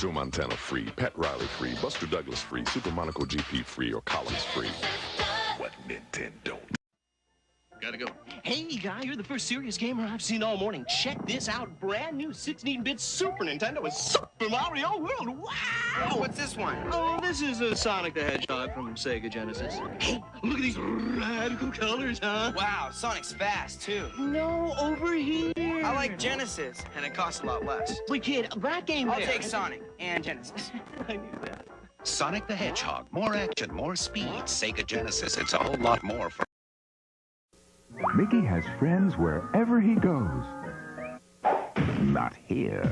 Joe Montana free, Pat Riley free, Buster Douglas free, Super Monaco GP free, or Collins free. What Nintendo? Gotta go. Hey, guy, you're the first serious gamer I've seen all morning. Check this out. Brand new 16-bit Super Nintendo with Super Mario World. Wow! What's this one? Oh, this is a Sonic the Hedgehog from Sega Genesis. Hey, look at these radical colors, huh? Wow, Sonic's fast, too. No, over here. I like Genesis, and it costs a lot less. Wait, kid, that game I'll there. take Sonic and Genesis. I knew that. Sonic the Hedgehog. More action, more speed. Sega Genesis. It's a whole lot more for... Mickey has friends wherever he goes. Not here.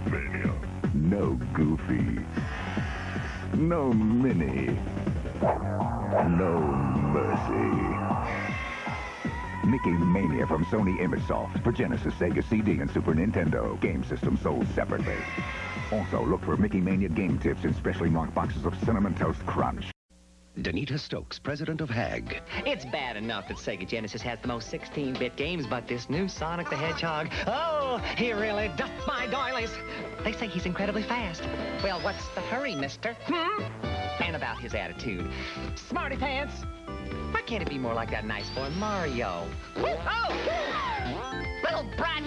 Mania. No Goofy. No Minnie. No Mercy. Mickey Mania from Sony ImageSoft for Genesis, Sega CD, and Super Nintendo. Game systems sold separately. Also, look for Mickey Mania game tips in specially marked boxes of Cinnamon Toast Crunch. Danita Stokes, president of HAG. It's bad enough that Sega Genesis has the most 16-bit games, but this new Sonic the Hedgehog, oh, he really does my doilies. They say he's incredibly fast. Well, what's the hurry, mister? And about his attitude. Smarty pants. Why can't it be more like that nice boy Mario? Oh! Little brat!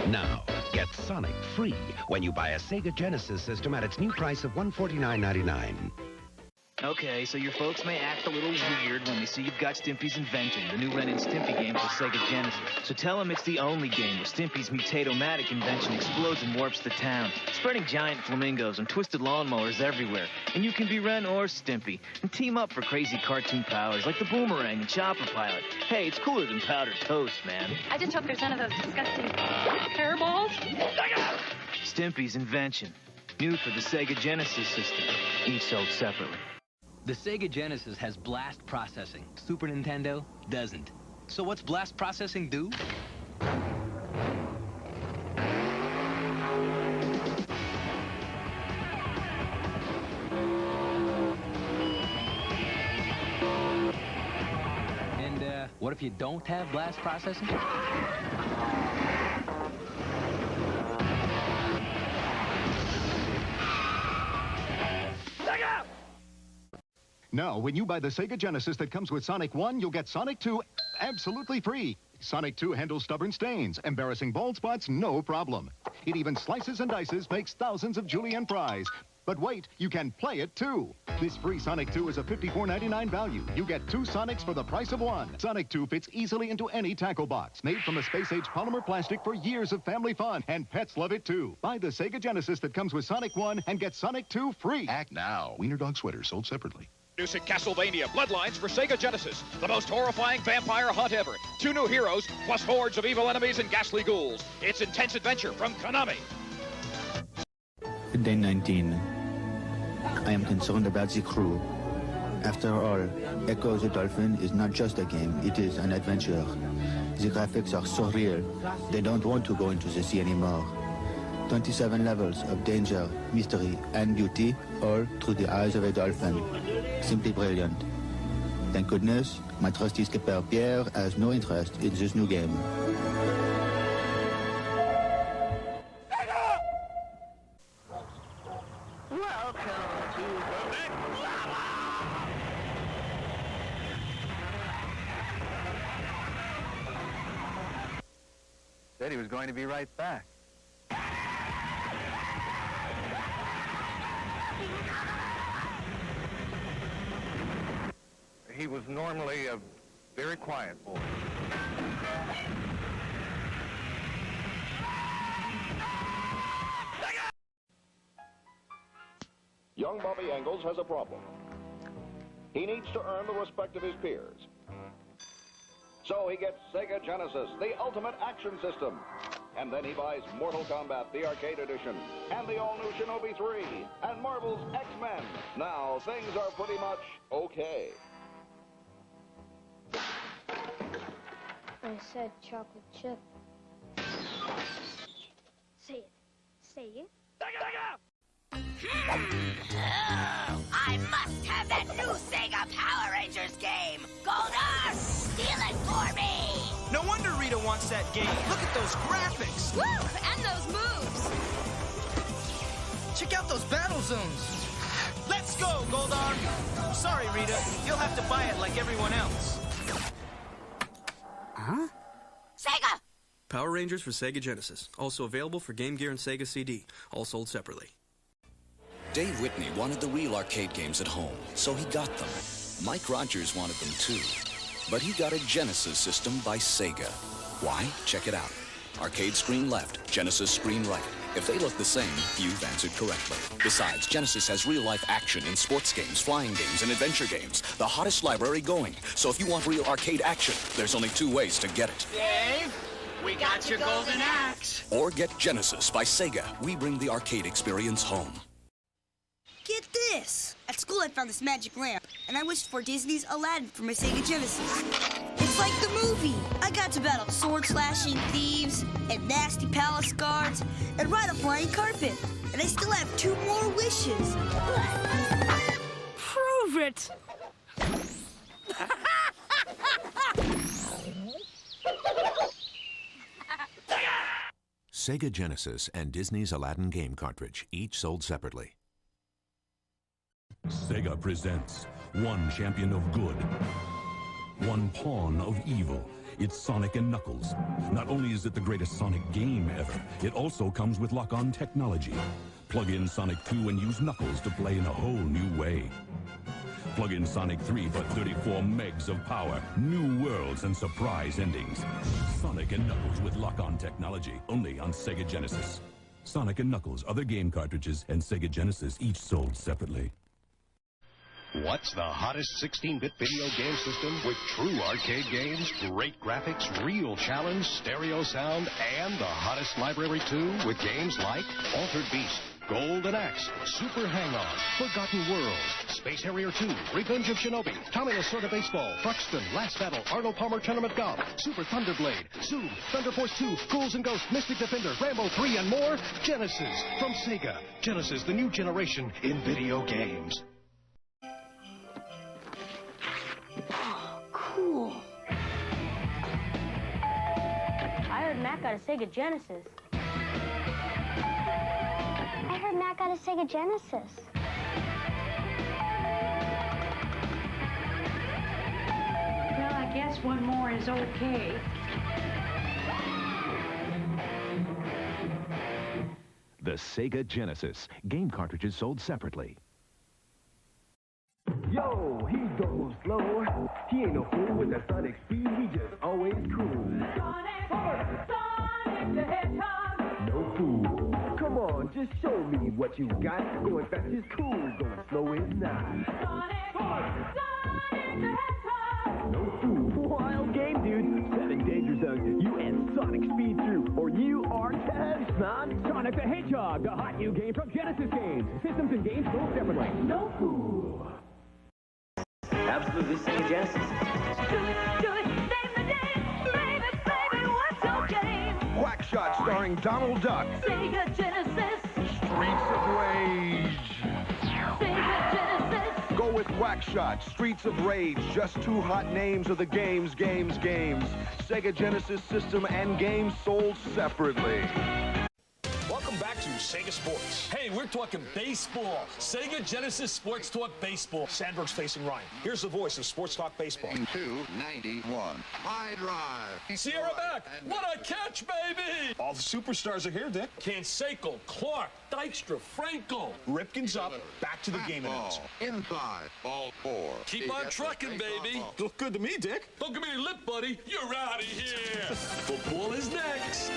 Now, get Sonic free when you buy a Sega Genesis system at its new price of $149.99. Okay, so your folks may act a little weird when they see you've got Stimpy's Invention, the new Ren and Stimpy game for Sega Genesis. So tell them it's the only game where Stimpy's mutato-matic invention explodes and warps the town, spreading giant flamingos and twisted lawnmowers everywhere. And you can be Ren or Stimpy, and team up for crazy cartoon powers like the Boomerang and Chopper Pilot. Hey, it's cooler than powdered toast, man. I just hope there's none of those disgusting hairballs. Stimpy's Invention, new for the Sega Genesis system, each sold separately. The Sega Genesis has blast processing. Super Nintendo doesn't. So what's blast processing do? And what if you don't have blast processing? Now, when you buy the Sega Genesis that comes with Sonic 1, you'll get Sonic 2 absolutely free. Sonic 2 handles stubborn stains, embarrassing bald spots, no problem. It even slices and dices, makes thousands of julienne fries. But wait, you can play it too. This free Sonic 2 is a $54.99 value. You get 2 Sonics for the price of 1. Sonic 2 fits easily into any tackle box. Made from a space-age polymer plastic for years of family fun, and pets love it too. Buy the Sega Genesis that comes with Sonic 1 and get Sonic 2 free. Act now. Wiener Dog sweaters sold separately. Introducing Castlevania Bloodlines for Sega Genesis. The most horrifying vampire hunt ever. 2 new heroes, plus hordes of evil enemies and ghastly ghouls. It's intense adventure from Konami. Day 19. I am concerned about the crew. After all, Echo the Dolphin is not just a game, it is an adventure. The graphics are so real, they don't want to go into the sea anymore. 27 levels of danger, mystery, and beauty, all through the eyes of a dolphin. Simply brilliant. Thank goodness, my trusty skipper Pierre has no interest in this new game. Said he was going to be right back. He was normally a very quiet boy. Young Bobby Engels has a problem. He needs to earn the respect of his peers. So he gets Sega Genesis, the ultimate action system. And then he buys Mortal Kombat, the arcade edition, and the all-new Shinobi 3, and Marvel's X-Men. Now, things are pretty much okay. I said chocolate chip. Say it. Say it. I must have that new Sega Power Rangers game. Goldar, steal it for me! No wonder Rita wants loves that game. Look at those graphics. Woo! And those moves. Check out those battle zones. Let's go, Goldar. Sorry, Rita. You'll have to buy it like everyone else. Huh? Sega! Power Rangers for Sega Genesis. Also available for Game Gear and Sega CD. All sold separately. Dave Whitney wanted the real arcade games at home, so he got them. Mike Rogers wanted them too. But he got a Genesis system by Sega. Why? Check it out. Arcade screen left, Genesis screen right. If they look the same, you've answered correctly. Besides, Genesis has real-life action in sports games, flying games, and adventure games. The hottest library going. So if you want real arcade action, there's only 2 ways to get it. Dave, we got your golden axe. Or get Genesis by Sega. We bring the arcade experience home. Get this! At school I found this magic lamp, and I wished for Disney's Aladdin for my Sega Genesis. It's like the movie! I got to battle sword-slashing thieves, and nasty palace guards, and ride a flying carpet. And I still have 2 more wishes. Prove it! Sega Genesis and Disney's Aladdin game cartridge, each sold separately. Sega presents one champion of good, one pawn of evil. It's Sonic and Knuckles. Not only is it the greatest Sonic game ever, it also comes with lock-on technology. Plug in Sonic 2 and use Knuckles to play in a whole new way. Plug in Sonic 3 for 34 megs of power, new worlds, and surprise endings. Sonic and Knuckles with lock-on technology, only on Sega Genesis. Sonic and Knuckles, other game cartridges, and Sega Genesis each sold separately. What's the hottest 16-bit video game system with true arcade games, great graphics, real challenge, stereo sound, and the hottest library too, with games like Altered Beast, Golden Axe, Super Hang-On, Forgotten World, Space Harrier 2, Revenge of Shinobi, Tommy Lasorda Baseball, Buxton, Last Battle, Arnold Palmer Tournament Golf, Super Thunderblade, Zoom, Thunder Force 2, Ghouls and Ghosts, Mystic Defender, Rambo 3, and more. Genesis from Sega. Genesis, the new generation in video games. Cool. I heard Matt got a Sega Genesis. I heard Matt got a Sega Genesis. Well, I guess one more is okay. The Sega Genesis. Game cartridges sold separately. Yo, he goes slow. He ain't no fool with that Sonic speed. He just always cool. Sonic the Hedgehog. No fool. Come on, just show me what you got. Going fast is cool, going slow is not. Sonic the Hedgehog. No fool. Wild game, dude. 7 danger zones. You and Sonic speed through, or you are toast, man. Sonic the Hedgehog, the hot new game from Genesis Games. Systems and games sold separately. No fool. Absolutely Sega Genesis. Do it, save the day. Baby, what's your game? Quackshot starring Donald Duck. Sega Genesis. Streets of Rage. Sega Genesis. Go with Quackshot, Streets of Rage. Just 2 hot names of the games. Sega Genesis system and games sold separately. Welcome back to Sega Sports. Hey, we're talking baseball. Sega Genesis Sports Talk Baseball. Sandberg's facing Ryan. Here's the voice of Sports Talk Baseball. 291. High drive. Sierra back. What a catch, baby! All the superstars are here, Dick. Canseco, Clark, Dykstra, Franco. Ripken's up. Back to the game announcer. Inside. Ball 4. Keep on trucking, baby. Look good to me, Dick. Don't give me your lip, buddy. You're out of here. Football is next.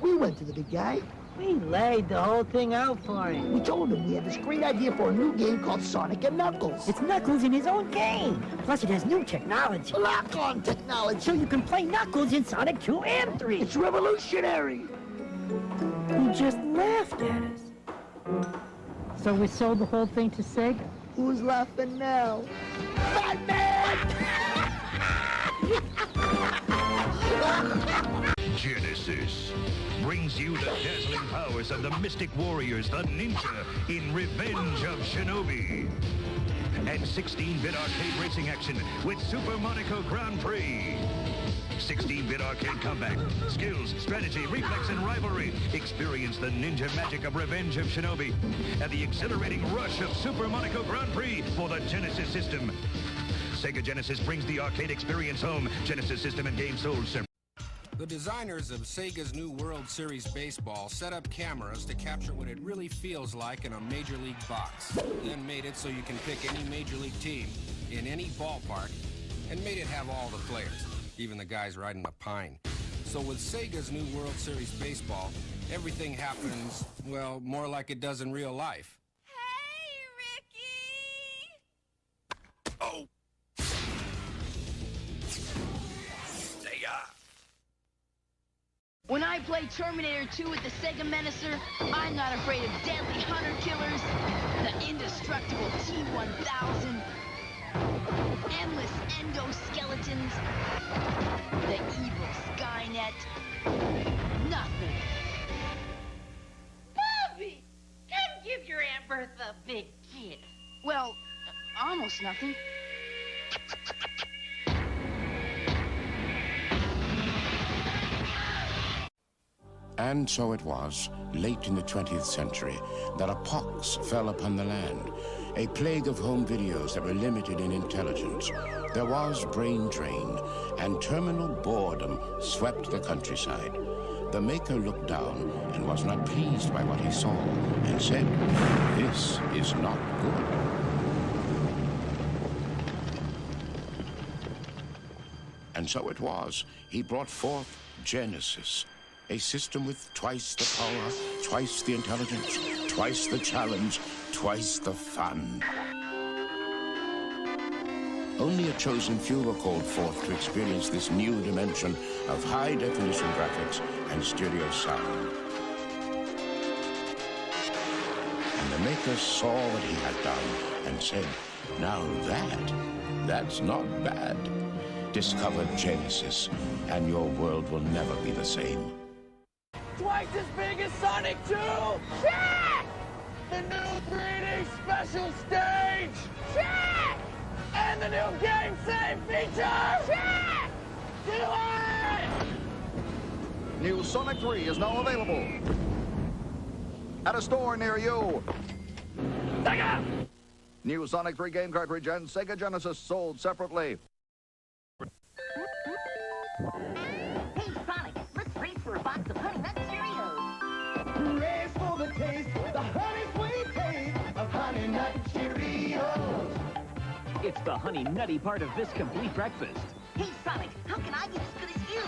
We went to the big guy. We laid the whole thing out for him. We told him we had this great idea for a new game called Sonic and Knuckles. It's Knuckles in his own game. Plus it has new technology. Lock-on technology. So you can play Knuckles in Sonic 2 and 3. It's revolutionary. He just laughed at us. So we sold the whole thing to Sega? Who's laughing now? Batman! Genesis brings you the dazzling powers of the Mystic Warriors, the Ninja, in Revenge of Shinobi. And 16-bit arcade racing action with Super Monaco Grand Prix. 16-bit arcade combat. Skills, strategy, reflex, and rivalry. Experience the ninja magic of Revenge of Shinobi and the exhilarating rush of Super Monaco Grand Prix for the Genesis system. Sega Genesis brings the arcade experience home. Genesis system and game sold separately. The designers of Sega's new World Series Baseball set up cameras to capture what it really feels like in a Major League box. Then made it so you can pick any Major League team in any ballpark and made it have all the players, even the guys riding a pine. So with Sega's new World Series Baseball, everything happens, well, more like it does in real life. Oh! When I play Terminator 2 with the Sega Menacer, I'm not afraid of deadly hunter-killers, the indestructible T-1000, endless endoskeletons, the evil Skynet. Nothing. Bobby! Come give your Aunt Bertha a big kiss. Well, almost nothing. And so it was, late in the 20th century, that a pox fell upon the land, a plague of home videos that were limited in intelligence. There was brain drain, and terminal boredom swept the countryside. The maker looked down and was not pleased by what he saw, and said, "This is not good." And so it was, he brought forth Genesis, a system with twice the power, twice the intelligence, twice the challenge, twice the fun. Only a chosen few were called forth to experience this new dimension of high-definition graphics and stereo sound. And the maker saw what he had done and said, "Now that's not bad." Discover Genesis, and your world will never be the same. Twice as big as Sonic 2! Check! The new 3D special stage! Check! And the new game save feature! Check! Do it! New Sonic 3 is now available at a store near you. Sega! New Sonic 3 game cartridge and Sega Genesis sold separately. Hey, Sonic, let's race for a box of Honey Nut Cheerios. Race for the taste, the honey sweet taste of Honey Nut Cheerios. It's the honey nutty part of this complete breakfast. Hey, Sonic, how can I get as good as you?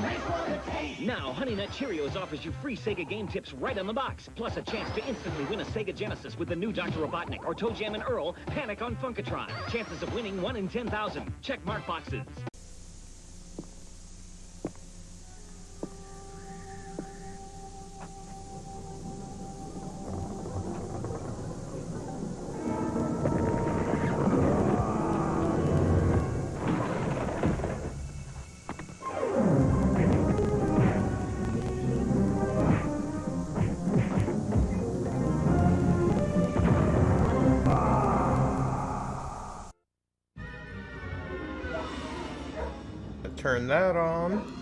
Race for the taste. Now, Honey Nut Cheerios offers you free Sega game tips right on the box, plus a chance to instantly win a Sega Genesis with the new Dr. Robotnik or Toe Jam and Earl Panic on Funkatron. Chances of winning 1 in 10,000. Check mark boxes. Turn that on,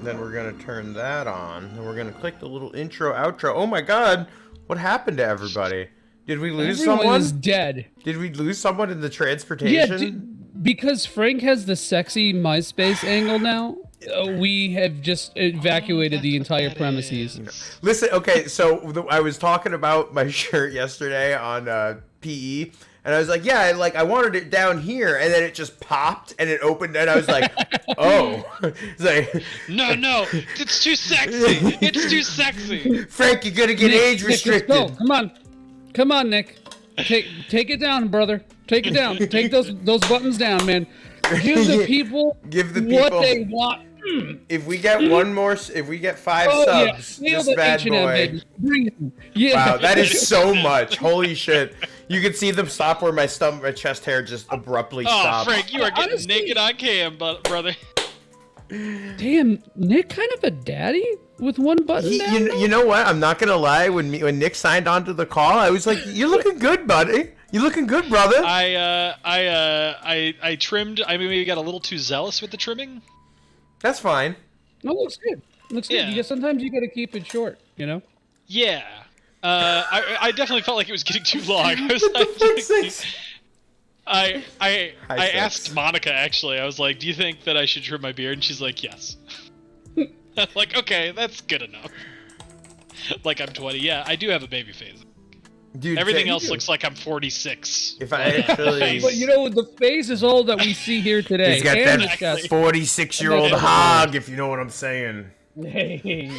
then we're gonna turn that on, and we're gonna click the little intro outro. Oh my god, what happened to everybody? Did we lose Everyone someone? is dead. Did we lose someone in the transportation? Yeah, because Frank has the sexy MySpace angle now, we have just evacuated the entire premises. Listen, okay, so I was talking about my shirt yesterday on PE, and I was like, yeah, I wanted it down here, and then it just popped, and it opened, and I was like, oh. It's like, no, it's too sexy. It's too sexy. Frank, you're gonna get age restricted. Nick, let's go. Come on, Nick. Take it down, brother. Take it down. Take those buttons down, man. Give the people what they want. If we get if we get 5 subs, yeah. this bad H&M, boy. baby. Bring it. Yeah. Wow, that is so much. Holy shit. You can see them stop where my chest hair just abruptly stops. Oh, Frank, you are getting naked on cam, brother. Damn, Nick kind of a daddy with one button down? You know what? I'm not going to lie. When Nick signed on to the call, I was like, you're looking good, buddy. You looking good, brother. I trimmed. I maybe got a little too zealous with the trimming. That's fine. No, it looks good. It looks good. Sometimes you got to keep it short, you know? Yeah. I definitely felt like it was getting too long. I asked Monica, actually. I was like, do you think that I should trim my beard? And she's like, yes. I'm like, okay, that's good enough. Like I'm 20. Yeah, I do have a baby face. Dude, everything else looks like I'm 46. If I actually... But you know, the face is all that we see here today. He's got and that 46-year-old hog, if you know what I'm saying. Hey.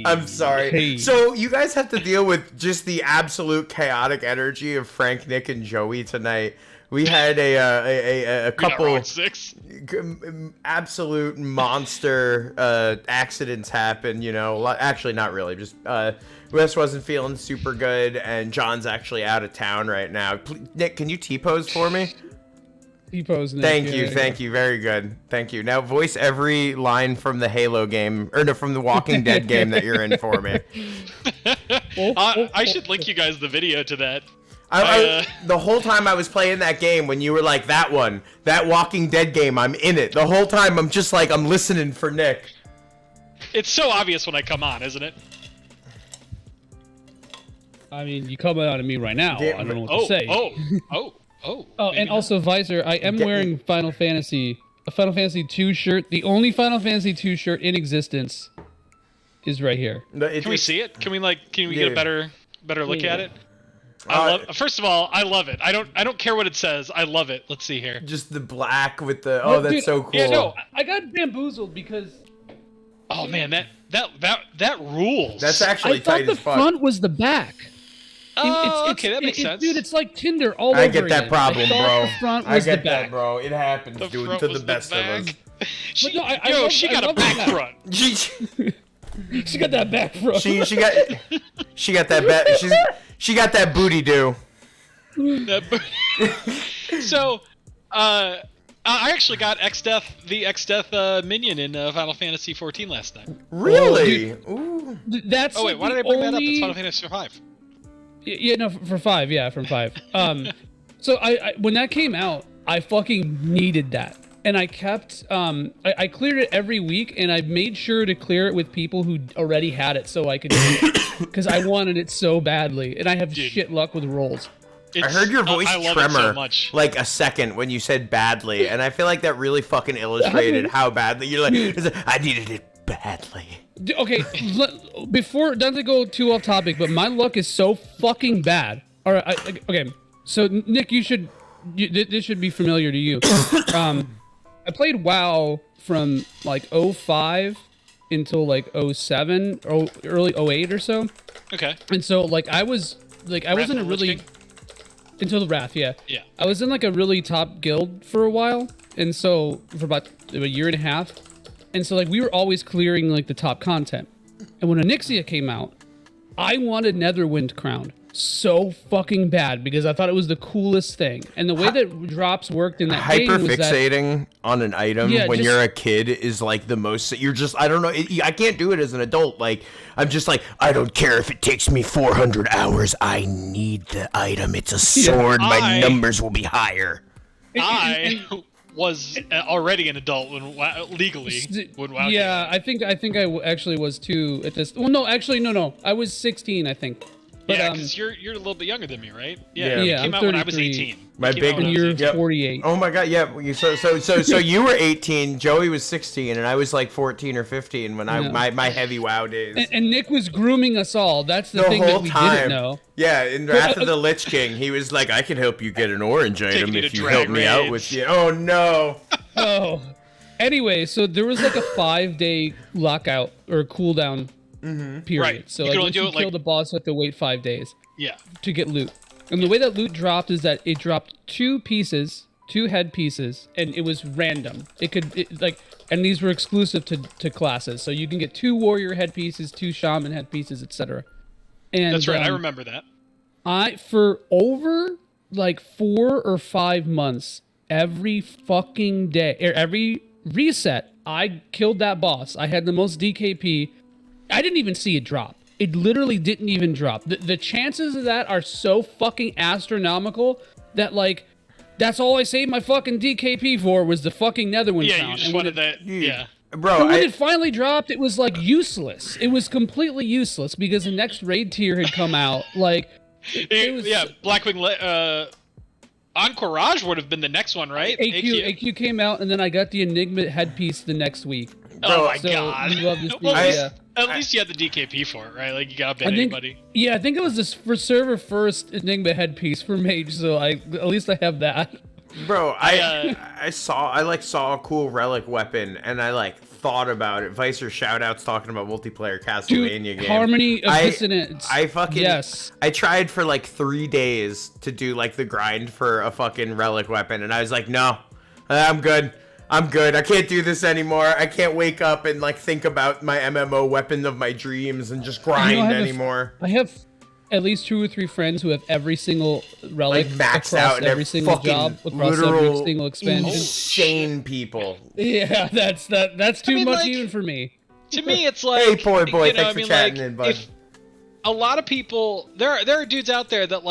I'm sorry. Hey. So you guys have to deal with just the absolute chaotic energy of Frank, Nick, and Joey tonight. We had a couple absolute monster accidents happen. You know, actually not really. Just Wes wasn't feeling super good, and John's actually out of town right now. Nick, can you T-pose for me? T-pose, Nick. Thank you. Very good. Thank you. Now voice every line from the Halo game, or no, from the Walking Dead game that you're in for me. I should link you guys the video to that. The whole time I was playing that game, when you were like, that Walking Dead game, I'm in it. The whole time I'm just like, I'm listening for Nick. It's so obvious when I come on, isn't it? I mean, you come out of me right now. I don't know what to say. Oh, and also, Visor, I am wearing a Final Fantasy 2 shirt. The only Final Fantasy 2 shirt in existence is right here. Can we see it? Can we get a better look at it? First of all, I love it. I don't care what it says. I love it. Let's see here. Just the black with the that's dude, so cool. Yeah, no, I got bamboozled because. Oh man, that rules. That's actually tight as fuck. I thought the front was the back. Oh, okay, that makes sense. Dude, it's like Tinder all over I get that again. problem, bro. The front was I get the back. that, bro. It happens, dude, to the best of us. She got a back front. She got that back front. She got that back. She got that booty do. So, I actually got the Exdeath minion in Final Fantasy 14 last night. Really? Ooh. That's wait, why did I bring that up? It's Final Fantasy 5. Yeah, no, for 5. Yeah, from 5. So I when that came out, I fucking needed that. And I kept, I cleared it every week, and I made sure to clear it with people who already had it so I could do it. Because I wanted it so badly, and I have shit luck with rolls. I heard your voice tremor so like a second when you said badly, and I feel like that really fucking illustrated how badly you're like, I needed it badly. Okay, before, not to go too off topic, but my luck is so fucking bad. All right, okay, so Nick, this should be familiar to you. I played WoW from like 05 until like 07 or early 08 or so. Okay. And so like I was in a really until the Wrath, yeah. Yeah. I was in like a really top guild for a while, and so for about a year and a half. And so like we were always clearing like the top content. And when Onyxia came out, I wanted Netherwind crowned so fucking bad because I thought it was the coolest thing. And the way that drops worked in that game was that hyperfixating on an item when you're a kid is like the most. You're just, I don't know. I can't do it as an adult. Like I'm just like, I don't care if it takes me 400 hours. I need the item. It's a sword. My numbers will be higher. I was already an adult when legally when WoW came out. I think I actually was too at this. Well, no, actually, no. I was 16, I think. But, yeah, because you're a little bit younger than me, right? Yeah, you came out when I was 18. And you're 48. Oh my god, yeah. So you were 18, Joey was 16, and I was like 14 or 15 when my heavy WoW days. And Nick was grooming us all. That's the thing that we didn't know. Yeah, in Wrath of the Lich King, he was like, I can help you get an orange item if you help me out with you. Oh no. Oh. Anyway, so there was like a 5-day lockout or cooldown period. Right. So like once you kill the boss, you have to wait 5 days. Yeah. To get loot. And the way that loot dropped is that it dropped 2 head pieces, and it was random. And these were exclusive to classes. So you can get 2 warrior head pieces, 2 shaman head pieces, etc. And that's right. I remember that. For over like 4 or 5 months, every fucking day or every reset, I killed that boss. I had the most DKP. I didn't even see it drop. It literally didn't even drop. The chances of that are so fucking astronomical that like That's all I saved my fucking DKP for was the fucking Netherwind Yeah, sound. you just And when wanted that. Yeah. Bro, But when it finally dropped, it was like useless. It was completely useless because the next raid tier had come out. Like, it was, yeah, Blackwing. Encourage would have been the next one, right? AQ came out, and then I got the Enigma headpiece the next week. Oh my So god! we love this Well, thing, at least you had the DKP for it, right? Like you got ban I think, anybody. yeah, I think it was this for server first Enigma headpiece for Mage, so at least I have that. Bro, I saw a cool relic weapon, and I thought about it. Vicer shoutouts talking about multiplayer Castlevania game. Harmony of Dissonance. I fucking yes. I tried for 3 days to do the grind for a fucking relic weapon, and I was like, no, I'm good. I can't do this anymore. I can't wake up and think about my MMO weapon of my dreams and just grind anymore. I have at least 2 or 3 friends who have every single relic maxed across out and every single job, across every single expansion. Insane people. Yeah, that's too much even for me. To me, it's like, hey, boy, thanks for chatting in, bud. If a lot of people, there are dudes out there that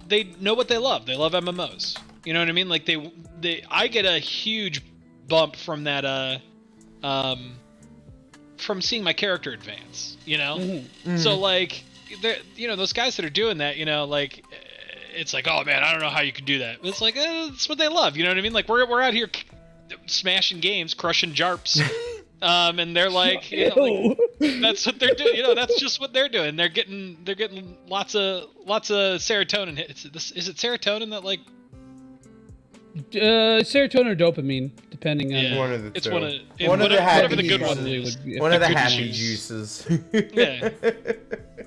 they know what they love. They love MMOs. You know what I mean? Like I get a huge bump from that from seeing my character advance. You know, Mm-hmm. so those guys that are doing that, it's like, oh man, I don't know how you could do that. It's like it's what they love. You know what I mean? Like we're out here smashing games, crushing jarps. And they're like, that's what they're doing. That's just what they're doing. They're getting lots of serotonin hits. Is it serotonin that serotonin or dopamine, depending on one of the two. One of the happy good juices. ones. One of the happy juices. Yeah,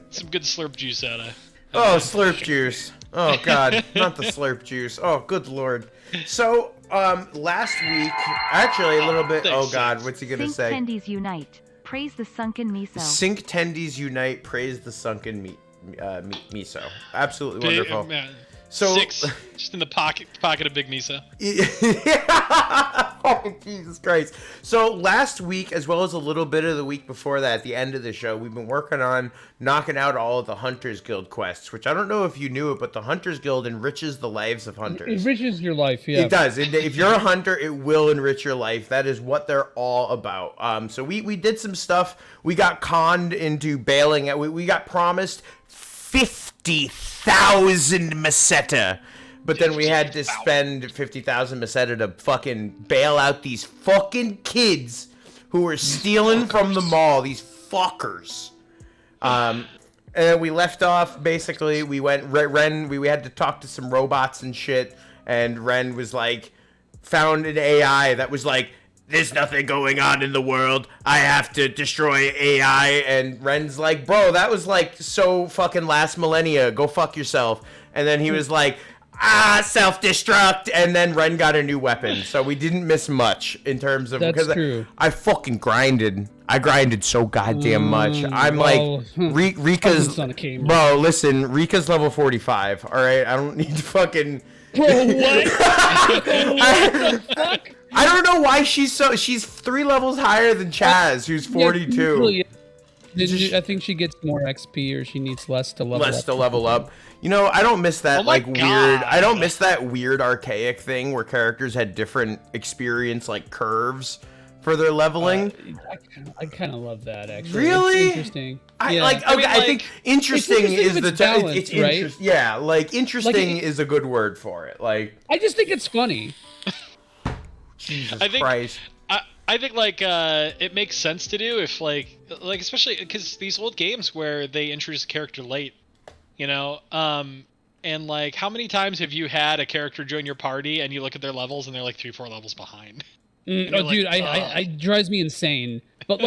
some good slurp juice out of. Oh, slurp juice. Oh god, not the slurp juice. Oh, good lord. So, last week, actually a little bit. Oh god, what's he gonna say? Sync tendies unite. Praise the sunken miso. Sync tendies unite. Praise the sunken miso. Absolutely wonderful. So just in the pocket of Big Miso. Oh, Jesus Christ. So last week, as well as a little bit of the week before that, at the end of the show, we've been working on knocking out all of the Hunters Guild quests, which I don't know if you knew it, but the Hunters Guild enriches the lives of hunters. It enriches your life, yeah. It does. If you're a hunter, it will enrich your life. That is what they're all about. So we did some stuff. We got conned into bailing. We got promised 50,000 Meseta. But then we had to spend 50,000 Meseta to fucking bail out these fucking kids who were stealing from the mall. These fuckers. And we left off, basically, we went, Ren, we had to talk to some robots and shit. And Ren was found an AI that was there's nothing going on in the world. I have to destroy AI. And Ren's like, bro, that was so fucking last millennia. Go fuck yourself. And then he was like, self-destruct. And then Ren got a new weapon. So we didn't miss much in terms of... That's true. I fucking grinded. I grinded so goddamn much. I'm Rika's... Bro, listen, Rika's level 45. All right? I don't need to fucking... Bro, what? What the fuck? I don't know why she's 3 levels higher than Chaz, who's 42. I think she gets more XP, or she needs less to level up. I don't miss that weird. I don't miss that weird archaic thing where characters had different experience curves for their leveling. I kind of love that, actually. Really? It's interesting. I think interesting is the balance, it's right? Yeah, interesting is a good word for it. I just think it's funny. Jesus Christ. I think it makes sense to do if especially because these old games where they introduce a character late, and how many times have you had a character join your party and you look at their levels and they're 3-4 levels behind? Dude, it drives me insane. But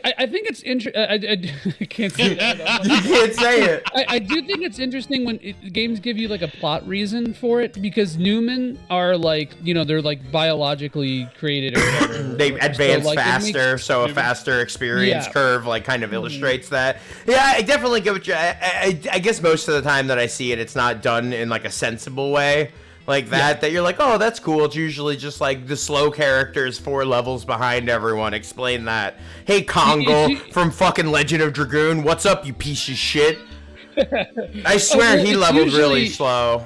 I think it's interesting. I can't say that. You can't say it. I do think it's interesting when games give you a plot reason for it, because Newmen are they're biologically created or whatever. They advance faster, a faster experience curve kind of illustrates that. Yeah, I definitely get what you. I guess most of the time that I see it, it's not done in a sensible way. That you're oh, that's cool. It's usually just the slow characters 4 levels behind everyone. Explain that. Hey, Congo from fucking Legend of Dragoon, what's up, you piece of shit? I swear he leveled really slow.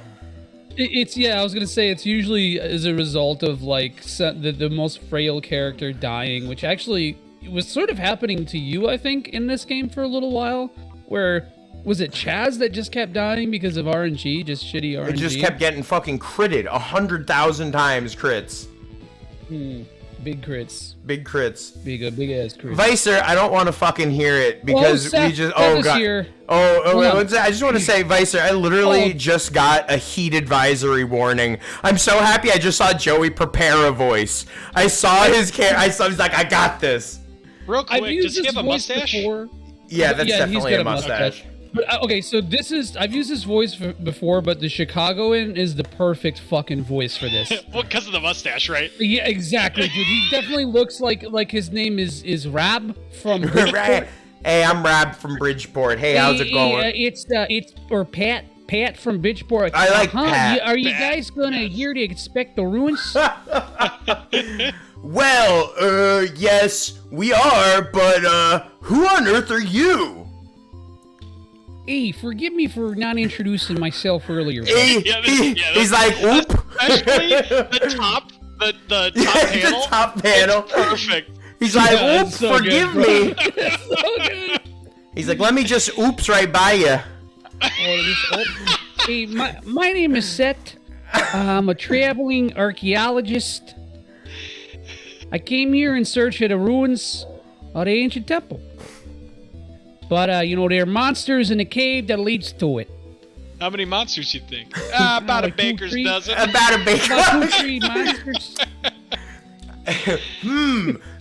I was gonna say it's usually as a result of like the most frail character dying, which actually was sort of happening to you, I think, in this game for a little while. Where was it Chaz that just kept dying because of RNG, just shitty RNG? It just kept getting fucking critted 100,000 times crits. Big crits. Big crits. Big ass crits. Vicer, I don't want to fucking hear it because Seth, we just. Seth Oh is god. here. I just want to say, Vicer, I literally just got a heat advisory warning. I'm so happy I just saw Joey prepare a voice. I saw his he's like, I got this. Real quick, does he have a mustache? Before. Yeah, that's definitely he's got a mustache. But, okay, so I've used this voice before, but the Chicagoan is the perfect fucking voice for this. Well, because of the mustache, right? Yeah, exactly, dude. He definitely looks like his name is Rab from Bridgeport. Hey, I'm Rab from Bridgeport. Hey, how's it going? It's Pat from Bridgeport. I like Pat. Are you guys gonna here to inspect the ruins? Well, yes, we are, but who on earth are you? Hey, forgive me for not introducing myself earlier. He's like, oop. Especially the top panel. The top panel. Perfect. He's like, oops, so forgive good, me. So good. He's like, let me just oops right by you. Hey, my name is Seth. I'm a traveling archaeologist. I came here in search of the ruins of the ancient temple. But, there are monsters in the cave that leads to it. How many monsters you think? About a baker's dozen. About a baker's dozen. 2-3 monsters.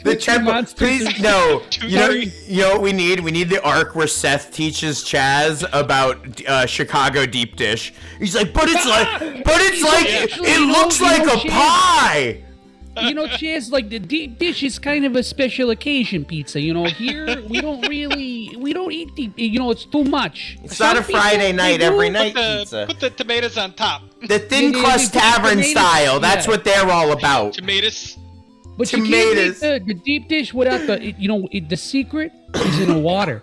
The temple. Please, no. You know what we need? We need the arc where Seth teaches Chaz about Chicago deep dish. He's like, it looks like a pie. Chaz, like the deep dish is kind of a special occasion pizza. Here we don't eat deep. It's too much. It's not a Friday night, every night pizza. Put the tomatoes on top. The thin crust tavern style. That's what they're all about. Tomatoes. But you can't make the deep dish without the secret is in the water.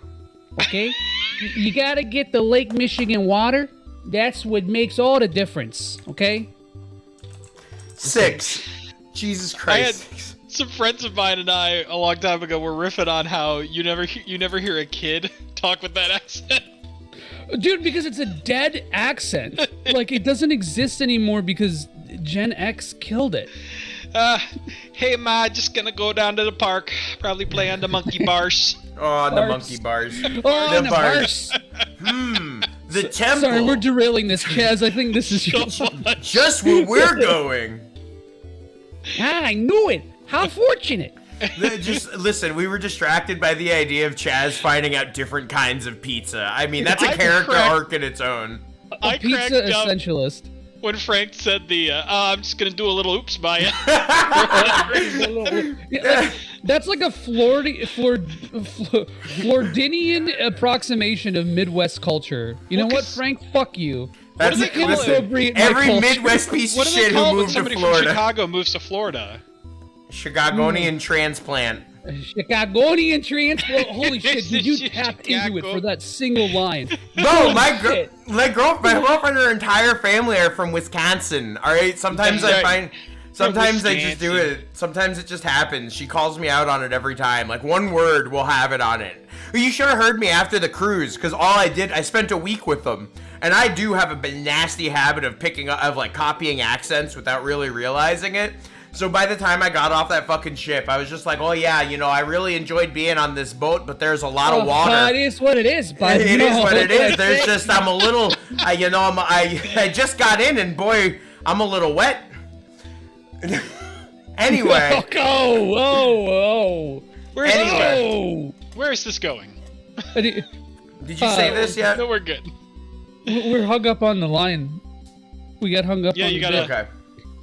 Okay, you gotta get the Lake Michigan water. That's what makes all the difference. Okay. 6. Jesus Christ. I had some friends of mine and I a long time ago were riffing on how you never hear a kid talk with that accent. Dude, because it's a dead accent. Like, it doesn't exist anymore because Gen X killed it. Hey ma, just gonna go down to the park, probably play on the monkey bars. Oh, the monkey bars. Oh, the bars. The temple. Sorry, we're derailing this, Chaz. I think this is just where we're going. I knew it. How fortunate. Just listen, we were distracted by the idea of Chaz finding out different kinds of pizza. I mean, that's a character arc in its own. A pizza essentialist. When Frank said I'm just gonna do a little oops by it. That's like a Floridian approximation of Midwest culture. You know what, Frank? Fuck you. That's every Midwest piece of shit who moved to Florida. From Chicago moves to Florida. Chicagonian transplant. Chicagonian transplant. Holy shit! Did you tap into it for that single line? No, my girlfriend, her entire family are from Wisconsin. All right, sometimes I just do it. Sometimes it just happens. She calls me out on it every time. Like one word will have it on it. You should have heard me after the cruise, because I spent a week with them. And I do have a nasty habit of copying accents without really realizing it. So by the time I got off that fucking ship, I was just like, oh yeah, I really enjoyed being on this boat, but there's a lot of water. It is what it is, bud. It is what it is. There's just, I'm a little, I just got in and boy, I'm a little wet. Anyway. Where is this going? Did you say this yet? No, we're good. We're hung up on the line. We got hung up on you the gotta. Okay.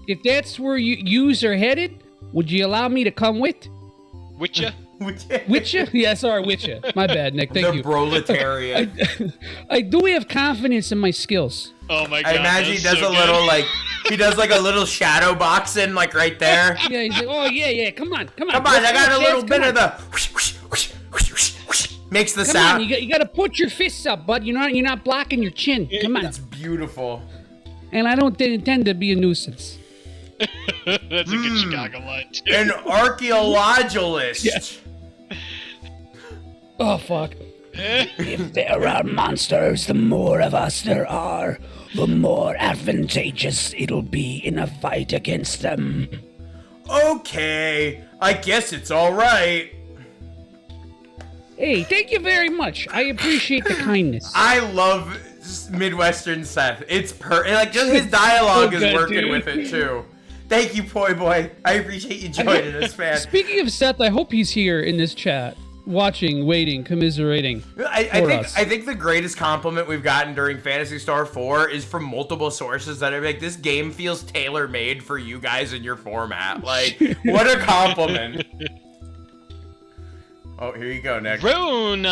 If that's where yous are headed, would you allow me to come with? With ya? With ya? Yeah, sorry, with ya. My bad, Nick. Thank you. The proletariat. I do have confidence in my skills. Oh my god. I imagine he does he does like a little shadow boxing right there. Yeah, he's like, oh yeah, come on. Come on, I got a little bit of the makes the sound. Come on, you got to put your fists up, bud. You're not blocking your chin. Come on. It's beautiful. and I don't intend to be a nuisance. That's a good Chicago line, too. An archaeologist. Yes. Oh, fuck. If there are monsters, the more of us there are, the more advantageous it'll be in a fight against them. Okay, I guess it's all right. Hey, thank you very much. I appreciate the kindness. I love Midwestern Seth. It's like just his dialogue So is good, working dude. with it too. Thank you, Poi Boy. I appreciate you joining us, man. Speaking of Seth, I hope he's here in this chat, watching, waiting, commiserating. I think the greatest compliment we've gotten during Phantasy Star 4 is from multiple sources that are like, this game feels tailor-made for you guys in your format. Like, what a compliment. Oh, here you go, Nick. Rune,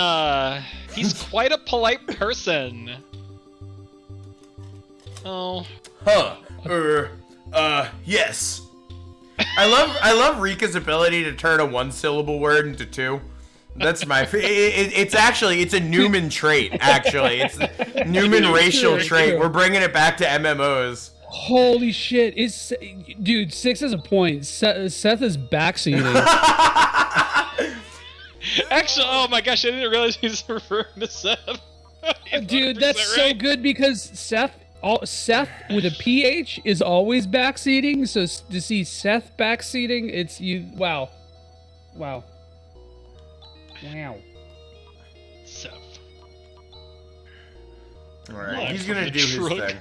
he's quite a polite person. Oh. Huh. Yes. I love Rika's ability to turn a one-syllable word into two. That's my. It's a Newman trait. Actually, it's a Newman racial trait. We're bringing it back to MMOs. Holy shit! Dude, 6 is a point. Seth is backseating. Actually, oh my gosh, I didn't realize he was referring to Seth. Dude, that's so good because Seth with a PH is always backseating. So to see Seth backseating, it's you. Wow. Seth. All right, he's gonna do his thing.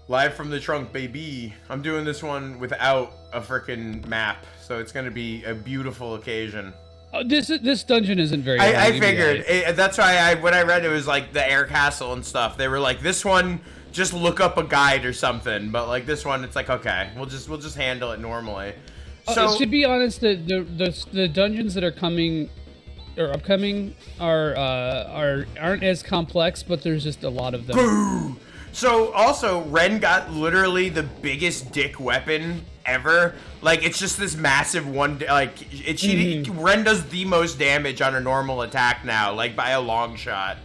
Live from the trunk, baby. I'm doing this one without a freaking map, so it's gonna be a beautiful occasion. This dungeon isn't very long. I figured. That's why when I read it was like the air castle and stuff. They were like, this one, just look up a guide or something. But like this one, it's like, okay, we'll just handle it normally. So to be honest, the dungeons that are coming or upcoming aren't as complex, but there's just a lot of them. Boo! So also, Ren got literally the biggest dick weapon ever. Like, it's just this massive one. Like, Ren does the most damage on a normal attack now, like by a long shot.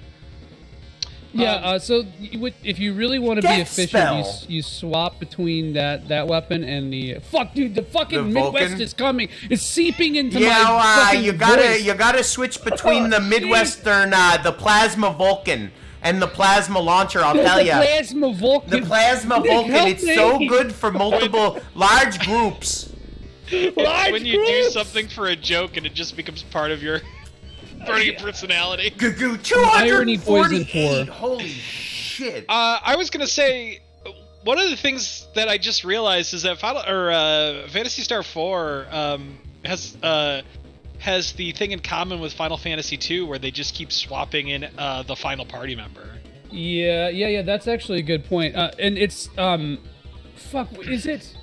Yeah. So if you really want to be efficient, you swap between that weapon and the dude. The fucking Midwest is coming. It's seeping into my fucking voice. You gotta switch between the Midwestern, the plasma Vulcan. And the plasma launcher, I'll tell you. The plasma Vulcan. The plasma Vulcan. It's so good for multiple large groups. When you do something for a joke and it just becomes part of your personality. 248. Holy shit. I was gonna say, one of the things that I just realized is that Phantasy Star 4 has the thing in common with Final Fantasy 2 where they just keep swapping in the final party member. Yeah. That's actually a good point. And it's fuck. Was it?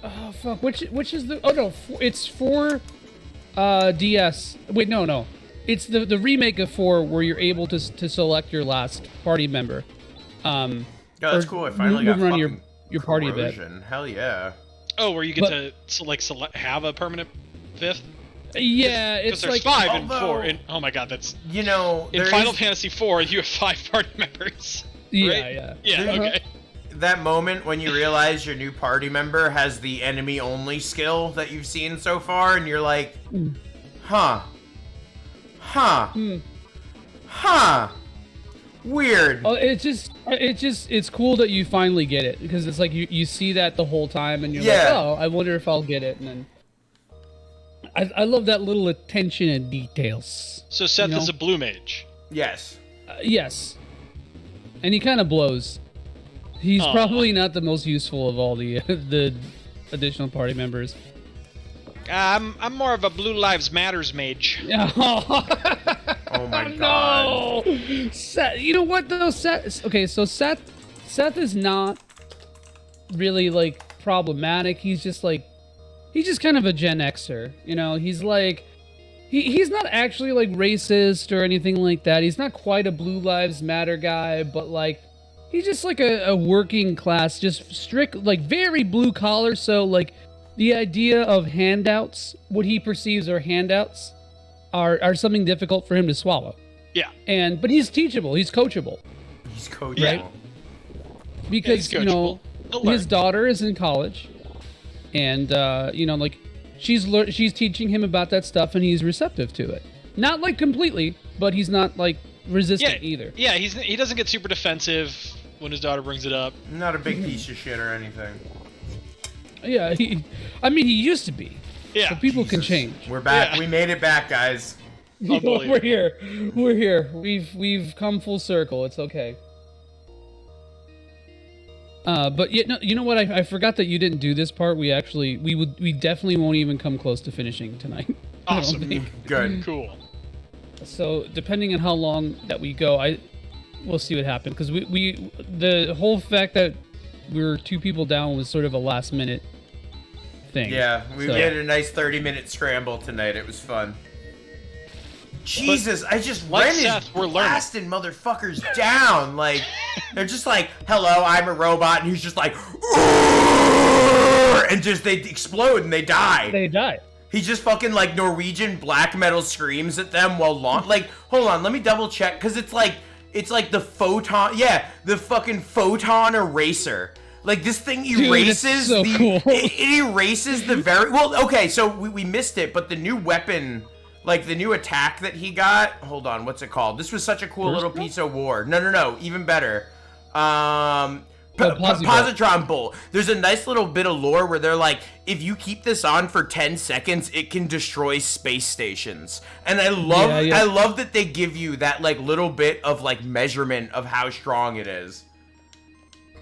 Oh fuck. Which is the? Oh no. It's 4 DS. Wait, no. It's the remake of 4 where you're able to select your last party member. Yeah, that's cool. I finally got run your party a bit. Hell yeah. Oh, where you get to have a permanent fifth? Yeah, it's there's like 5 and 4. Oh my god, that's in Final Fantasy 4 you have 5 party members. Yeah, right? Yeah. Okay. That moment when you realize your new party member has the enemy only skill that you've seen so far, and you're like, weird. Oh, it's cool that you finally get it because it's like you see that the whole time and you're like, oh, I wonder if I'll get it, and then I love that little attention and details. So Seth is a blue mage. Yes. Yes. And he kind of blows. He's probably not the most useful of all the additional party members. I'm more of a Blue Lives Matters mage. Oh my god. No! Seth, you know what though? Seth Seth is not really like problematic. He's just kind of a Gen Xer. You know, he's like he's not actually like racist or anything like that. He's not quite a Blue Lives Matter guy, but like he's just like a working class, just strict, like very blue collar. So like the idea of handouts, what he perceives are handouts, are something difficult for him to swallow. Yeah. But he's teachable. He's coachable. He's coachable. Right? Because Yeah, he's coachable. He'll learn. his daughter is in college, and like she's teaching him about that stuff, and he's receptive to it. Not like completely, but he's not like resistant either. Yeah, he doesn't get super defensive when his daughter brings it up. Not a big piece of shit or anything. Yeah, he used to be. Yeah. But people can change. We're back. Yeah. We made it back, guys. We're here. We're here. We've come full circle. It's okay. But you know what? I forgot that you didn't do this part. We definitely won't even come close to finishing tonight. Awesome. Good. Cool. So depending on how long that we go, we'll see what happens. Because the whole fact that we were 2 people down was sort of a last minute thing. Yeah, we made a nice 30-minute scramble tonight. It was fun. Jesus, I just ran his blasting motherfuckers down. Like, they're just like, hello, I'm a robot. And he's just like, and just they explode and they die. They die. He just fucking like Norwegian black metal screams at them while like, hold on, let me double check. Because it's like the photon, the fucking photon eraser. Like, this thing erases cool. It erases the very, well, okay, so we missed it, but the new weapon, like the new attack that he got, hold on, what's it called? This was such a cool little piece of war. No, even better. Positron bolt. There's a nice little bit of lore where they're like, if you keep this on for 10 seconds, it can destroy space stations. And I love that they give you that like little bit of like measurement of how strong it is.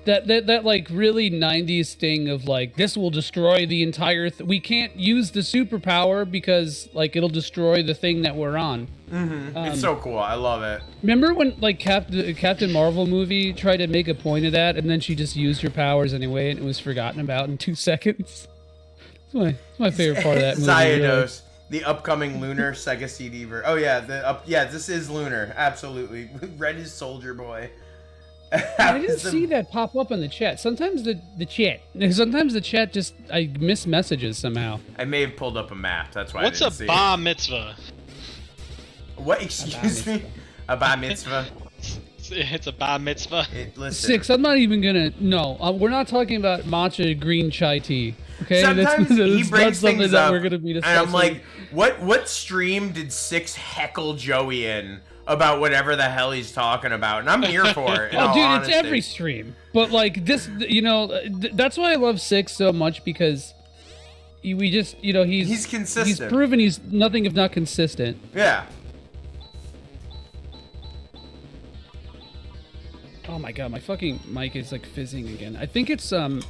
That like really 90s thing of like, this will destroy the entire we can't use the superpower because like it'll destroy the thing that we're on. It's so cool. I love it. Remember when like Captain Marvel movie tried to make a point of that, and then she just used her powers anyway, and it was forgotten about in 2 seconds? It's my favorite part of that movie. Xiodos, the upcoming Lunar Sega CD version. Oh yeah, this is Lunar. Absolutely. Red is Soldier Boy. I didn't see that pop up in the chat. Sometimes the chat just, I miss messages somehow. I may have pulled up a map. That's why. What's I didn't see a bar mitzvah? What? Excuse me? A bar mitzvah? It's a bar mitzvah. Listen. 6. I'm not even gonna. No, we're not talking about matcha green chai tea. Okay. Sometimes he brings things that up, we're gonna be discussing. and I'm like, what stream did 6 heckle Joey in about whatever the hell he's talking about? And I'm here for it. Oh, dude, it's every stream. But like this, that's why I love 6 so much, because we just, he's consistent. He's proven he's nothing if not consistent. Yeah. Oh my god, my fucking mic is like fizzing again. I think it's my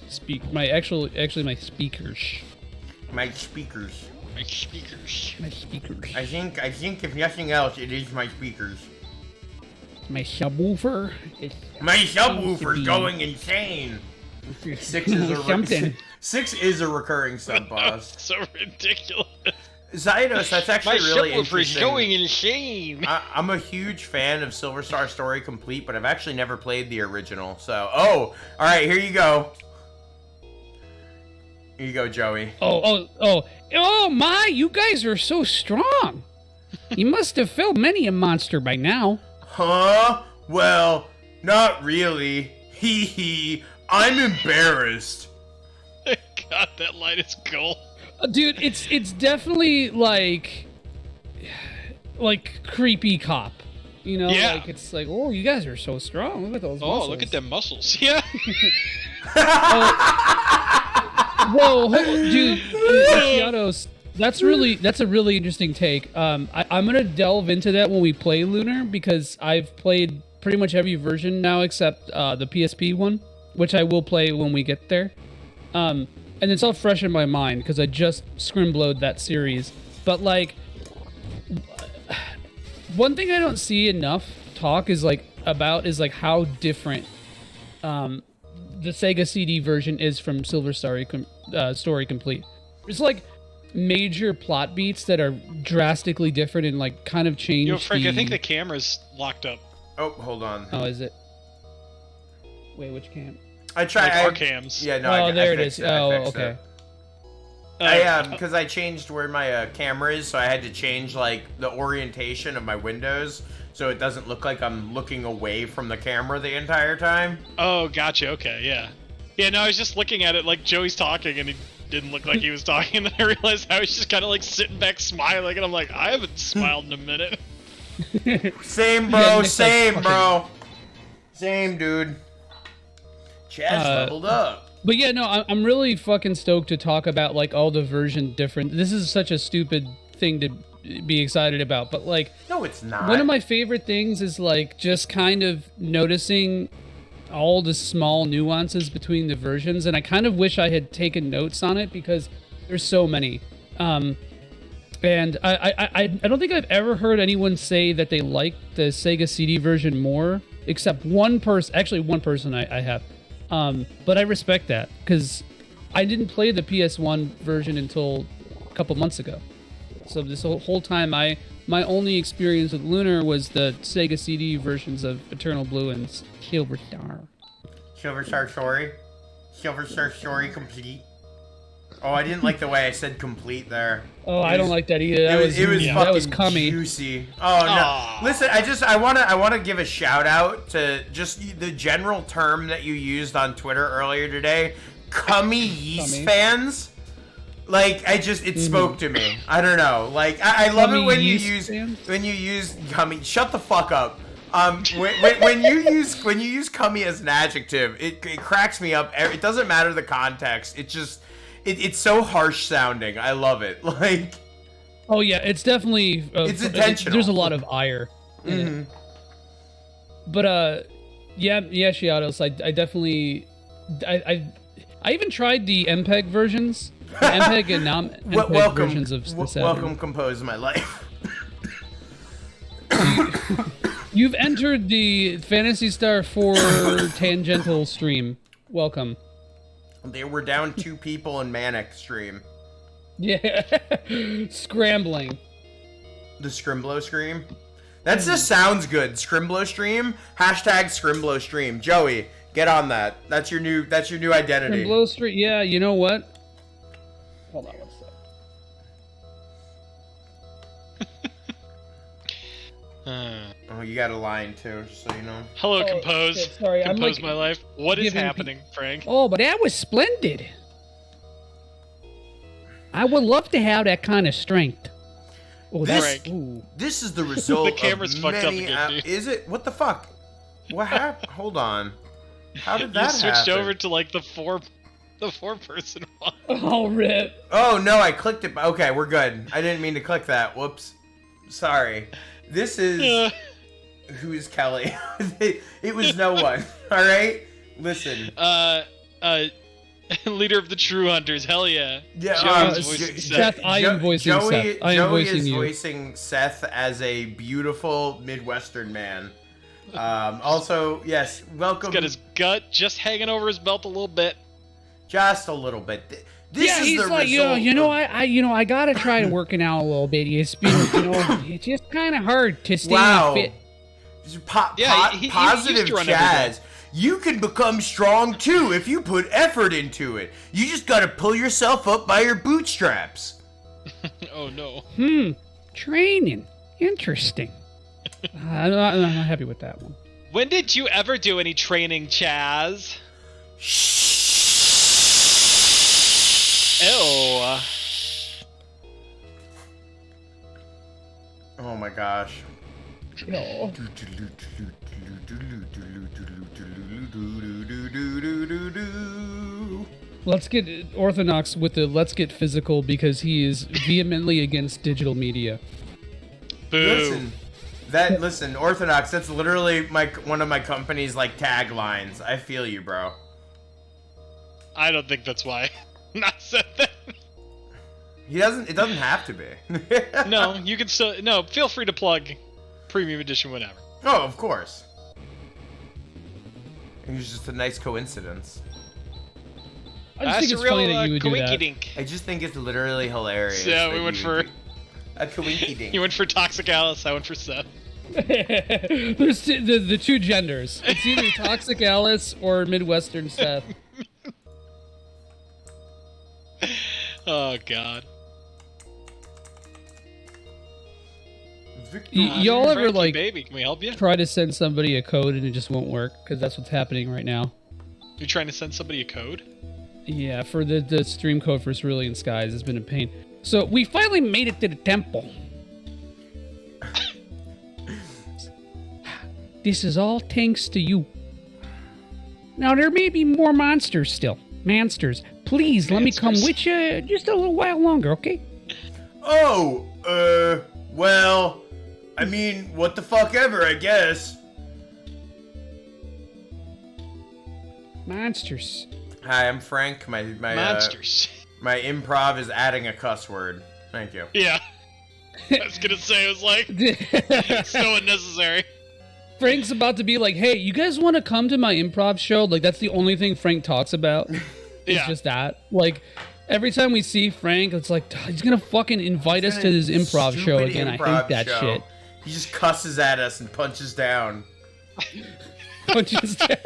speakers. My speakers. I think if nothing else, it is my speakers. My subwoofer. My subwoofer's going insane. 6 is a recurring sub boss. So ridiculous. Xiodos, that's actually really interesting. My going insane. I'm a huge fan of Silver Star Story Complete, but I've actually never played the original. So, all right, here you go. Here you go, Joey. Oh my, you guys are so strong. You must have felt many a monster by now. Huh? Well, not really. Hee hee. I'm embarrassed. God, that light is gold. Dude, it's definitely like creepy cop. Yeah. Like it's like, oh, you guys are so strong. Look at those muscles. Oh, look at them muscles. Yeah. Whoa, dude, Xiodos, that's a really interesting take. I'm gonna delve into that when we play Lunar, because I've played pretty much every version now except the PSP one, which I will play when we get there. And it's all fresh in my mind because I just scrimblowed that series. But like, one thing I don't see enough talk is how different the Sega CD version is from Silver Story Complete. There's like major plot beats that are drastically different and like kind of change. Yo, Frank, I think the camera's locked up. Oh, hold on. Oh, is it? Wait, which cam? I tried. Like our cams. Yeah, no. Oh, there it is. Oh, okay. Because I changed where my camera is, so I had to change like the orientation of my windows so it doesn't look like I'm looking away from the camera the entire time. Oh, gotcha. Okay, yeah. Yeah, no, I was just looking at it like Joey's talking, and he didn't look like he was talking, and then I realized I was just kind of like sitting back smiling, and I'm like, I haven't smiled in a minute. Same, bro. Same, bro. Same, dude. Chaz leveled up. But yeah, no, I'm really fucking stoked to talk about like all the version different. This is such a stupid thing to be excited about, but like, no, it's not. One of my favorite things is like just kind of noticing all the small nuances between the versions, and I kind of wish I had taken notes on it because there's so many. And I don't think I've ever heard anyone say that they like the Sega CD version more, except one person. Actually, one person I have. But I respect that because I didn't play the PS1 version until a couple months ago. So this whole time, my only experience with Lunar was the Sega CD versions of Eternal Blue and Silver Star. Silver Star Story? Silver Star Story Complete? Oh, I didn't like the way I said complete there. Oh, I don't like that either. That was cummy. Juicy. Oh no! Listen, I wanna give a shout out to just the general term that you used on Twitter earlier today, cummy yeast fans. Like it spoke to me. I don't know. Like I love it when you use cummy. Shut the fuck up. When you use cummy as an adjective, it cracks me up. It doesn't matter the context. It's so harsh sounding. I love it. Like, oh yeah, it's definitely it's intentional. There's a lot of ire in it. But yeah, Shiatos, I definitely I even tried the MPEG versions, the MPEG and non-MPEG versions of the Saturn. Welcome, compose my life. You've entered the Phantasy Star 4 tangential stream. Welcome. They were down 2 people in Manic stream. Yeah. Scrambling. The Scrimblow stream? That just sounds good. Scrimblow stream? Hashtag Scrimblow stream. Joey, get on that. That's your new identity. Scrimblow stream? Yeah, you know what? Hold on one sec. Oh, you got a line too, just so you know. Hello, Compose. Shit, sorry, Compose I'm my life. What is happening, Frank? Oh, but that was splendid. I would love to have that kind of strength. Oh, this is the result the camera's of fucked many up again, is it? What the fuck? What happened? Hold on. How did that happen? You switched over to like the four person one. Oh, rip. Oh no, I clicked it. Okay, we're good. I didn't mean to click that. Whoops. Sorry. This is who's Kelly? It was no one. All right. Listen. Leader of the True Hunters. Hell yeah. Yeah. Seth. I am voicing Seth. I am Joey voicing is you. voicing Seth as a beautiful Midwestern man. Also, yes, welcome. He's got his gut just hanging over his belt a little bit. Just a little bit. This is he's the like, result. I gotta try working out a little bit. It's been, it's just kind of hard to stay fit. Positive Chaz. You can become strong too if you put effort into it. You just gotta pull yourself up by your bootstraps. Oh no. Training. Interesting. I'm not happy with that one. When did you ever do any training, Chaz? Ew. Oh my gosh. No. Let's get Orthodox with the let's get physical because he is vehemently against digital media. Boo. Listen, Orthodox, that's literally one of my company's like taglines. I feel you, bro. I don't think that's why. Not said that. It doesn't have to be. No, you can still feel free to plug premium edition whatever. Oh, of course. It was just a nice coincidence. I just think it's funny that you would do that. Dink. I just think it's literally hilarious. Yeah, we went for a coinky dink. You went for Toxic Alice, I went for Seth. There's the two genders. It's either Toxic Alice or Midwestern Seth. Oh God. Y'all ever Frankie, like baby, can we help you? try to send somebody a code and it just won't work? Because that's what's happening right now. You're trying to send somebody a code? Yeah, for the stream code for Cerulean Skies, it's been a pain. So we finally made it to the temple. This is all thanks to you. Now there may be more monsters still. Monsters, please let me come with you just a little while longer, okay? Oh, well, I mean, what the fuck ever, I guess. Monsters. Hi, I'm Frank. My Monsters. My improv is adding a cuss word. Thank you. Yeah. I was gonna say, it was like, so unnecessary. Frank's about to be like, hey, you guys want to come to my improv show? Like, that's the only thing Frank talks about. It's just that. Like, every time we see Frank, it's like, he's going to fucking invite us to his improv show again. I hate that shit. He just cusses at us and punches down. Punches down.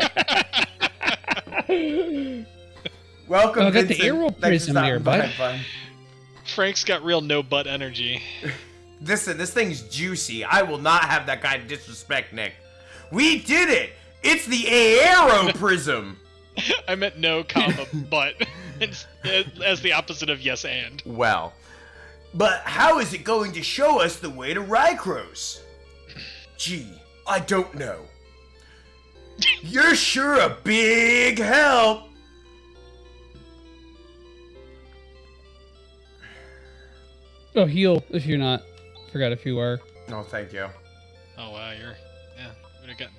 Welcome, I got Vincent. the arrow prism there, bud. Frank's got real no butt energy. Listen, this thing's juicy. I will not have that kind of disrespect, Nick. We did it! It's the arrow prism! I meant no, comma, but. As the opposite of yes and. Well, but how is it going to show us the way to Rykros? Gee, I don't know. You're sure a big help! Oh, heal if you're not. Forgot if you are. No, thank you. Oh wow, yeah. Would have gotten.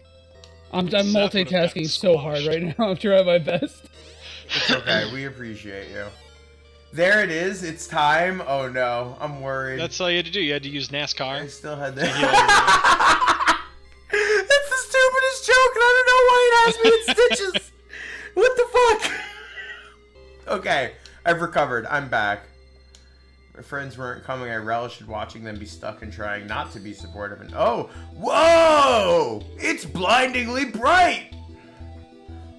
I'm multitasking so hard right now. I'm trying my best. It's okay. We appreciate you. There it is. It's time. Oh no, I'm worried. That's all you had to do. You had to use NASCAR. I still had that. That's the stupidest joke, and I don't know why it has me in stitches. What the fuck? Okay, I've recovered. I'm back. My friends weren't coming. I relished watching them be stuck and trying not to be supportive. And oh, whoa! It's blindingly bright.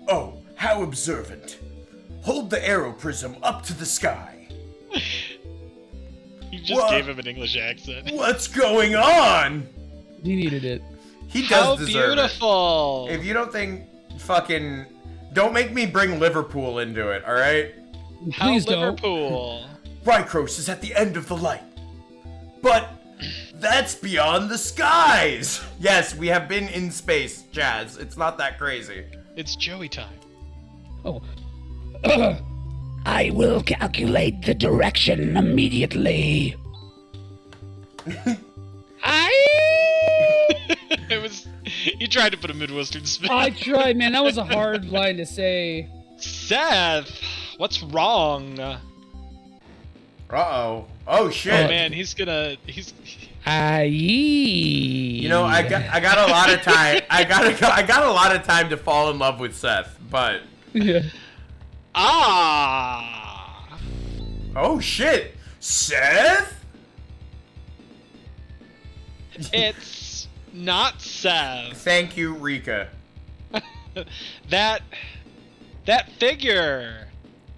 Oh, how observant. Hold the arrow prism up to the sky. You just gave him an English accent. What's going on? He needed it. He does How deserve beautiful. it. If you don't think fucking... Don't make me bring Liverpool into it, alright? Please don't. Liverpool. Rykros is at the end of the light. But that's beyond the skies. Yes, we have been in space, Jazz. It's not that crazy. It's Joey time. Oh. I will calculate the direction immediately. It was. You tried to put a Midwestern spin. I tried, man. That was a hard line to say. Seth, what's wrong? Uh-oh. Oh shit. Oh man, he's. You know, I got a lot of time. I got a lot of time to fall in love with Seth, but yeah. Ah. Oh shit. Seth? It's not Seth. Thank you, Rika. That figure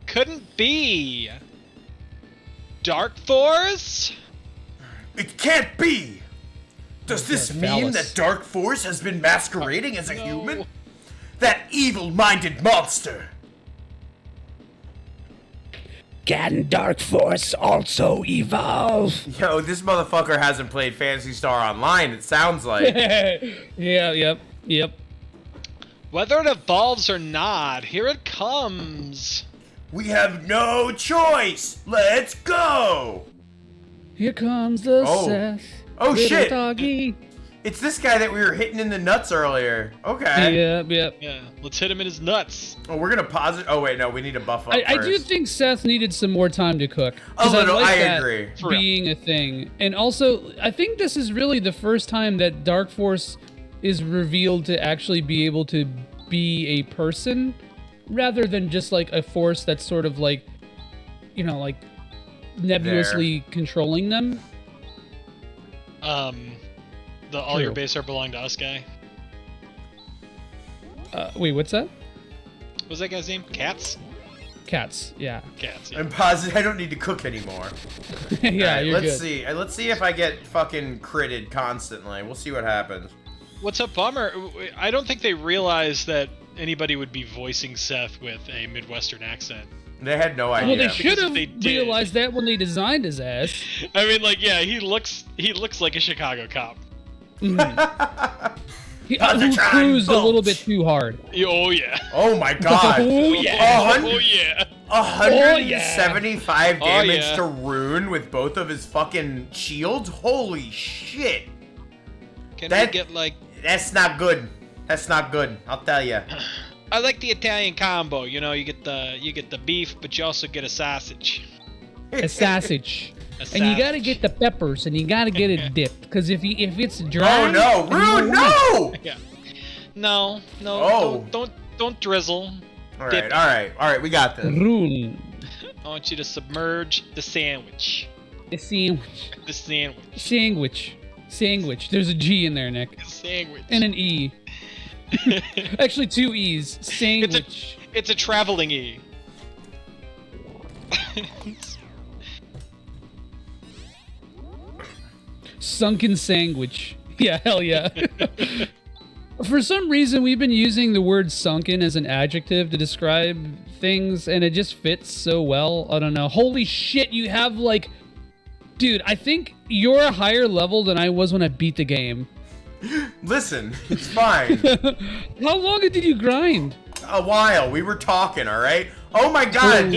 couldn't be Dark Force? It can't be! Does this mean phallus. that Dark Force has been masquerading as a human? That evil-minded monster! Can Dark Force also evolve? Yo, this motherfucker hasn't played Phantasy Star Online, it sounds like. Yep. Whether it evolves or not, here it comes. We have no choice! Let's go! Here comes the Seth. Oh little shit! Doggy. It's this guy that we were hitting in the nuts earlier. Okay. Yep. Yeah, let's hit him in his nuts. Oh, we're gonna pause it. Oh wait, no, we need to buff up I do first. think Seth needed some more time to cook. A little, I agree. Being a thing, and also I think this is really the first time that Dark Force is revealed to actually be able to be a person, rather than just like a force that's sort of like, you know, like nebulously controlling them. The all your base are belong to us guy. Wait, what's that? What was that guy's name? Cats? Cats, yeah. cats. I'm positive I don't need to cook anymore. Yeah, Alright, you're let's good. see. Let's see if I get fucking critted constantly. We'll see what happens. What's a bummer? I don't think they realized that anybody would be voicing Seth with a Midwestern accent. They had no idea. Well, they should have They did. realized that when they designed his ass. I mean, like, yeah, he looks like a Chicago cop. He cruised a little bit too hard. Oh yeah. Oh my god. Oh yeah. Oh yeah. 175 Oh, damage yeah. to Rune with both of his fucking shields? Holy shit. Can That- we get like? That's not good. That's not good. I'll tell you. I like the Italian combo. You know, you get the beef, but you also get a sausage. A sausage. A And you gotta sausage. get the peppers, and you gotta get it dipped, because if it's dry. Oh no, Rune, no! Yeah. No, Oh. don't drizzle. All Dip right, it. we got this. Rune. I want you to submerge the sandwich. The sandwich. The sandwich. Sandwich. Sandwich. There's a G in there, Nick. Sandwich. And an E. Actually, 2 E's. Sandwich. It's a traveling E. Sunken sandwich. Yeah, hell yeah. For some reason, we've been using the word sunken as an adjective to describe things, and it just fits so well. I don't know. Holy shit, you have like... Dude, I think you're a higher level than I was when I beat the game. Listen, it's fine. How long did you grind? A while. We were talking, all right? Oh my god.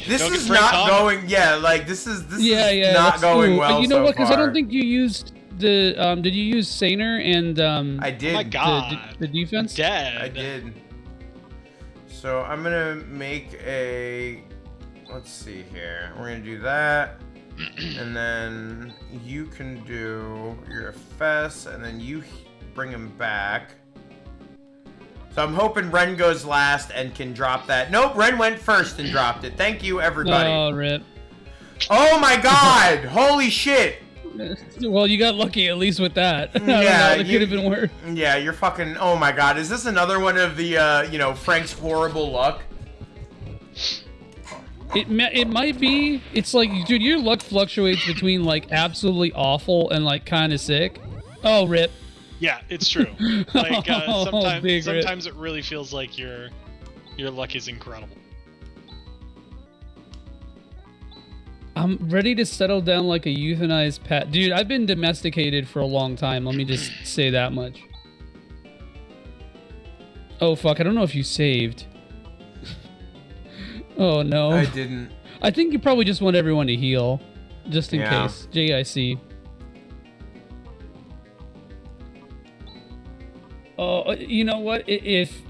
This Don't is get not Frank going. Yeah, like this is Yeah, not that's going true. well You know so what? Because I far. don't think you used the... did you use Saner and... I did. Oh my god. The defense? Dead. I did. So I'm gonna make a. Let's see here. We're gonna do that, and then you can do your FS, and then you bring him back. So I'm hoping Ren goes last and can drop that. Nope, Ren went first and dropped it. Thank you, everybody. Oh, rip. Oh my god! Holy shit! Well, you got lucky at least with that. I don't know, Yeah, it could have been worse. Yeah, you're fucking. Oh my god, is this another one of the Frank's horrible luck? It might be. It's like, dude, your luck fluctuates between like absolutely awful and like kind of sick. Oh, rip. Yeah, it's true. Like Oh, big rip. sometimes it really feels like your luck is incredible. I'm ready to settle down like a euthanized pet. Dude, I've been domesticated for a long time. Let me just say that much. Oh, fuck. I don't know if you saved. Oh, no. I didn't. I think you probably just want everyone to heal. Just in Yeah. case. JIC. Oh, you know what? If...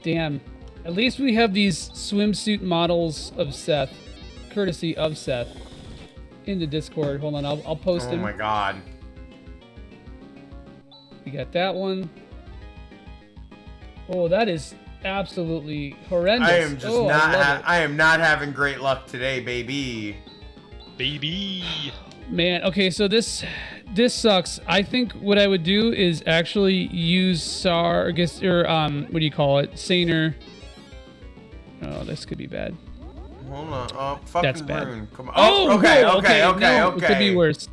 Damn. At least we have these swimsuit models of Seth. Courtesy of Seth. In the Discord. Hold on, I'll post Oh him. my god. We got that one. Oh, that is absolutely horrendous. I am just oh, not. I am not having great luck today, baby. Baby. Man, okay, so this sucks. I think what I would do is actually use SAR, I guess, or what do you call it? Saner. Oh, this could be bad. Hold on. Oh, fucking That's bad. Rune. Come on. Oh, okay, no, okay. no, it could be worse.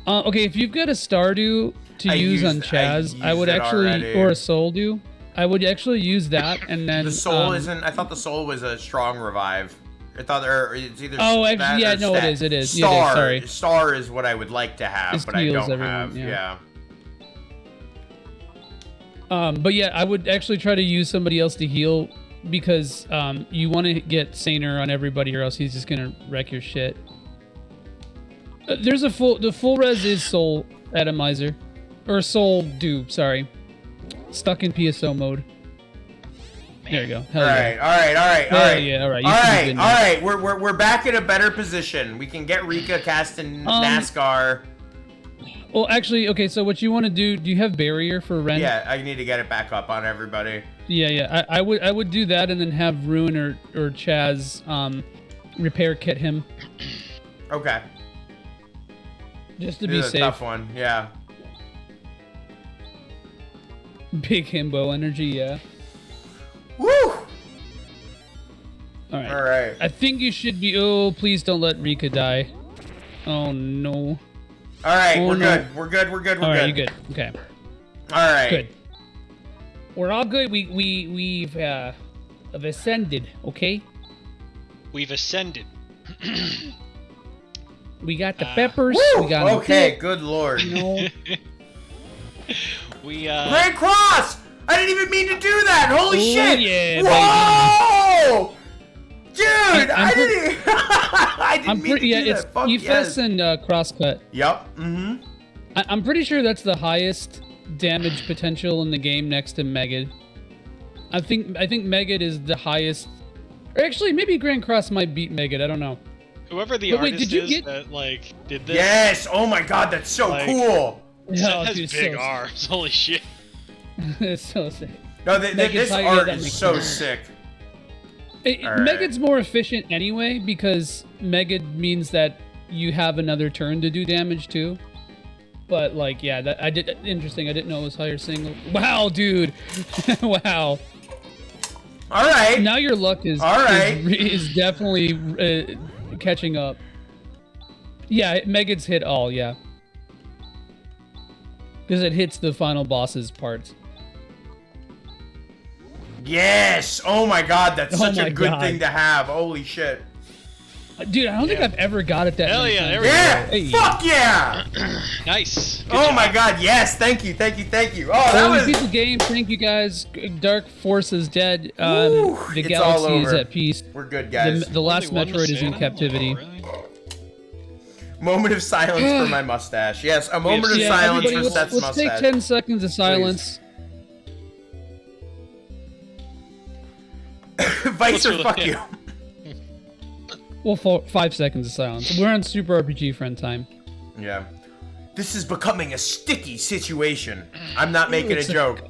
Okay, if you've got a Stardew to use on Chaz, I would used it actually, already. or a Soldew, I would actually use that, and then The soul isn't. I thought the soul was a strong revive. I thought it's either. Oh, actually, that yeah, or no, it stat. is, it is. Star, Yeah, it is, sorry. Star is what I would like to have, This but I heals don't everyone, have. yeah. Yeah. But yeah, I would actually try to use somebody else to heal because you want to get Saner on everybody, or else he's just gonna wreck your shit. There's the full res is Soul Atomizer, or Soul Dew. Sorry, stuck in PSO mode. There you go. Hell All yeah. right, all right, all right, all Hell right. yeah, all right. All You should be right, good all now. right. We're back in a better position. We can get Rika casting NASCAR. Well, actually, okay. So what you want to do? Do you have barrier for Ren? Yeah, I need to get it back up on everybody. Yeah. I would do that and then have Rune or Chaz repair kit him. Okay. Just to This be is a safe. tough one. Yeah. Big himbo energy, yeah. Woo! All right. All right. I think you should be. Oh, please don't let Rika die. Oh no. All right, Oh, we're no. good. We're good. We're good. We're All right, good. you good? Okay. All right. Good. We're all good. We've ascended. Okay. We've ascended. We got the peppers. Woo! We got Okay, the good lord. You know. We Red Cross! I didn't even mean to do that! Holy Oh, shit! yeah, Whoa! Dude, I didn't I'm mean to pretty. Yeah, do it's that. Fuck EFS yes. and Crosscut. Yep. Mm-hmm. I'm pretty sure that's the highest damage potential in the game next to Megid. I think Megid is the highest. Or actually, maybe Grand Cross might beat Megid. I don't know. Whoever the But wait, artist did you is get- that like did this. Yes! Oh my god, that's so Like- cool! Yeah, That has dude, big so- arms. Holy shit. It's so sick. No, Megid's this high, yeah, art that is makes so sense. sick. Megid's Alright. more efficient anyway because Megid means that you have another turn to do damage too. But like, yeah, that I did interesting. I didn't know it was higher single. Wow, dude. Wow. All right. Now your luck is All right. is definitely catching up. Yeah, Megid's hit all. Yeah. Because it hits the final boss's parts. Yes! Oh my god, that's Oh such my a good God. thing to have. Holy shit. Dude, I don't think I've ever got it that Hell many yeah, times. there we Yeah! Hey. Fuck yeah! Nice. Good Oh job. my god, yes! Thank you, thank you, thank you. Oh, that Holy was... piece of game. Thank you guys. Dark Force is dead. Woo, The it's all galaxy is over. at peace. We're good, guys. The last Only one Metroid is in Mustang? captivity. Oh, really? Moment of silence for my mustache. Yes, a moment of Yeah, silence everybody, for Seth's let's mustache. take 10 seconds of silence. Vicer, really- fuck yeah. you. Well, 5 seconds of silence. We're on Super RPG friend time. Yeah. This is becoming a sticky situation. I'm not making a It's a- joke.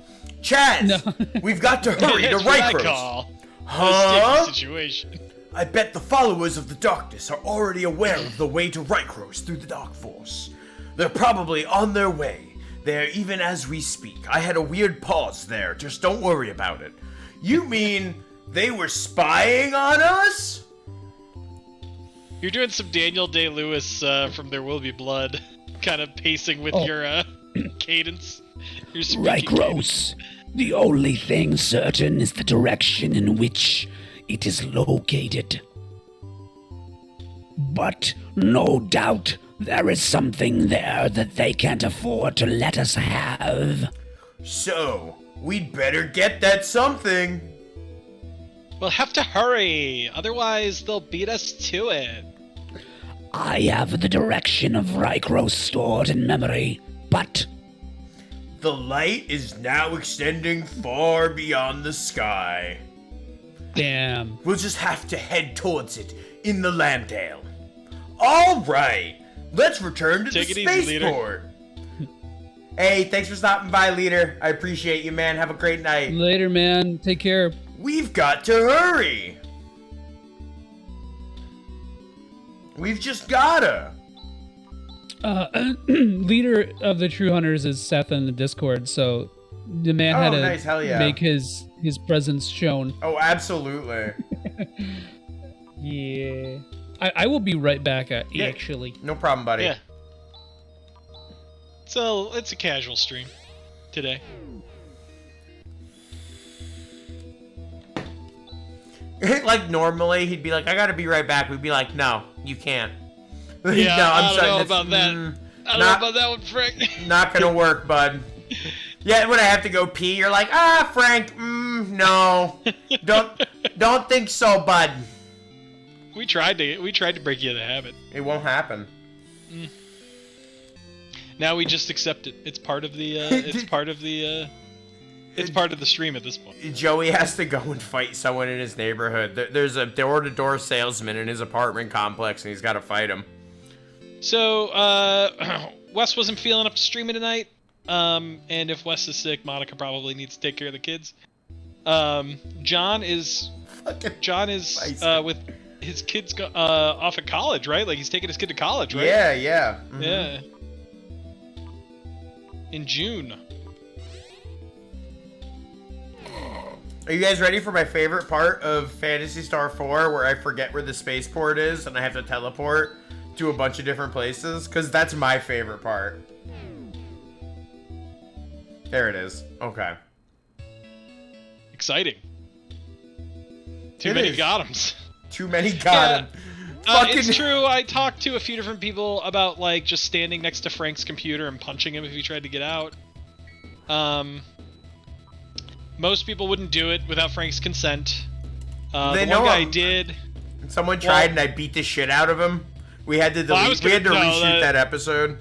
Chaz, No. we've got to hurry to That's what I Rikros. call Huh? a sticky situation. I bet the followers of the darkness are already aware of the way to Rikros through the Dark Force. They're probably on their way there even as we speak. I had a weird pause there, just don't worry about it. You mean they were spying on us? You're doing some Daniel Day-Lewis from There Will Be Blood, kind of pacing with Oh. your cadence. Your speaking cadence. Rikros. The only thing certain is the direction in which it is located. But no doubt there is something there that they can't afford to let us have. So, we'd better get that something. We'll have to hurry, otherwise they'll beat us to it. I have the direction of Rikros stored in memory, but The light is now extending far beyond the sky. Damn. We'll just have to head towards it in the Landale. All right, let's return to Take the it easy, leader. spaceport. Hey, thanks for stopping by, leader. I appreciate you, man. Have a great night. Later, man. Take care. We've got to hurry. We've just gotta. Leader of the True Hunters is Seth in the Discord, so the man Oh, had to nice. Hell yeah. make his presence shown. Oh, absolutely. Yeah. I will be right back, actually. No problem, buddy. Yeah. So it's a casual stream today. Like normally, he'd be like, "I gotta be right back." We'd be like, "No, you can't." Yeah, I don't sorry, know that's- about that. I don't know not- about that one, Frank. Not gonna work, bud. Yeah, when I have to go pee, you're like, Frank, no, don't think so, bud. We tried to break you in the habit. It won't happen. Now we just accept it. It's part of the. It's part of the. It's part of the stream at this point. Joey has to go and fight someone in his neighborhood. There's a door-to-door salesman in his apartment complex, and he's got to fight him. So, Wes wasn't feeling up to streaming tonight. And if Wes is sick, Monica probably needs to take care of the kids. John is with his kids off at college, right? Like he's taking his kid to college, right? Yeah. Mhm. Yeah. In June. Are you guys ready for my favorite part of Phantasy Star 4 where I forget where the spaceport is and I have to teleport to a bunch of different places? Because that's my favorite part. There it is. Okay. Exciting. Too many Gothams. Too many Gotham. It's true. I talked to a few different people about like just standing next to Frank's computer and punching him if he tried to get out. Most people wouldn't do it without Frank's consent. They the know one guy I'm- did. Someone tried and I beat the shit out of him. We had to delete. We had to reshoot that episode.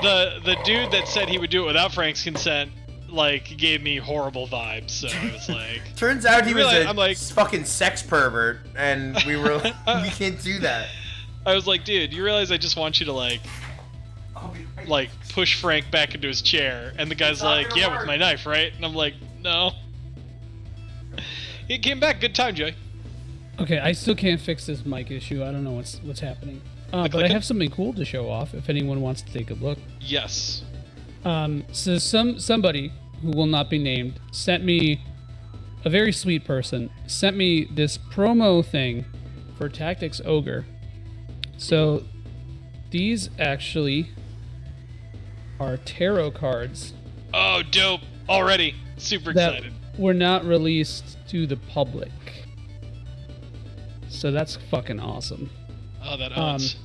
The dude that said he would do it without Frank's consent, like, gave me horrible vibes. So I was like, Turns out he was Really, a I'm like- fucking sex pervert, and we were we can't do that. I was like, dude, you realize I just want you to like push Frank back into his chair, and the guy's like, yeah, with my knife, right? And I'm like, no. He came back, good time, Joey. Okay, I still can't fix this mic issue. I don't know what's happening. But I clicking? have something cool to show off if anyone wants to take a look. Yes. So somebody who will not be named sent me, a very sweet person, sent me this promo thing for Tactics Ogre. So these actually are tarot cards Oh, dope. Already. Super that excited. were not released to the public. So that's fucking awesome. Oh, that odds.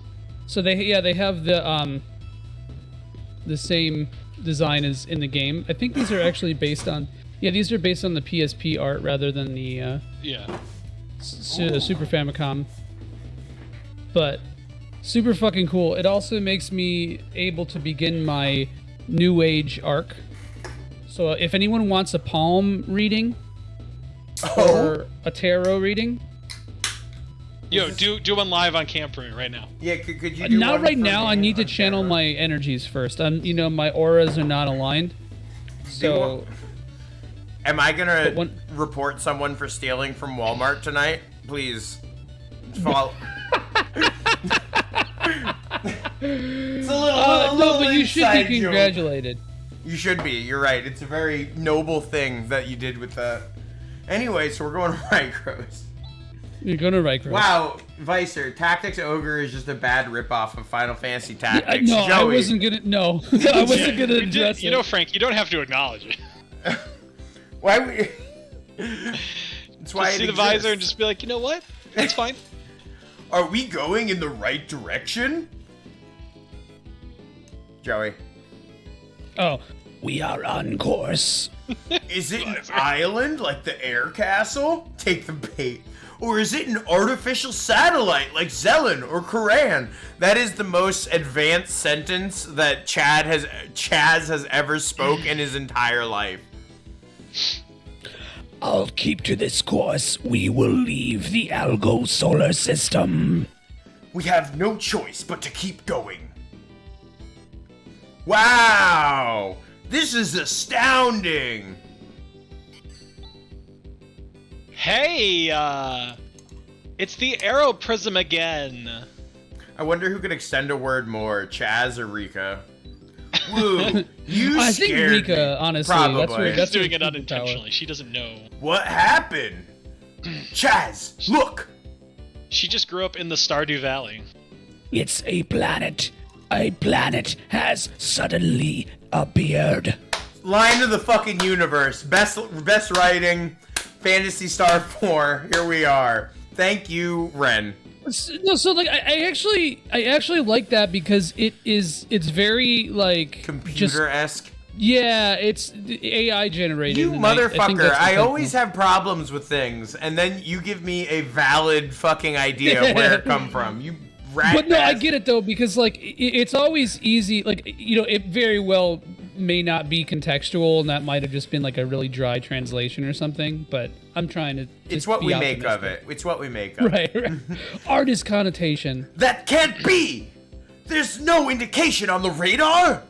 So they have the same design as in the game. I think these are actually based on these are based on the PSP art rather than the Super Famicom. But super fucking cool. It also makes me able to begin my New Age arc. So if anyone wants a palm reading or a tarot reading, Yo, do one live on Camper right now. Yeah, could you do not one right for now. me I need to on channel my energies first. My auras are not aligned. So, am I gonna report someone for stealing from Walmart tonight? Please, follow. It's a little, no, but you should be inside joke. congratulated. You should be. You're right. It's a very noble thing that you did with that. Anyway, so we're going to Micros. You're going to Micros. Wow, Vicer, Tactics Ogre is just a bad ripoff of Final Fantasy Tactics. No, Joey. I wasn't gonna. No, I wasn't gonna address it. You know, Frank, you don't have to acknowledge it. Why? That's why just it see the exists. visor and just be like, you know what? That's fine. Are we going in the right direction? Joey. Oh. We are on course. Is it an island like the air castle? Take the bait. Or is it an artificial satellite like Zelen or Koran? That is the most advanced sentence that Chaz has ever spoke in his entire life. I'll keep to this course. We will leave the Algo solar system. We have no choice but to keep going. Wow! This is astounding! Hey, it's the Arrow Prism again. I wonder who can extend a word more, Chaz or Rika. Woo, you I think scared Rika, me. honestly, Probably. She's doing it unintentionally. She doesn't know. What happened? Chaz, look! She just grew up in the Stardew Valley. It's a planet. A planet has suddenly appeared. Line of the fucking universe. Best writing. Phantasy Star 4. Here we are. Thank you, Ren. No, so like I actually like that because it's very like computer-esque. Yeah, it's AI generated. You and motherfucker, I that's always have problems with things, and then you give me a valid fucking idea where it come from. You rat But no, I bastard. get it though because like it's always easy. Like it very well may not be contextual, and that might have just been like a really dry translation or something. But I'm trying to. It's what we make of it. It's what we make of Right. it. Art is connotation. That can't be! There's no indication on the radar!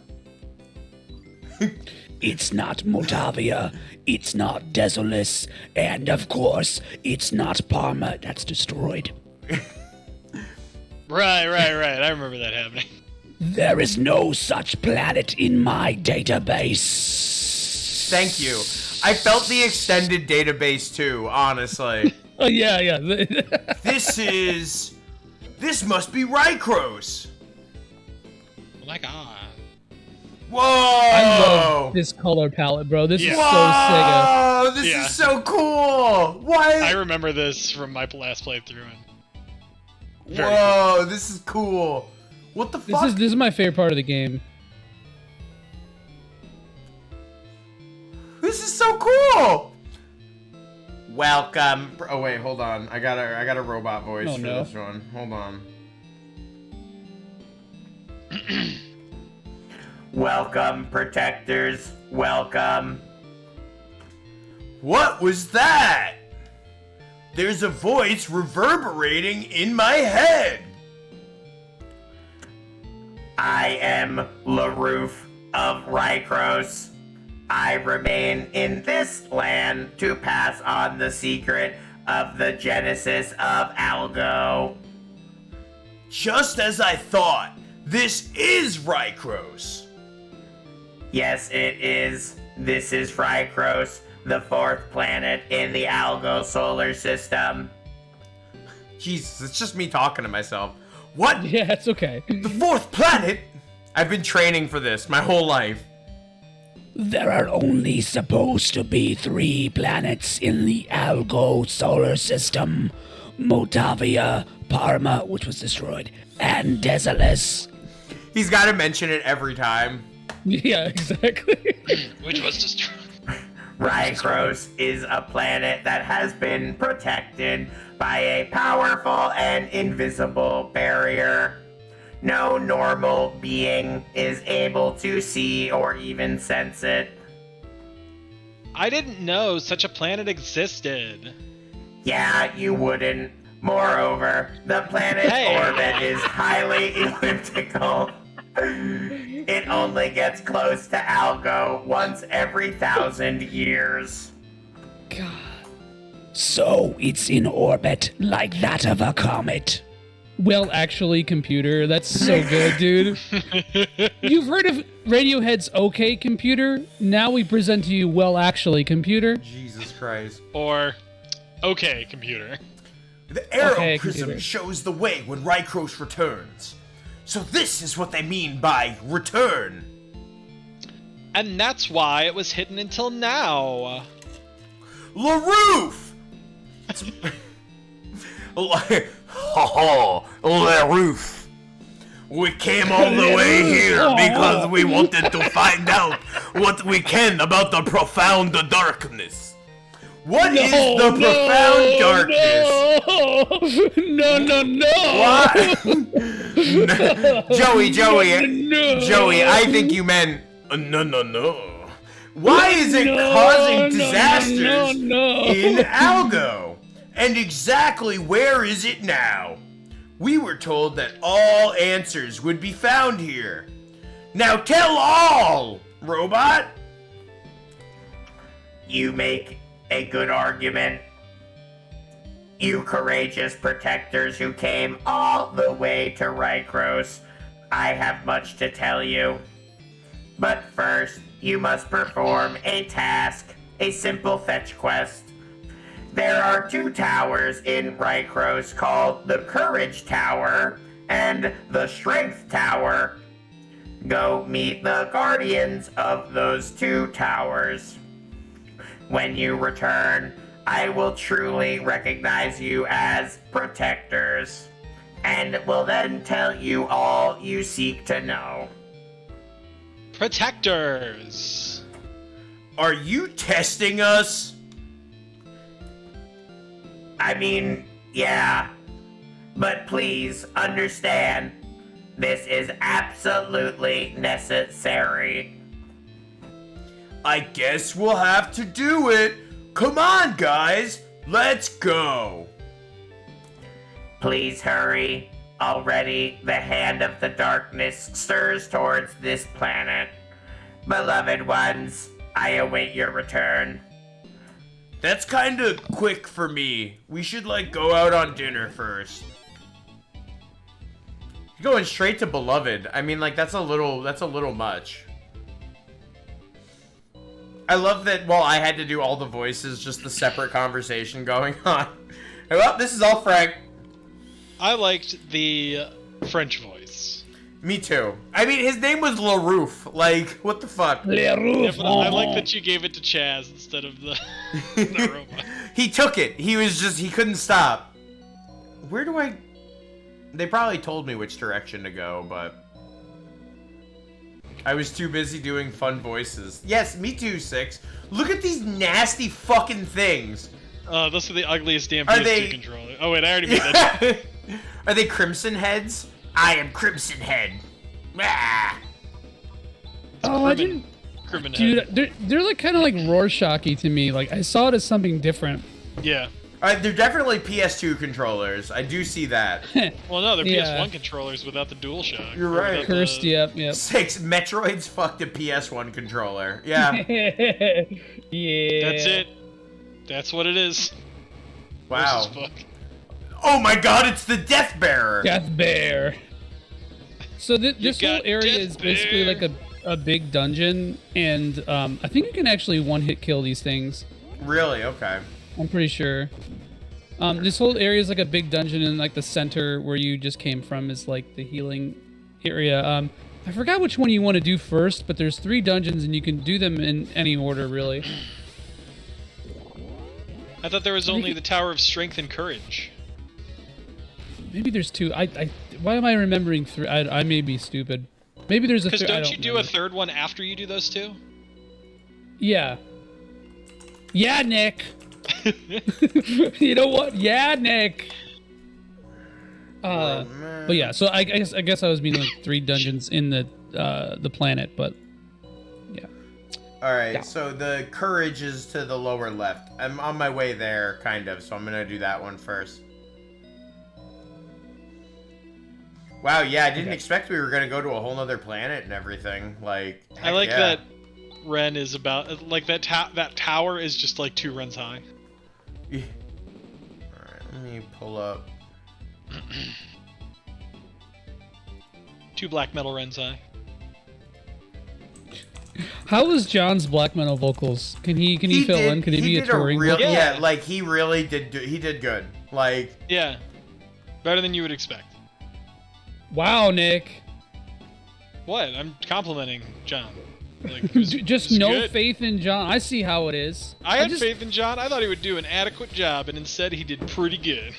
It's not Motavia. It's not Desolus. And of course, it's not Parma that's destroyed. Right. I remember that happening. There is no such planet in my database. Thank you. I felt the extended database too, honestly. Oh yeah. This must be Rycross. Oh my god. Whoa! I love this color palette, bro. This is so Sega. Oh, this is so cool. What? I remember this from my last playthrough. And Whoa, this is cool. What the fuck? This is my favorite part of the game. This is so cool. Welcome. Oh wait, hold on. I got a robot voice for this one. Hold on. Welcome, protectors. Welcome. What was that? There's a voice reverberating in my head. I am LaRoof of Rycross. I remain in this land to pass on the secret of the genesis of Algo. Just as I thought, this is Rycross. Yes, it is. This is Rycross, the fourth planet in the Algo solar system. Jesus, it's just me talking to myself. What? Yeah, it's okay. The fourth planet? I've been training for this my whole life. There are only supposed to be 3 planets in the Algo solar system. Motavia, Parma, which was destroyed, and Desolus. He's got to mention it every time. Yeah, exactly. Which was destroyed. Rycross is a planet that has been protected by a powerful and invisible barrier. No normal being is able to see or even sense it. I didn't know such a planet existed. Yeah, you wouldn't. Moreover, the planet's orbit is highly elliptical. It only gets close to Algo once every 1,000 years. God. So it's in orbit like that of a comet. Well, actually, computer. That's so good, dude. You've heard of Radiohead's OK Computer? Now we present to you Well, Actually, Computer. Jesus Christ. Or, okay, computer. The arrow Okay, prism computer. shows the way when Rycross returns. So this is what they mean by return. And that's why it was hidden until now. LaRoof! LaRoof. We came all the way here because we wanted to find out what we can about the profound darkness. What is the profound darkness? No. What? Joey, I think you meant no. Why is it causing disasters in Algo? And exactly where is it now? We were told that all answers would be found here. Now tell all, robot! You make a good argument. You courageous protectors who came all the way to Rycross, I have much to tell you. But first, you must perform a task, a simple fetch quest. There are 2 towers in Rycross called the Courage Tower and the Strength Tower. Go meet the guardians of those 2 towers. When you return, I will truly recognize you as protectors, and will then tell you all you seek to know. Protectors. Are you testing us? I mean, yeah. But please understand, this is absolutely necessary. I guess we'll have to do it. Come on, guys. Let's go. Please hurry. Already, the hand of the darkness stirs towards this planet. Beloved ones, I await your return. That's kinda quick for me. We should, go out on dinner first. You're going straight to beloved. I mean, that's a little much. I love that while I had to do all the voices, just the separate conversation going on. Well, this is all Frank. I liked the French voice. Me too. I mean, his name was LaRouf. Like, what the fuck? Yeah, but I like that you gave it to Chaz instead of the robot. He took it. He couldn't stop. Where do I... They probably told me which direction to go, but... I was too busy doing fun voices. Yes, me too, Six. Look at these nasty fucking things. Those are the ugliest damn PS2 controllers. Oh wait, I already made that. Are they Crimson Heads? I am Crimson Head. Ah. Oh, I didn't... Dude, they're like kind of like Rorschach-y to me. Like, I saw it as something different. Yeah. They're definitely PS2 controllers. I do see that. Well, no, they're PS1 controllers without the DualShock. You're right. Cursed, yep. 6. Metroid's fucked a PS1 controller. Yeah. Yeah. That's it. That's what it is. Wow. Oh my god, it's the Death Bearer! Death Bear. So this whole area is basically like a big dungeon, and I think you can actually one-hit kill these things. Really? Okay. I'm pretty sure. This whole area is like a big dungeon, and like the center where you just came from is like the healing area. I forgot which one you want to do first, but there's 3 dungeons, and you can do them in any order, really. I thought there was only the Tower of Strength and Courage. Maybe there's 2. Why am I remembering 3? I may be stupid. Maybe there's a 3rd. Because don't you do a 3rd one after you do those 2? Yeah. Yeah, Nick. You know what? Yeah, Nick. But yeah, so I guess I was meaning like 3 dungeons in the planet, but yeah. All right, so the Courage is to the lower left. I'm on my way there, kind of, so I'm gonna do that one first. Wow, yeah, I didn't expect we were gonna go to a whole nother planet and everything. Like, I like that Ren is about like that tower is just like 2 runs high. All right, let me pull up. 2 black metal runs high. How was John's black metal vocals? Can he fill in? Can he be a touring? Yeah, like he really did. He did good. Like, yeah, better than you would expect. Wow, Nick. What? I'm complimenting John. Like, just no good. Faith in John. I see how it is. I had faith in John. I thought he would do an adequate job, and instead he did pretty good.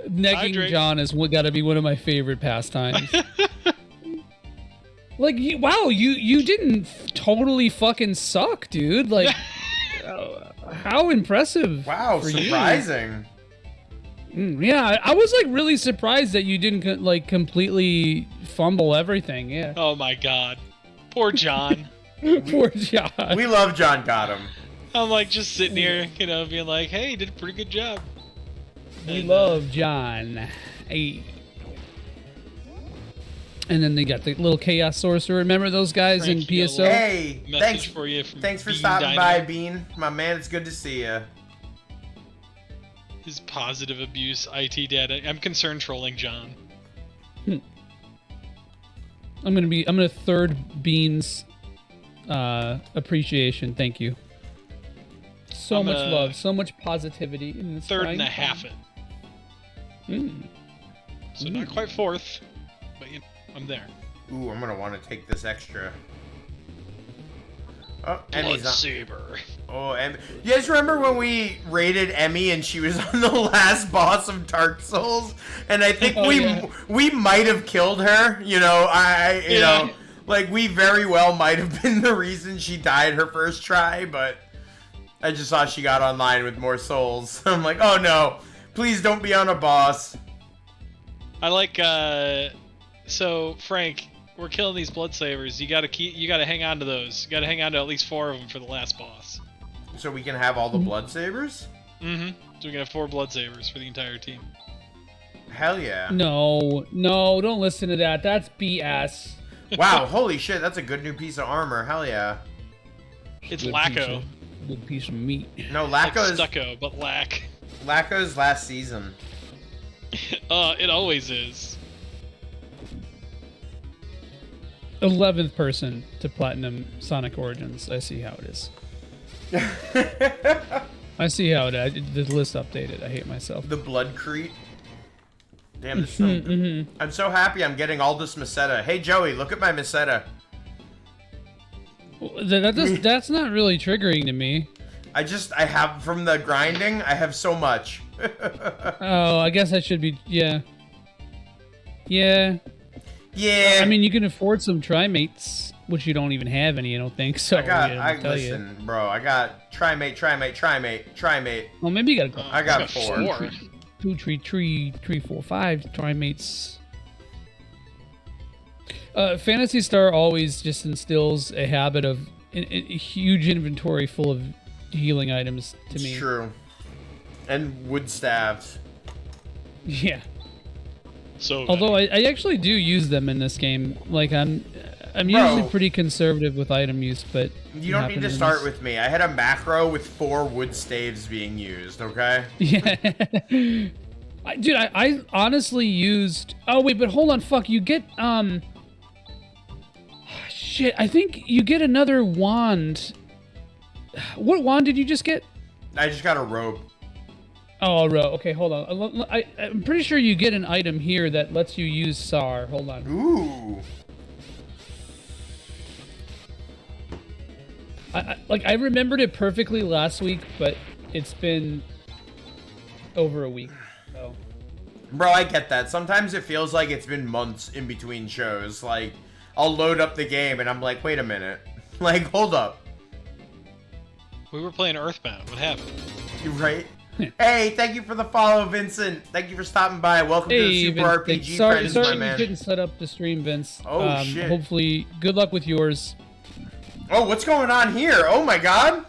Necking John has got to be one of my favorite pastimes. Like, wow, you didn't totally fucking suck, dude. Like, how impressive. Wow, surprising. Yeah, I was like really surprised that you didn't like completely fumble everything. Yeah. Oh my god, poor John. Poor John. We love John Gotham. I'm like just sitting here, you know, being like, "Hey, you did a pretty good job." We love John. Hey. And then they got the little Chaos Sorcerer. Remember those guys in PSO? Hey, thanks for you. Thanks for stopping by, Bean. My man, it's good to see you. His positive abuse, IT data. I'm concerned trolling John. I'm gonna third Bean's appreciation. Thank you. So much love, so much positivity in this. Third and a half it. So not quite 4th, but you know, I'm there. Ooh, I'm gonna want to take this extra. Oh, Blood Saber. Oh, Emmy. You guys remember when we raided Emmy and she was on the last boss of Dark Souls? And I think we might have killed her. You know, you know, like we very well might have been the reason she died her first try, but I just saw she got online with more souls. I'm like, oh no, please don't be on a boss. I like, so Frank, we're killing these blood sabers. You gotta hang on to those. You gotta hang on to at least 4 of them for the last boss. So we can have all the blood sabers? Mm-hmm. So we can have 4 blood sabers for the entire team. Hell yeah. No, don't listen to that. That's BS. Wow, holy shit, that's a good new piece of armor. Hell yeah. It's lacquer. Good piece of meat. No, lacquer like is stucco, but lack. Lacquer is last season. It always is. 11th person to platinum Sonic Origins. I see how it is. I see how it is. The list updated. I hate myself. The Bloodcrete. Damn, this thing. I'm so happy I'm getting all this Meseta. Hey, Joey, look at my Meseta. That's not really triggering to me. I have, from the grinding, I have so much. Oh, I guess I should be, yeah. Yeah. Yeah. I mean, you can afford some Trimates, which you don't even have any, I don't think, so. Listen, bro, I got Trimate. Well, maybe you got I got 4. 2, 3, 4, 5 Trimates. Phantasy Star always just instills a habit of a huge inventory full of healing items to me. It's true. And wood staves. Yeah. So although I actually do use them in this game. Like I'm usually pretty conservative with item use, but you don't need to start with me. I had a macro with 4 wood staves being used, okay? Yeah. Dude, I honestly used... Oh, wait, but hold on. Fuck, you get... Shit, I think you get another wand. What wand did you just get? I just got a rope. Oh, a rope. Okay, hold on. I'm pretty sure you get an item here that lets you use SAR. Hold on. Ooh. I remembered it perfectly last week, but it's been over a week. So. Bro, I get that. Sometimes it feels like it's been months in between shows. Like, I'll load up the game and I'm like, wait a minute. Like, hold up. We were playing Earthbound. What happened? You right? Hey, thank you for the follow, Vincent. Thank you for stopping by. Welcome to the Super RPG Friends, my man. Sorry you couldn't set up the stream, Vince. Oh, shit. Hopefully, good luck with yours. Oh, what's going on here? Oh, my God.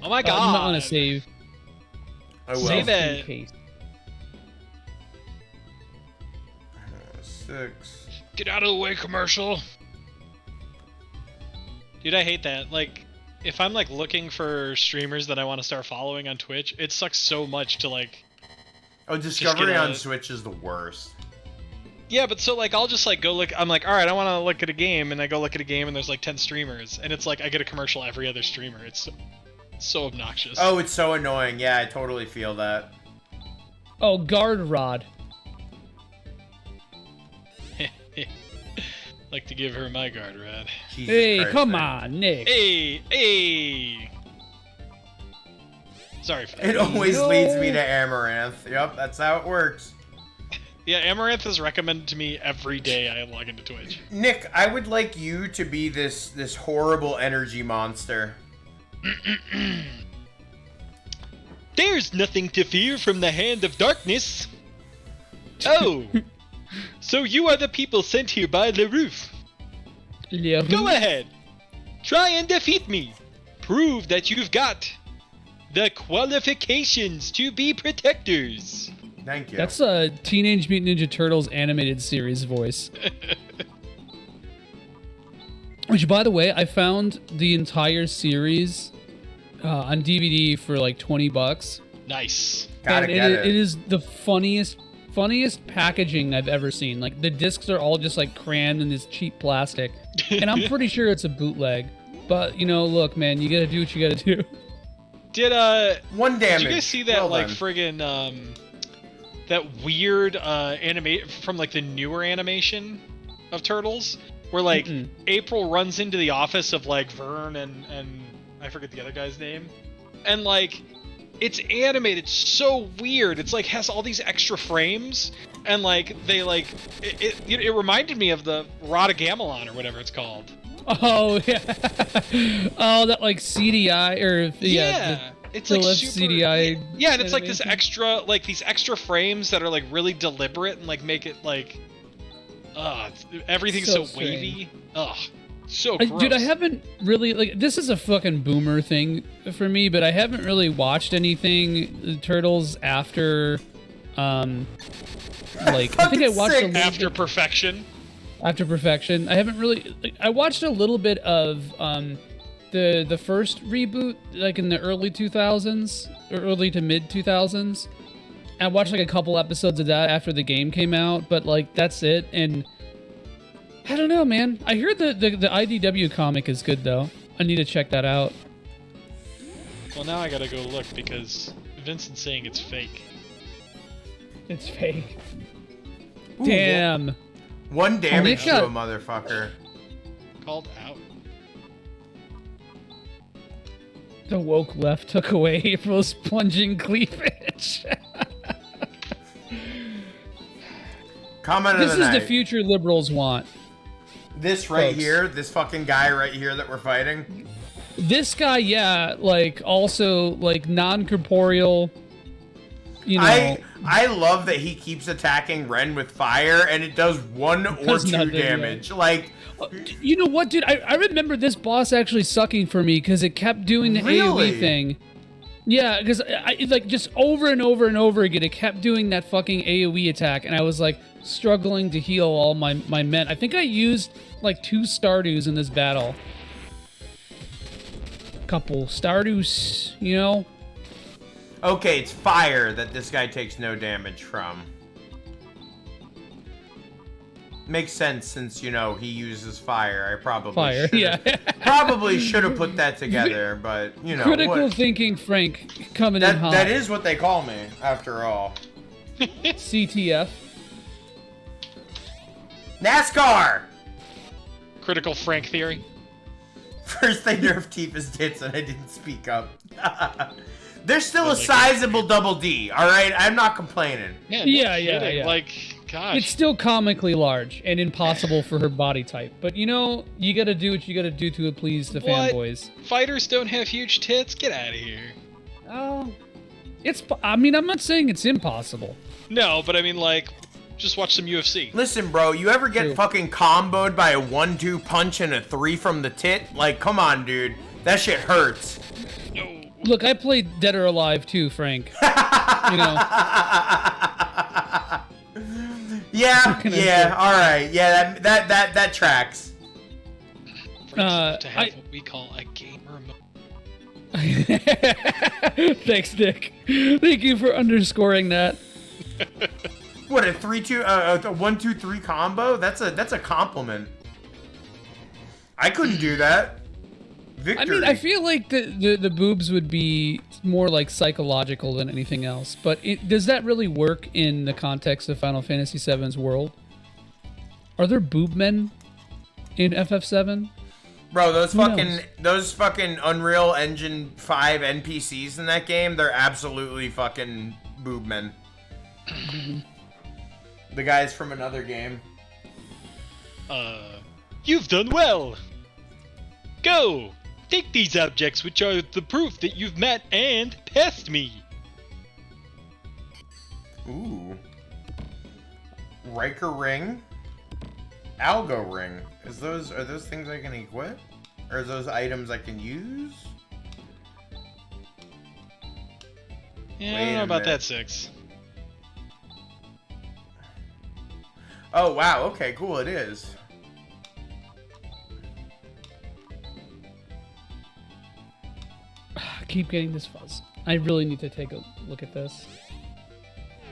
Oh, my God. I'm not going to save. I will. Save it. 6. Get out of the way, commercial. Dude, I hate that. Like, if I'm, like, looking for streamers that I want to start following on Twitch, it sucks so much to, like... Oh, Discovery on Switch is the worst. Yeah, but so, like, I'll just, like, go look... I'm like, alright, I want to look at a game, and I go look at a game, and there's, like, 10 streamers, and it's like, I get a commercial every other streamer. It's so obnoxious. Oh, it's so annoying. Yeah, I totally feel that. Oh, Guard Rod. Like to give her my guard rod. Hey, Christ, come on, Nick. Hey. Sorry. It always leads me to Amaranth. Yep, that's how it works. Yeah, Amaranth is recommended to me every day I log into Twitch. Nick, I would like you to be this horrible energy monster. There's nothing to fear from the hand of darkness. Oh. So you are the people sent here by LaRouche. Go ahead. Try and defeat me. Prove that you've got the qualifications to be protectors. Thank you. That's a Teenage Mutant Ninja Turtles animated series voice. Which, by the way, I found the entire series on DVD for like $20. Nice. Gotta get it. It is the funniest packaging I've ever seen. Like, the discs are all just like crammed in this cheap plastic, and I'm pretty sure it's a bootleg. But you know, look, man, you gotta do what you gotta do. Did one damage? Did you guys see that friggin' that weird animate from like the newer animation of Turtles, where like April runs into the office of like Vern and I forget the other guy's name, and like. It's animated so weird. It's like has all these extra frames, and like they like it reminded me of the Rod of Gamelon or whatever it's called. Oh yeah. Oh, that like CDI or it's like super CDI. Yeah, and it's like this extra like these extra frames that are like really deliberate and like make it like everything's so wavy. Ugh. So gross. Dude, I haven't really like this is a fucking boomer thing for me, but I haven't really watched anything Turtles after like I think I watched a After Perfection. After Perfection. I haven't really I watched a little bit of the first reboot like in the early 2000s or early to mid 2000s. I watched like a couple episodes of that after the game came out, but like that's it. And I don't know, man. I heard the IDW comic is good though. I need to check that out. Well, now I gotta go look because Vincent's saying it's fake. It's fake. Ooh, Damn. One damage got- to a motherfucker. Called out. The woke left took away April's plunging cleavage. Comment of This the is night. the future liberals want. This right folks. here, this fucking guy right here that we're fighting. This guy, yeah, like also like non-corporeal. You know, I love that he keeps attacking Ren with fire and it does 1 or Does 2 nothing, damage. Like, you know what, dude? I remember this boss actually sucking for me because it kept doing the Really? AoE thing. Yeah, because I like just over and over and over again, it kept doing that fucking AoE attack, and I was like struggling to heal all my men. I think I used like 2 Stardews in this battle. Couple Stardews, you know. okay, it's fire that this guy takes no damage from. Makes sense since, you know, he uses fire. I probably Fire, should've- yeah. probably should have put that together, but, you know. Critical what- thinking, Frank, coming in hot. that is what they call me, after all. CTF. NASCAR! Critical Frank theory. First they nerfed Tifa's tits and I didn't speak up. There's still a sizable double D, alright? I'm not complaining. Yeah, Like, gosh. It's still comically large and impossible for her body type. But you know, you gotta do what you gotta do to please the What? fanboys. Fighters don't have huge tits? Get out of here. Oh. I mean, I'm not saying it's impossible. No, but I mean, like, just watch some UFC. Listen, bro, you ever get fucking comboed by a 1-2 punch and a 3 from the tit? Like, come on, dude. That shit hurts. Look, I played Dead or Alive too, Frank. You know. Yeah, alright. Yeah, that tracks. To have what we call a gamer mode. Thanks, Nick. Thank you for underscoring that. What, a 3-2 a 1-2-3 combo? That's a compliment. I couldn't do that. Victory. I mean, I feel like the boobs would be more like psychological than anything else. But does that really work in the context of Final Fantasy VII's world? Are there boob men in FF7? Bro, those Who knows? fucking Unreal Engine 5 NPCs in that game, they're absolutely fucking boob men. The guys from another game. You've done well. Go! Take these objects, which are the proof that you've met and passed me. Ooh. Riker ring. Algo ring. Are those things I can equip? Or are those items I can use? Yeah, Wait I don't know a about minute. that, 6. Oh wow, okay, cool, it is. I keep getting this fuzz. I really need to take a look at this.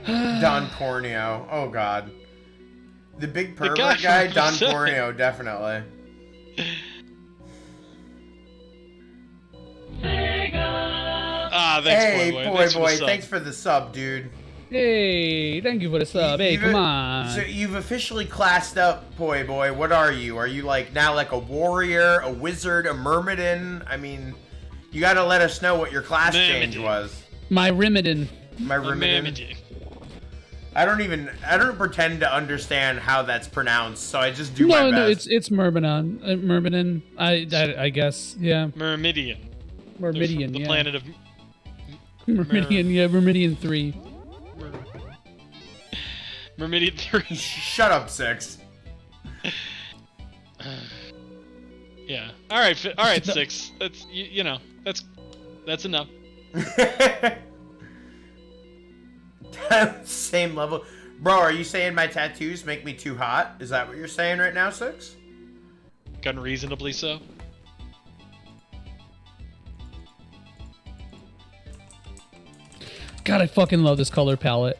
Don Corneo. Oh god. The big The pervert guy guy, from Don Persona. Corneo, definitely. Ah, thanks, Hey, boy. boy, Thanks for the sub. thanks for the sub, dude. Hey, thank you for the sub. Hey, come on. So you've officially classed up, boy. What are you? Are you like now like a warrior, a wizard, a myrmidon? I mean, you got to let us know what your class change was. My Rimidin. My Rimidin. I don't pretend to understand how that's pronounced, so I just do my best. No, it's Myrmidon. Myrmidon. I guess, yeah. Myrmidian. Myrmidian, The yeah. planet of... Myrmidian, yeah, Myrmidian 3. Myrmidian 3. Shut up, 6. Yeah. All right, 6. That's you know, that's enough. Same level. Bro, are you saying my tattoos make me too hot? Is that what you're saying right now, 6? Unreasonably so. God, I fucking love this color palette.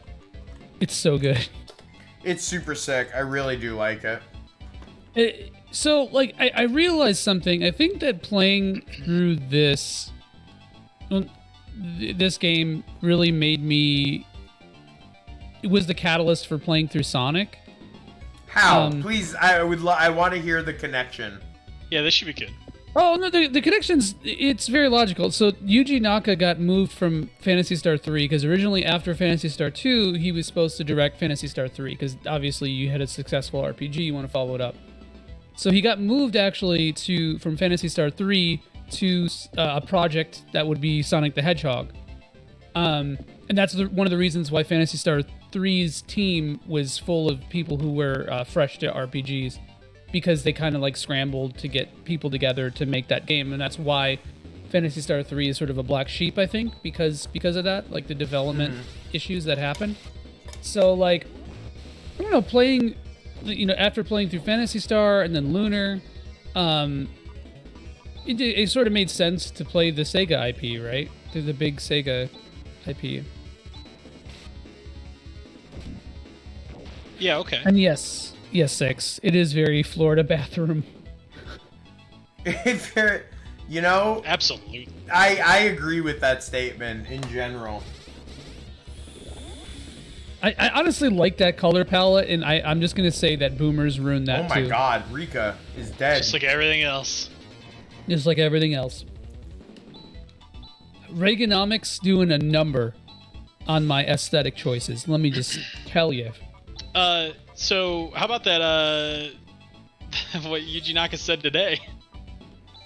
It's so good. It's super sick. I really do like it. So, like, I realized something. I think that playing through this game really made me. It was the catalyst for playing through Sonic. How? Please, I want to hear the connection. Yeah, this should be good. Oh no, the connections. It's very logical. So Yuji Naka got moved from Phantasy Star 3 because originally after Phantasy Star 2, he was supposed to direct Phantasy Star 3 because obviously you had a successful RPG, you want to follow it up. So he got moved actually from Phantasy Star 3 to a project that would be Sonic the Hedgehog. And that's one of the reasons why Phantasy Star 3's team was full of people who were fresh to RPGs, because they kind of like scrambled to get people together to make that game. And that's why Phantasy Star 3 is sort of a black sheep, I think, because of that, like the development issues that happened. So like, I don't know, playing, after playing through Phantasy Star and then Lunar, it sort of made sense to play the Sega IP, right? The big Sega IP. Yeah, okay. And yes, 6. It is very Florida bathroom. It's very, Absolutely. I agree with that statement in general. I honestly like that color palette, and I'm just gonna say that boomers ruined that too. Oh my god, Rika is dead. Just like everything else. Just like everything else. Reaganomics doing a number on my aesthetic choices. Let me just tell you. So how about that? What Yuji Naka said today?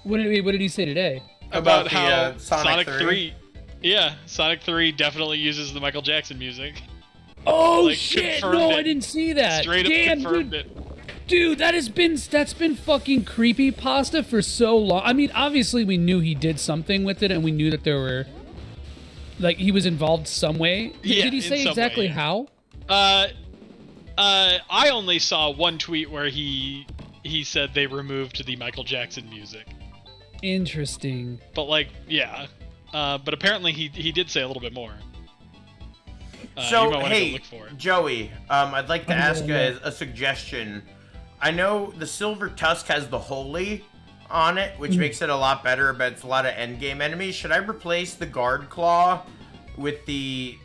What did he say today? About the, how Sonic 3? Yeah, Sonic 3 definitely uses the Michael Jackson music. Oh Like, shit! confirmed No, it. I didn't see that. Straight Damn, up confirmed dude. it. Dude, that's been fucking creepy pasta for so long. I mean, obviously we knew he did something with it, and we knew that there were, like, he was involved some way. Yeah, Did he in say some exactly way. how? I only saw one tweet where he said they removed the Michael Jackson music. Interesting. But like, yeah. But apparently he did say a little bit more. You So might wanna go hey, look for it. Joey, I'd like to ask yeah. a suggestion. I know the Silver Tusk has the Holy on it, which makes it a lot better, but it's a lot of endgame enemies. Should I replace the Guard Claw with the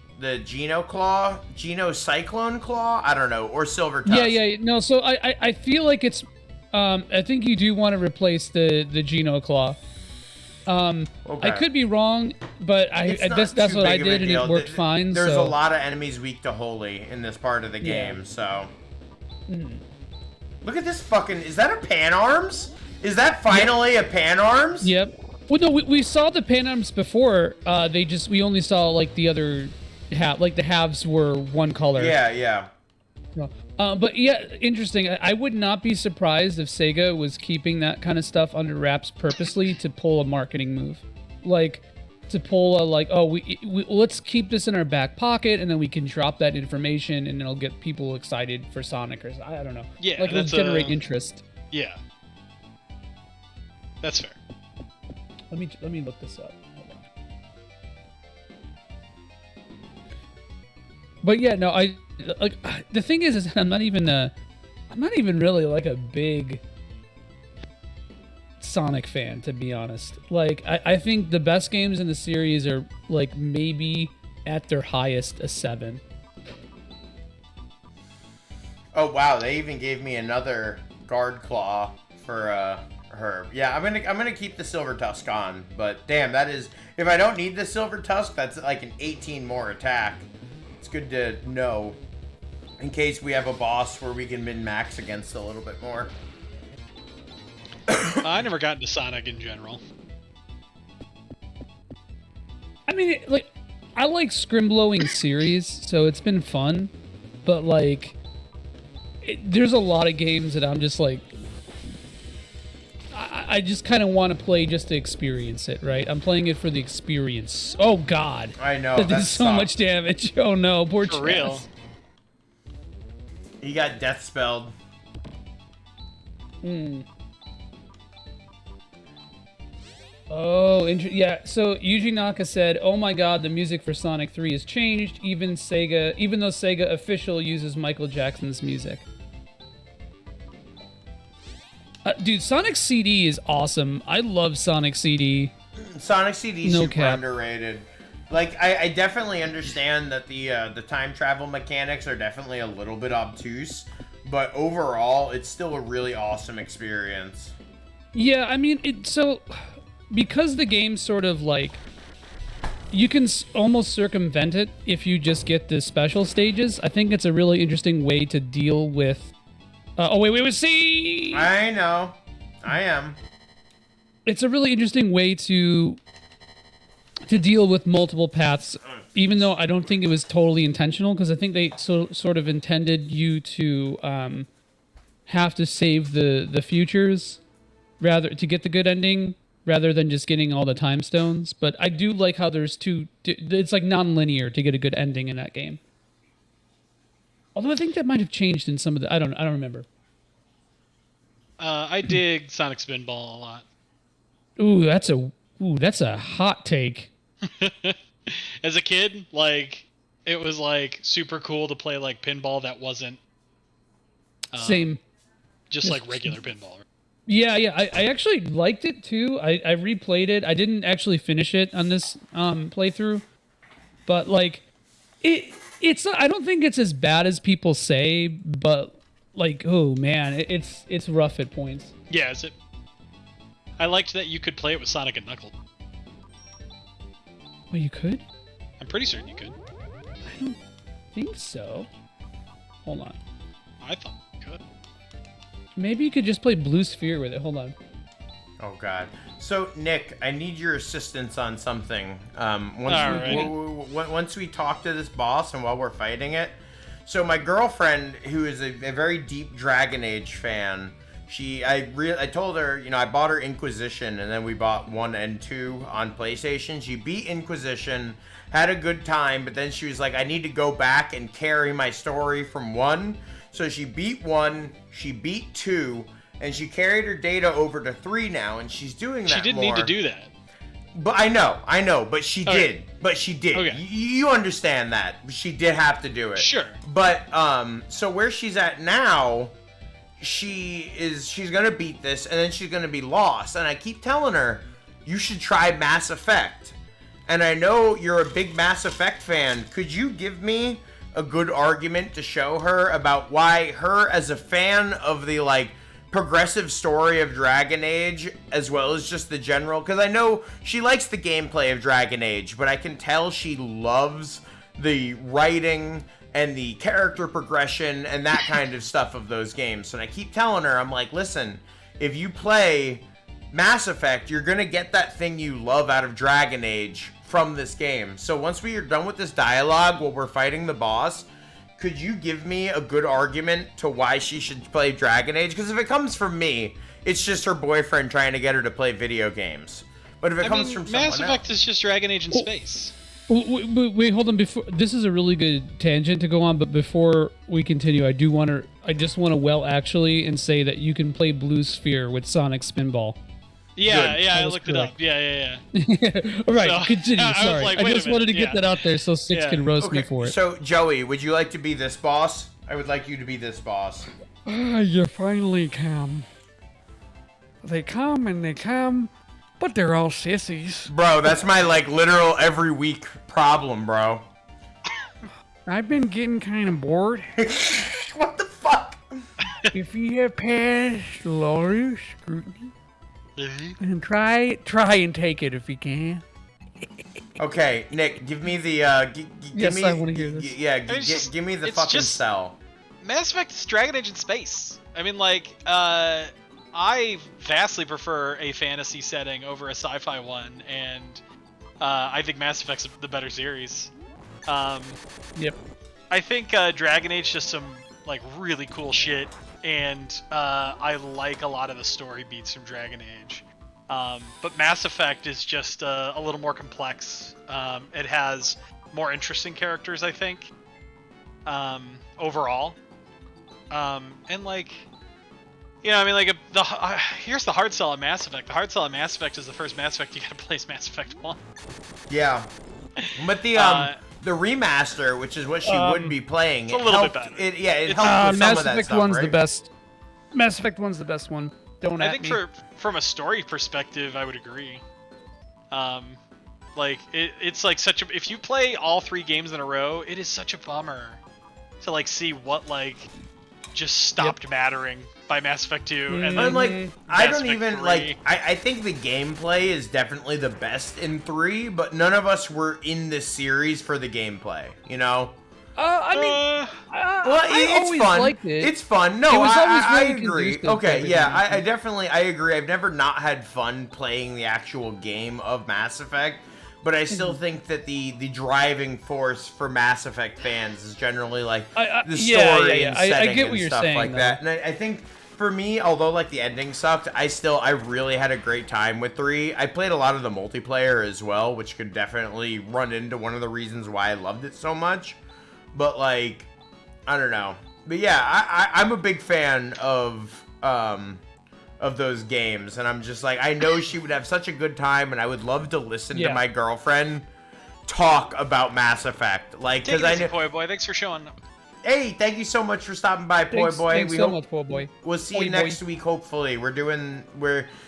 Geno Claw? Geno Cyclone Claw? I don't know. Or Silver Tusk. Yeah. No, so I feel like it's, I think you do want to replace the Geno Claw. Okay. I could be wrong, but that's what I did, and it worked fine. There's so. a lot of enemies weak to Holy in this part of the game, so... Look at this fucking... Is that a Pan Arms? Is that finally a Pan Arms? Yep. Well, no, we saw the Pan Arms before. We only saw, like, the other half. Like, the halves were one color. Yeah. But yeah, interesting. I would not be surprised if Sega was keeping that kind of stuff under wraps purposely to pull a marketing move. Like, to pull a, like, oh, we let's keep this in our back pocket, and then we can drop that information, and it'll get people excited for Sonic, or I don't know. Yeah, like, it'll generate interest. Yeah. That's fair. Let me look this up. Hold on. But yeah, no, the thing is I'm not even really like a big Sonic fan, to be honest. Like, I think the best games in the series are, like, maybe at their highest a 7. Oh wow, they even gave me another Guard Claw for her. Yeah, I'm gonna keep the Silver Tusk on, but damn, that is, if I don't need the Silver Tusk, that's like an 18 more attack. It's good to know in case we have a boss where we can min-max against a little bit more. I never got into Sonic in general. I mean, like, I like scrimblowing series, so it's been fun, but like, there's a lot of games that I'm just like, I just kind of want to play just to experience it, right? I'm playing it for the experience. Oh God! I know, that did that so sucked. much damage. Oh no, poor For real. Chaz. He got death spelled. Oh, yeah. So Yuji Naka said, "Oh my God, the music for Sonic 3 has changed. Even though Sega official uses Michael Jackson's music." Dude, Sonic CD is awesome. I love Sonic CD. Sonic CD No super cap. underrated. Like I definitely understand that the time travel mechanics are definitely a little bit obtuse, but overall it's still a really awesome experience. Yeah, I mean, because the game's sort of like, you can almost circumvent it if you just get the special stages. I think it's a really interesting way to deal with. See. I know, I am. It's a really interesting way to deal with multiple paths, even though I don't think it was totally intentional, because I think they sort of intended you to have to save the futures rather to get the good ending rather than just getting all the time stones. But I do like how there's it's like non-linear to get a good ending in that game. Although I think that might have changed in some of the I don't remember. I dig Sonic Spinball a lot. Ooh, that's a hot take. As a kid, like, it was like super cool to play like pinball that wasn't Same. Just like regular pinball. Yeah, I actually liked it too. I replayed it. I didn't actually finish it on this playthrough, but like it's not, I don't think it's as bad as people say, but like, oh man, it's rough at points. Yeah, is it? I liked that you could play it with Sonic and Knuckles. Well, you could? I'm pretty certain you could. I don't think so. Hold on. I thought you could. Maybe you could just play Blue Sphere with it. Hold on. Oh God. So Nick, I need your assistance on something. Once we talk to this boss and while we're fighting it. So my girlfriend, who is a very deep Dragon Age fan, I told her, I bought her Inquisition, and then we bought 1 and 2 on PlayStation. She beat Inquisition, had a good time, but then she was like, I need to go back and carry my story from 1. So she beat 1, she beat 2, and she carried her data over to 3 now, and she's doing that more. She didn't need to do that. But I know, but she did. But she did. Okay. You understand that. She did have to do it. Sure. But, so where she's at now, she's gonna beat this, and then she's gonna be lost. And I keep telling her, you should try Mass Effect. And I know you're a big Mass Effect fan. Could you give me a good argument to show her about why her, as a fan of the, like, progressive story of Dragon Age, as well as just the general, because I know she likes the gameplay of Dragon Age, but I can tell she loves the writing and the character progression and that kind of stuff of those games. And I keep telling her, I'm like, listen, if you play Mass Effect, you're gonna get that thing you love out of Dragon Age from this game. So once we are done with this dialogue while we're fighting the boss, could you give me a good argument to why she should play Dragon Age? Because if it comes from me, it's just her boyfriend trying to get her to play video games. But if it comes from someone Mass Effect is just Dragon Age in space. Wait, hold on. Before this is a really good tangent to go on, but before we continue, I just want to actually and say that you can play Blue Sphere with Sonic Spinball. Yeah, I looked it up. Yeah. All right, So, continue. I was Sorry, like, I wait a just wanted to minute, get that out there so Six can roast me for it. So, Joey, would you like to be this boss? I would like you to be this boss. You finally come. They come and they come, but they're all sissies. Bro, that's my, like, literal every week problem, bro. I've been getting kind of bored. What the fuck? If you have passed lawyer scrutiny, and try and take it if you can. Okay, Nick, give me the Yes, me, I want to hear this. Yeah, give me the fucking just cell. Mass Effect is Dragon Age in space. I mean, like, I vastly prefer a fantasy setting over a sci-fi one, and I think Mass Effect's the better series. Yep. I think Dragon Age just some like really cool shit, and I like a lot of the story beats from Dragon Age. But Mass Effect is just a little more complex. It has more interesting characters, I think, overall. And like, I mean, like here's the hard sell on Mass Effect. The hard sell on Mass Effect is the first Mass Effect you gotta play is Mass Effect 1. Yeah, but the remaster, which is what she would be playing, it's a little bit better. It helped with Mass some of that Effect stuff, 1's right? the best. Mass Effect 1's the best one. Don't I at think me. from a story perspective, I would agree. Like it's like such a if you play all 3 games in a row, it is such a bummer to like see what like just stopped mattering by Mass Effect 2 and then And like, I Mass don't Effect even 3. like. I think the gameplay is definitely the best in 3, but none of us were in the series for the gameplay. You know. I mean, Well, it's always fun. liked it. It's fun. No, It was always I really agree. conducive to Okay, everything yeah, else. I definitely I agree. I've never not had fun playing the actual game of Mass Effect, but I still think that the driving force for Mass Effect fans is generally like the story and setting I get and what you're stuff saying, like though. that. And I think for me, although like the ending sucked, I really had a great time with 3. I played a lot of the multiplayer as well, which could definitely run into one of the reasons why I loved it so much. But like, I don't know. But yeah, I'm a big fan of those games, and I'm just like, I know she would have such a good time, and I would love to listen to my girlfriend talk about Mass Effect, like, Take because it I easy, know. Poi Boy. Thanks for showing up. Hey, thank you so much for stopping by, Poi Boy. Thanks so much, Poi Boy. We'll see Poi you Boy. next week, hopefully.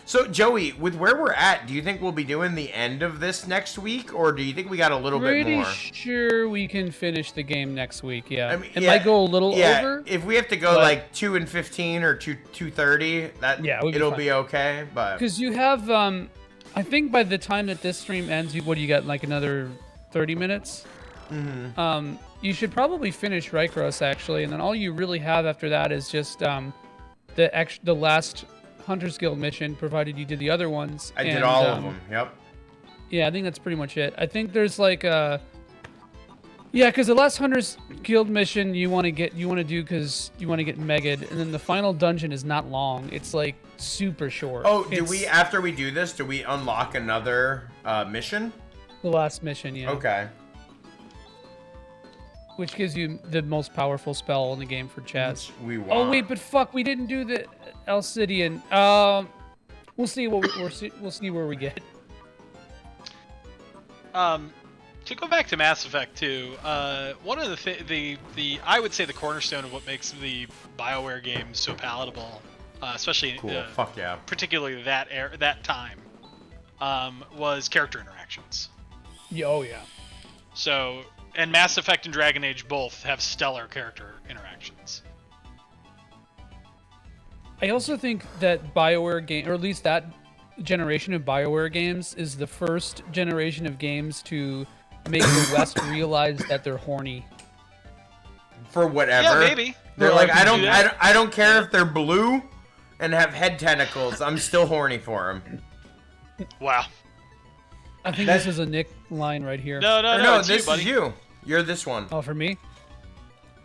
So Joey, with where we're at, do you think we'll be doing the end of this next week, or do you think we got a little bit more? Pretty sure we can finish the game next week. Yeah, I mean, it might go a little over. If we have to go but- like 2:15 or 2:30, that it'll be okay. But Because you have, I think by the time that this stream ends, what do you got? Like another 30 minutes. Mhm. You should probably finish Rycross actually, and then all you really have after that is just the last Hunter's Guild mission, provided you did the other ones. I did all of them. Yep. Yeah, I think that's pretty much it. I think there's like because the last Hunter's Guild mission you want to do because you want to get Megad, and then the final dungeon is not long. It's like super short. Oh, after we do this, do we unlock another mission? The last mission, yeah. Okay. Which gives you the most powerful spell in the game for Chaz. We want. Oh wait, but fuck, we didn't do the Alcidian. We'll see we'll see where we get. To go back to Mass Effect 2, one of the I would say the cornerstone of what makes the BioWare games so palatable, especially Cool. Fuck yeah. particularly that time, was character interactions. Yeah, oh yeah. So, and Mass Effect and Dragon Age both have stellar character interactions. I also think that BioWare game, or at least that generation of BioWare games, is the first generation of games to make the West realize that they're horny. For whatever. Yeah, maybe. They're Or like, if I you don't, do I that- don't, I don't care if they're blue and have head tentacles. I'm still horny for them. Wow. I think this is a Nick line right here. No, it's this you, buddy. is you. You're this one. Oh, for me?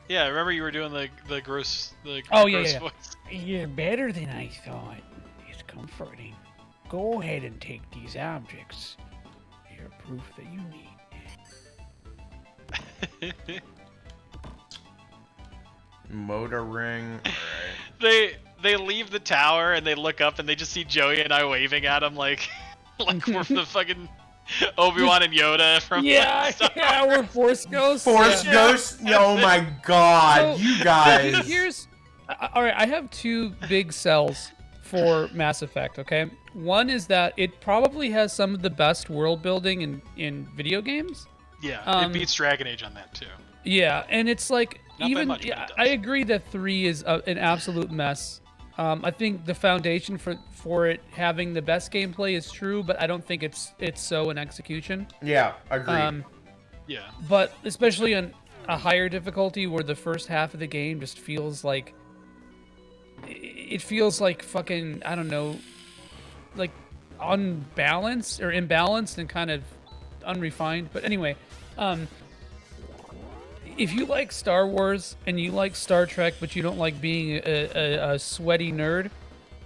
Yeah, remember you were doing the gross Oh yeah, gross yeah. voice. You're better than I thought. It's comforting. Go ahead and take these objects. They're proof that you need. Motor ring. Alright. They leave the tower and they look up and they just see Joey and I waving at them like we're the fucking Obi-Wan and Yoda from Yeah, yeah, we're Force Ghosts. Force Yeah. Ghosts? Oh my god, So, you guys. Here's, all right. I have two big sells for Mass Effect. Okay, one is that it probably has some of the best world building in video games. Yeah, it beats Dragon Age on that too. Yeah, and it's like Not by even much, but yeah, it does. I agree that 3 is an absolute mess. I think the foundation for it having the best gameplay is true, but I don't think it's so in execution. Yeah, agreed. Yeah. But especially on a higher difficulty where the first half of the game just feels like it feels like fucking, I don't know, like unbalanced or imbalanced and kind of unrefined. But anyway, if you like Star Wars and you like Star Trek, but you don't like being a sweaty nerd,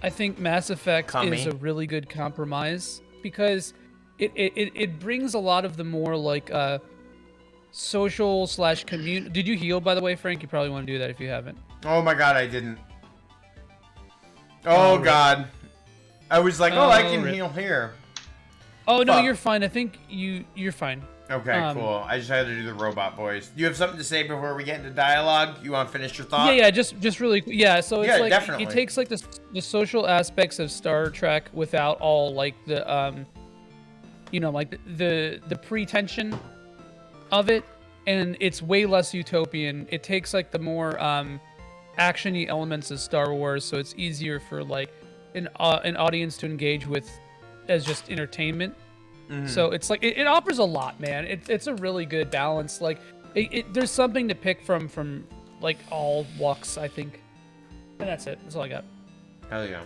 I think Mass Effect is a really good compromise because it brings a lot of the more like social / community. Did you heal, by the way, Frank? You probably want to do that if you haven't. Oh my god, I didn't. Oh god. I was like, oh, I can rip. heal here. Oh no, Fuck. you're fine. I think you're fine. Okay, cool. I just had to do the robot voice. Do you have something to say before we get into dialogue? You want to finish your thought? Yeah, just really, yeah. So it's like definitely. it takes like the social aspects of Star Trek without all like the like the pretension of it, and it's way less utopian. It takes like the more action-y elements of Star Wars, so it's easier for like an audience to engage with as just entertainment. So it's like it offers a lot, man. It's a really good balance. Like there's something to pick from like all walks, I think. And that's it. That's all I got. Hell yeah.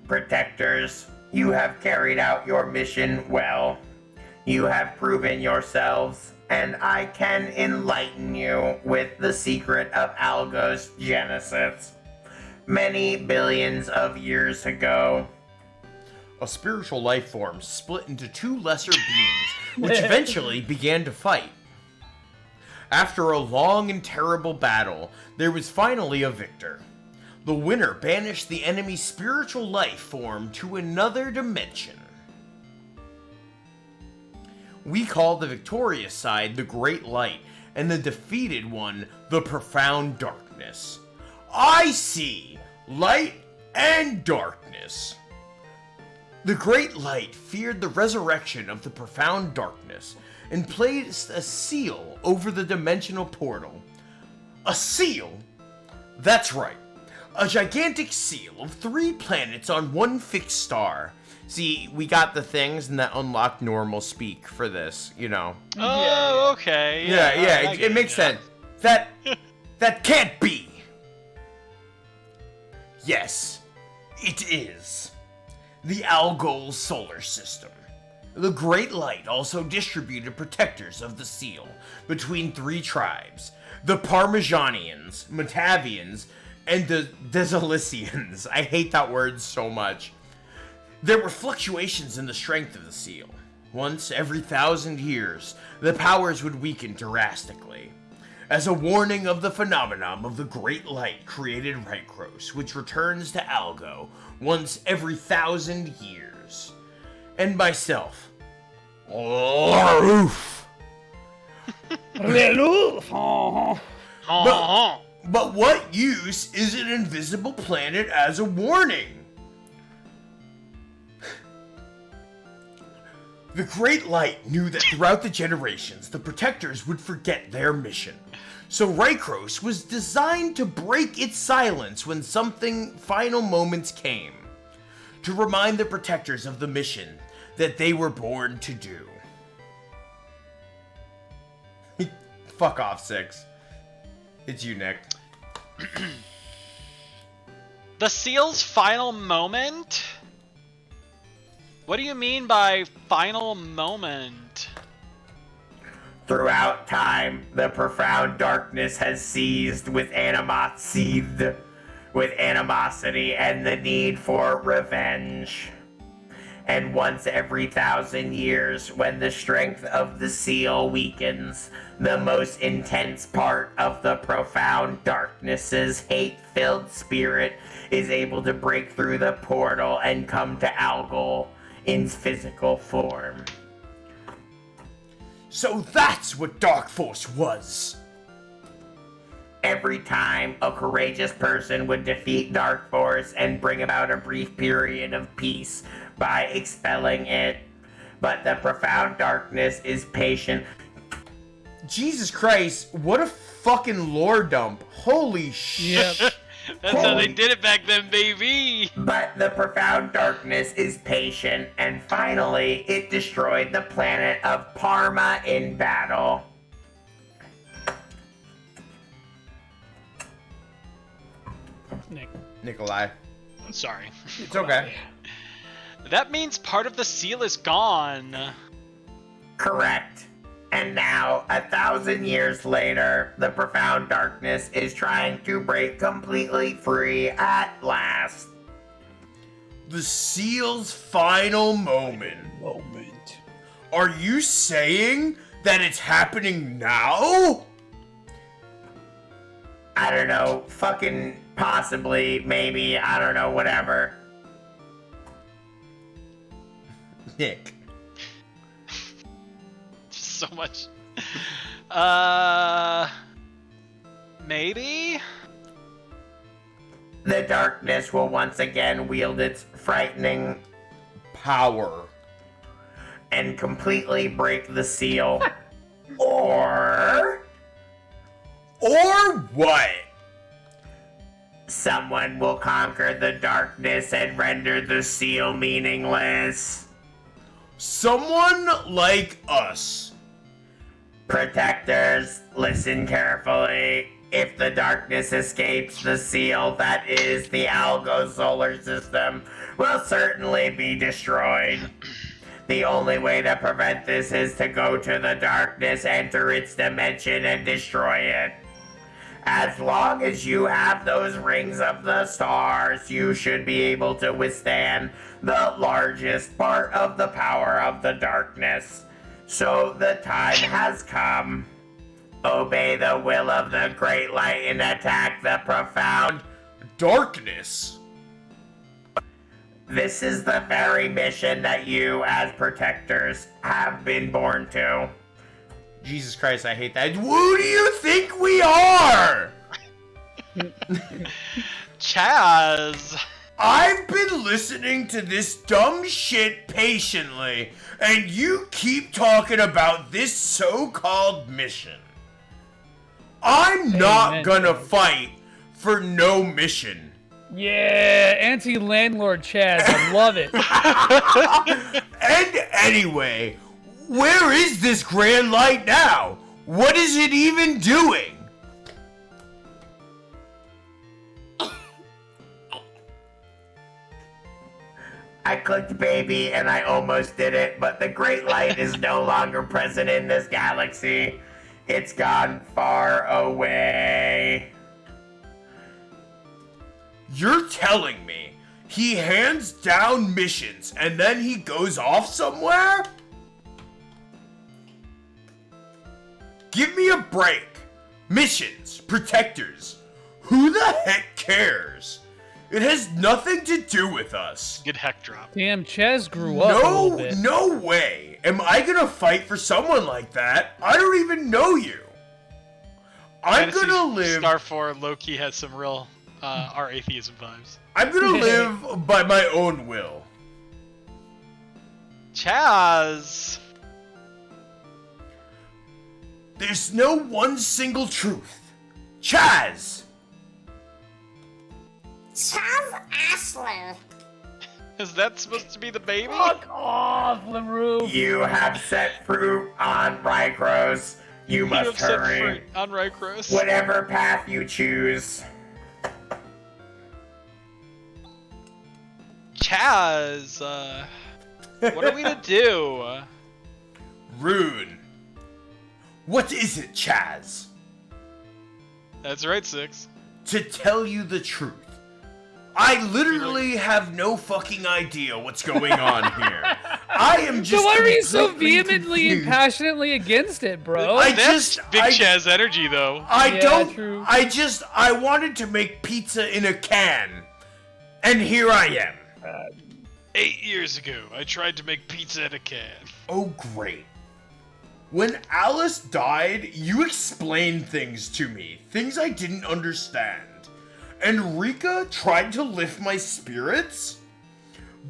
Protectors, you have carried out your mission well. You have proven yourselves, and I can enlighten you with the secret of Algo's genesis. Many billions of years ago, a spiritual life form split into two lesser beings, which eventually began to fight. After a long and terrible battle, there was finally a victor. The winner banished the enemy's spiritual life form to another dimension. We call the victorious side the Great Light, and the defeated one the Profound Darkness. I see light and darkness. The Great Light feared the resurrection of the Profound Darkness and placed a seal over the dimensional portal. A seal? That's right. A gigantic seal of 3 planets on one fixed star. See, we got the things and that unlocked normal speak for this, you know. Oh, okay. Yeah, it makes sense. That can't be. Yes, it is. The Algol solar system. The Great Light also distributed protectors of the seal between 3 tribes: the Parmesianians, Matavians, and the Desalicians. I hate that word so much. There were fluctuations in the strength of the seal. Once every 1,000 years, the powers would weaken drastically. As a warning of the phenomenon of the Great Light created Rykros, which returns to Algo once every 1,000 years. And myself, Laroof. But what use is an invisible planet as a warning? The Great Light knew that throughout the generations, the Protectors would forget their mission. So Rykros was designed to break its silence when something final moments came. To remind the Protectors of the mission that they were born to do. Fuck off, 6. It's you, Nick. The seal's final moment? What do you mean by final moment? throughout time, the profound darkness has seized with animosity and the need for revenge. And once every 1,000 years, when the strength of the seal weakens, the most intense part of the profound darkness's hate-filled spirit is able to break through the portal and come to Algol in physical form. So that's what Dark Force was! Every time a courageous person would defeat Dark Force and bring about a brief period of peace by expelling it. But the profound darkness is patient. Jesus Christ, what a fucking lore dump. Holy shit. Yep. That's how they did it back then, baby. But the profound darkness is patient, and finally, it destroyed the planet of Parma in battle. Nikolai. I'm sorry. It's okay. That means part of the seal is gone. Correct. And now, 1,000 years later, the profound darkness is trying to break completely free at last. The seal's final moment. Are you saying that it's happening now? I don't know, fucking possibly, maybe, I don't know, whatever. Nick. so much. Maybe? The darkness will once again wield its frightening power and completely break the seal. Or what? Someone will conquer the darkness and render the seal meaningless. Someone like us. Protectors, listen carefully. If the darkness escapes, the seal that is the Algo solar system will certainly be destroyed. The only way to prevent this is to go to the darkness, enter its dimension, and destroy it. As long as you have those rings of the stars, you should be able to withstand the largest part of the power of the darkness. So the time has come. Obey the will of the great light and attack the profound darkness. This is the very mission that you, as protectors, have been born to. Jesus Christ, I hate that. Who do you think we are? Chaz! I've been listening to this dumb shit patiently, and you keep talking about this so-called mission. I'm not gonna fight for no mission. Yeah, anti-landlord Chaz, I love it. And anyway, where is this grand light now? What is it even doing? I clicked baby and I almost did it, but the great light is no longer present in this galaxy. It's gone far away. You're telling me he hands down missions and then he goes off somewhere? Give me a break. Missions, protectors. Who the heck cares? It has nothing to do with us. Good heck drop. Damn, Chaz grew up a little bit. No way. Am I gonna fight for someone like that? I don't even know you. I'm Fantasy gonna live. Star 4 Loki has some real our atheism vibes. I'm gonna live by my own will. Chaz! There's no one single truth. Chaz! Chaz Ashley. Is that supposed to be the baby? Fuck off, LaRue. You have set fruit on Rycross. You must hurry. Fruit on Rycross. Whatever path you choose. Chaz, what are we to do? Rune. What is it, Chaz? That's right, Six. To tell you the truth, I literally have no fucking idea what's going on here. I am just. So why are you so completely vehemently and confused. passionately against it, bro? That's big Chaz energy, though. True. I wanted to make pizza in a can, and here I am. 8 years ago, I tried to make pizza in a can. Oh, great. When Alice died, you explained things to me, things I didn't understand. And Rika tried to lift my spirits,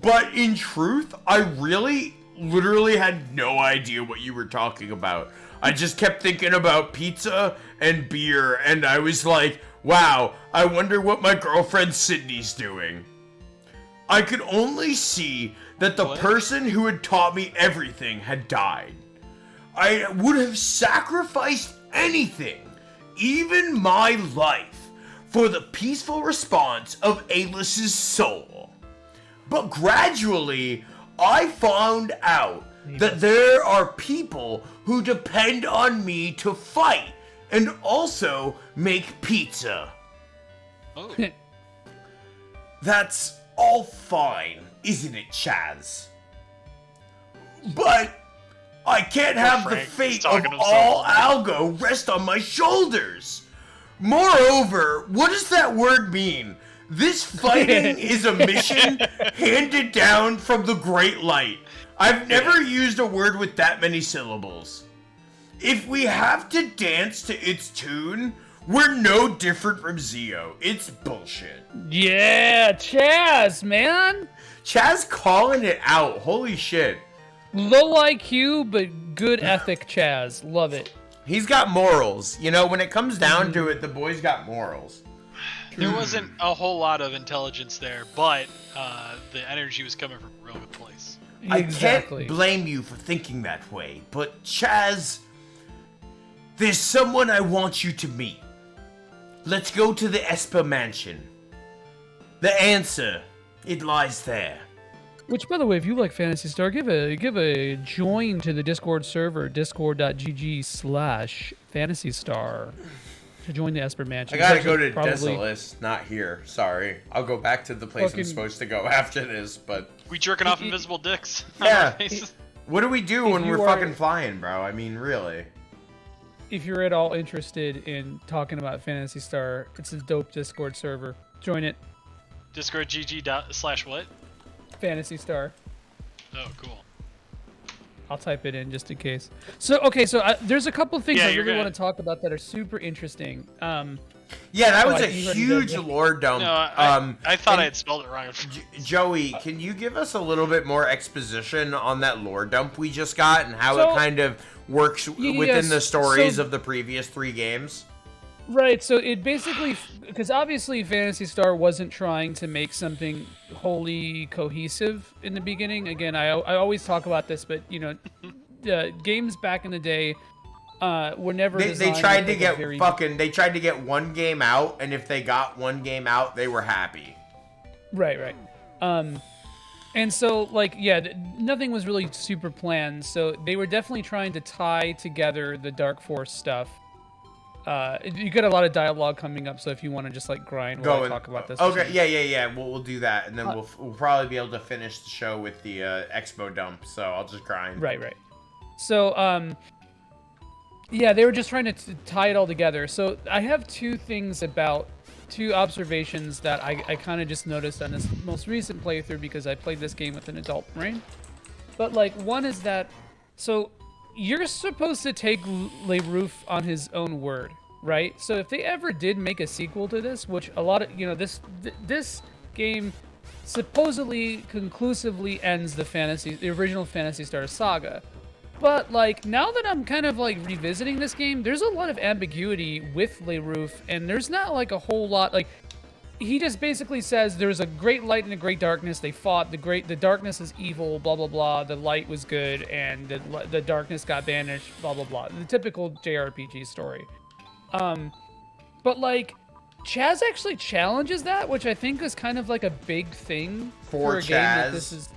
but in truth, I literally had no idea what you were talking about. I just kept thinking about pizza and beer, and I was like, wow, I wonder what my girlfriend Sydney's doing. I could only see that the person who had taught me everything had died. I would have sacrificed anything, even my life, for the peaceful response of Alis's soul. But gradually, I found out that there are people who depend on me to fight and also make pizza. Oh. That's all fine, isn't it, Chaz? But I can't have the fate of all Algo rest on my shoulders. Moreover, what does that word mean? This fighting is a mission handed down from the Great Light. I've never used a word with that many syllables. If we have to dance to its tune, we're no different from Zio. It's bullshit. Yeah, Chaz, man. Chaz calling it out. Holy shit. Low IQ, but good ethic, Chaz. Love it. He's got morals. You know, when it comes down to it, the boy's got morals. There wasn't a whole lot of intelligence there, but the energy was coming from a real good place. I can't blame you for thinking that way, but Chaz, there's someone I want you to meet. Let's go to the Esper Mansion. The answer, it lies there. Which, by the way, if you like Phantasy Star, give a join to the Discord server, discord.gg/Phantasy Star, to join the Esper Mansion. I gotta go to Desolus, not here. Sorry. I'll go back to the place I'm supposed to go after this, but... We jerking off invisible dicks. Yeah. What do we do when we're fucking flying, bro? I mean, really. If you're at all interested in talking about Phantasy Star, it's a dope Discord server. Join it. Discord.gg/what? Phantasy Star. Oh, cool. I'll type it in just in case. So, okay, there's a couple things I really want to talk about that are super interesting. Yeah, that was a huge lore dump. No, I thought I had spelled it wrong. Joey, can you give us a little bit more exposition on that lore dump we just got and how it kind of works within the stories of the previous 3 games? Right, so it basically, because obviously Phantasy Star wasn't trying to make something wholly cohesive in the beginning. Again, I always talk about this, but you know, games back in the day were never they tried to get they tried to get one game out, and if they got one game out, they were happy. Right. And so, like, yeah, nothing was really super planned, so they were definitely trying to tie together the Dark Force stuff. You got a lot of dialogue coming up, so if you want to just like grind while I talk about this. Okay, yeah. We'll do that, and then we'll probably be able to finish the show with the expo dump. So I'll just grind. Right. So yeah, they were just trying to tie it all together. So I have two observations that I kind of just noticed on this most recent playthrough because I played this game with an adult brain. But like, one is that so you're supposed to take LeRouf on his own word, right? So if they ever did make a sequel to this, which a lot of, you know, this game supposedly conclusively ends the original Phantasy Star saga. But like, now that I'm kind of like revisiting this game, there's a lot of ambiguity with LeRouf, and there's not like a whole lot, like, he just basically says there's a great light and a great darkness. They fought. The darkness is evil, blah, blah, blah. The light was good, and the darkness got banished, blah, blah, blah. The typical JRPG story. But, like, Chaz actually challenges that, which I think is kind of like a big thing for a Chaz. game that this is...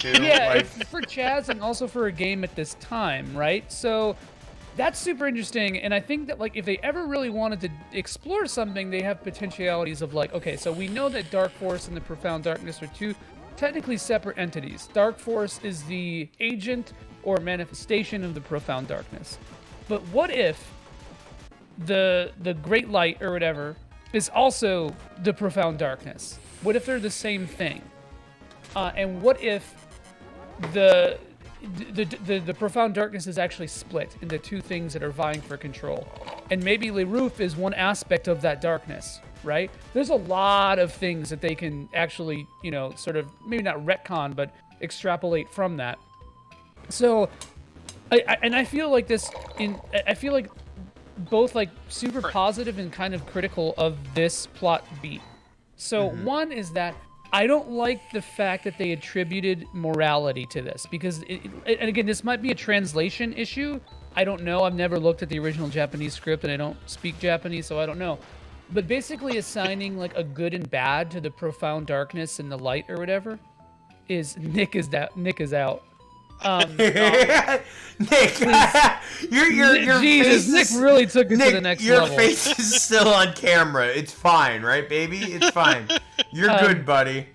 Yeah, for Chaz and also for a game at this time, right? So... that's super interesting, and I think that like if they ever really wanted to explore something, they have potentialities of like, okay, so we know that Dark Force and the Profound Darkness are two technically separate entities. Dark Force is the agent or manifestation of the Profound Darkness. But what if the Great Light or whatever is also the Profound Darkness? What if they're the same thing? And what if the Profound Darkness is actually split into two things that are vying for control? And maybe LeRouf is one aspect of that darkness, right? There's a lot of things that they can actually, you know, sort of, maybe not retcon, but extrapolate from that. So, I feel like I feel like both like super positive and kind of critical of this plot beat. So one is that I don't like the fact that they attributed morality to this because, and again, this might be a translation issue. I don't know. I've never looked at the original Japanese script and I don't speak Japanese, so I don't know. But basically assigning like a good and bad to the Profound Darkness and the light or whatever is Nick is out. Nick, your Jesus, face Nick really took it to the next level. Your face is still on camera. It's fine, right, baby? It's fine. You're good, buddy.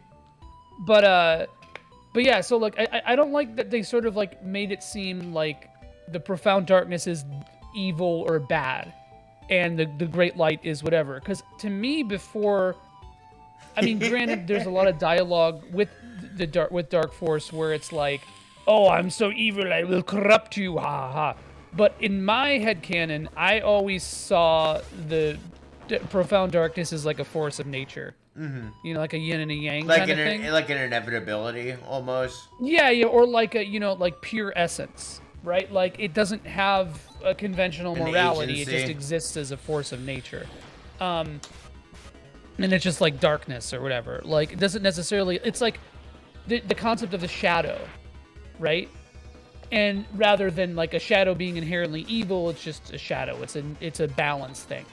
But yeah. So like, I don't like that they sort of like made it seem like the Profound Darkness is evil or bad, and the Great Light is whatever. Because to me, before, I mean, granted, there's a lot of dialogue with Dark Force where it's like, oh, I'm so evil, I will corrupt you, ha ha. But in my headcanon, I always saw the profound darkness as like a force of nature. Mm-hmm. You know, like a yin and a yang Like kind of thing. like an inevitability, almost. Yeah, or like a, like pure essence, right? Like it doesn't have a conventional An morality. agency. It just exists as a force of nature. And it's just like darkness or whatever. Like it doesn't necessarily, it's like the concept of the shadow, right? And rather than like a shadow being inherently evil, it's just a shadow. It's a balance thing.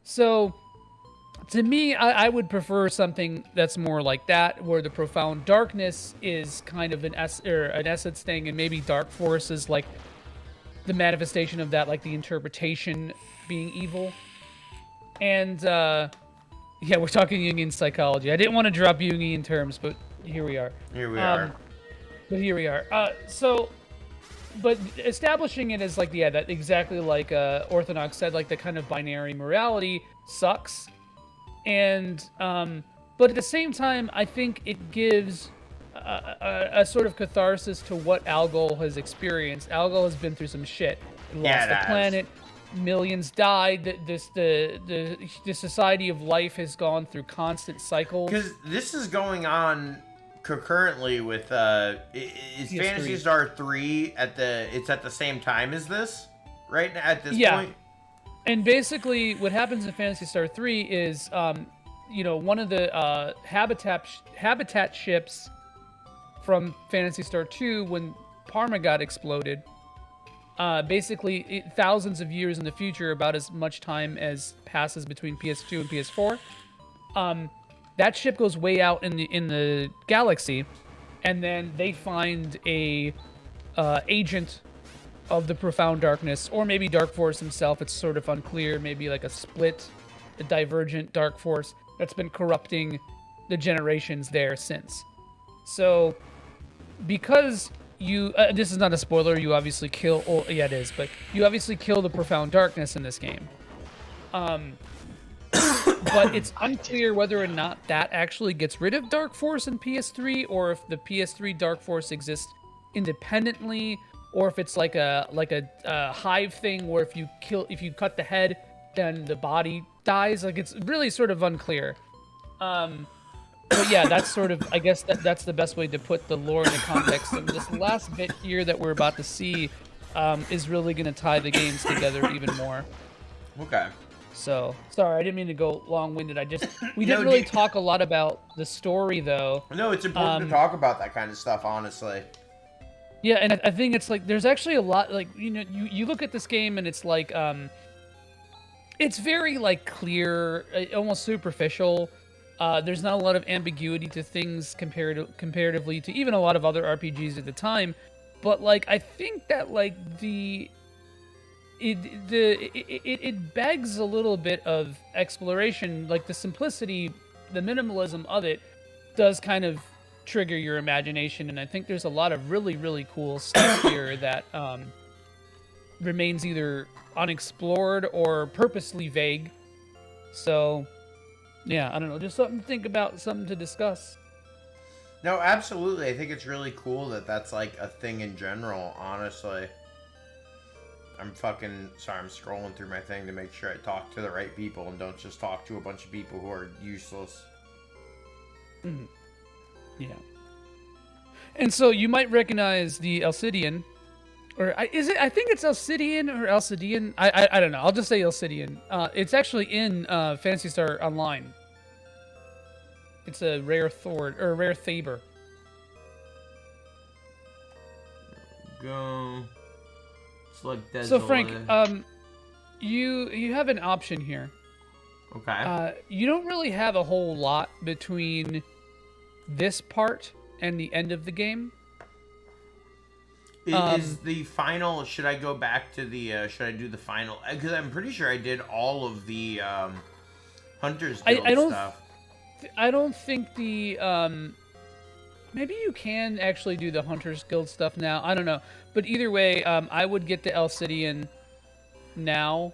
So to me, I would prefer something that's more like that, where the profound darkness is kind of an essence thing, and maybe dark force is like the manifestation of that, like the interpretation being evil. And yeah, we're talking Jungian psychology. I didn't want to drop Jungian terms, but here we are. Here we are. But here we are. But establishing it as like, yeah, that exactly like Orthodox said, like the kind of binary morality sucks. And but at the same time, I think it gives a sort of catharsis to what Algol has experienced. Algol has been through some shit. He lost the planet. Millions died. The society of life has gone through constant cycles. Because this is going on concurrently with is PS3. Phantasy Star 3 at the same time as this, right at this point. And basically, what happens in Phantasy Star 3 is, one of the habitat ships from Phantasy Star 2, when Parma got exploded, basically thousands of years in the future, about as much time as passes between PS2 and PS4, that ship goes way out in the galaxy, and then they find a agent of the profound darkness, or maybe Dark Force himself. It's sort of unclear. Maybe like a divergent Dark Force that's been corrupting the generations there since. So, because you, this is not a spoiler. You obviously kill. Oh, yeah, it is. But you obviously kill the profound darkness in this game. But it's unclear whether or not that actually gets rid of Dark Force in PS3, or if the PS3 Dark Force exists independently, or if it's like a hive thing where if you cut the head, then the body dies. Like, it's really sort of unclear. But yeah, that's sort of, I guess that's the best way to put the lore into context. And this last bit here that we're about to see is really going to tie the games together even more. Okay. So, sorry, I didn't mean to go long-winded. We didn't really talk a lot about the story, though. No, it's important to talk about that kind of stuff, honestly. Yeah, and I think it's like, there's actually a lot, like, you look at this game and it's like, it's very, like, clear, almost superficial. There's not a lot of ambiguity to things comparatively to even a lot of other RPGs at the time. But, like, I think that, like, it begs a little bit of exploration. Like, the simplicity, the minimalism of it does kind of trigger your imagination, and I think there's a lot of really, really cool stuff here that remains either unexplored or purposely vague. So, yeah, I don't know, just something to think about, something to discuss. No, absolutely. I think it's really cool that that's like a thing in general, honestly. I'm scrolling through my thing to make sure I talk to the right people and don't just talk to a bunch of people who are useless. Mm-hmm. Yeah. And so you might recognize the Alcidian, or is it? I think it's Alcidian or Alcidian. I don't know. I'll just say Alcidian. It's actually in Phantasy Star Online. It's a rare Thord or a rare Thaber. Go. Select Desolate. So Frank, you have an option here. Okay. You don't really have a whole lot between this part and the end of the game. Is the final? Should I go back to the? Should I do the final? Because I'm pretty sure I did all of the Hunters Guild stuff. I don't think the maybe you can actually do the Hunters Guild stuff now. I don't know, but either way, I would get the Alcidian now,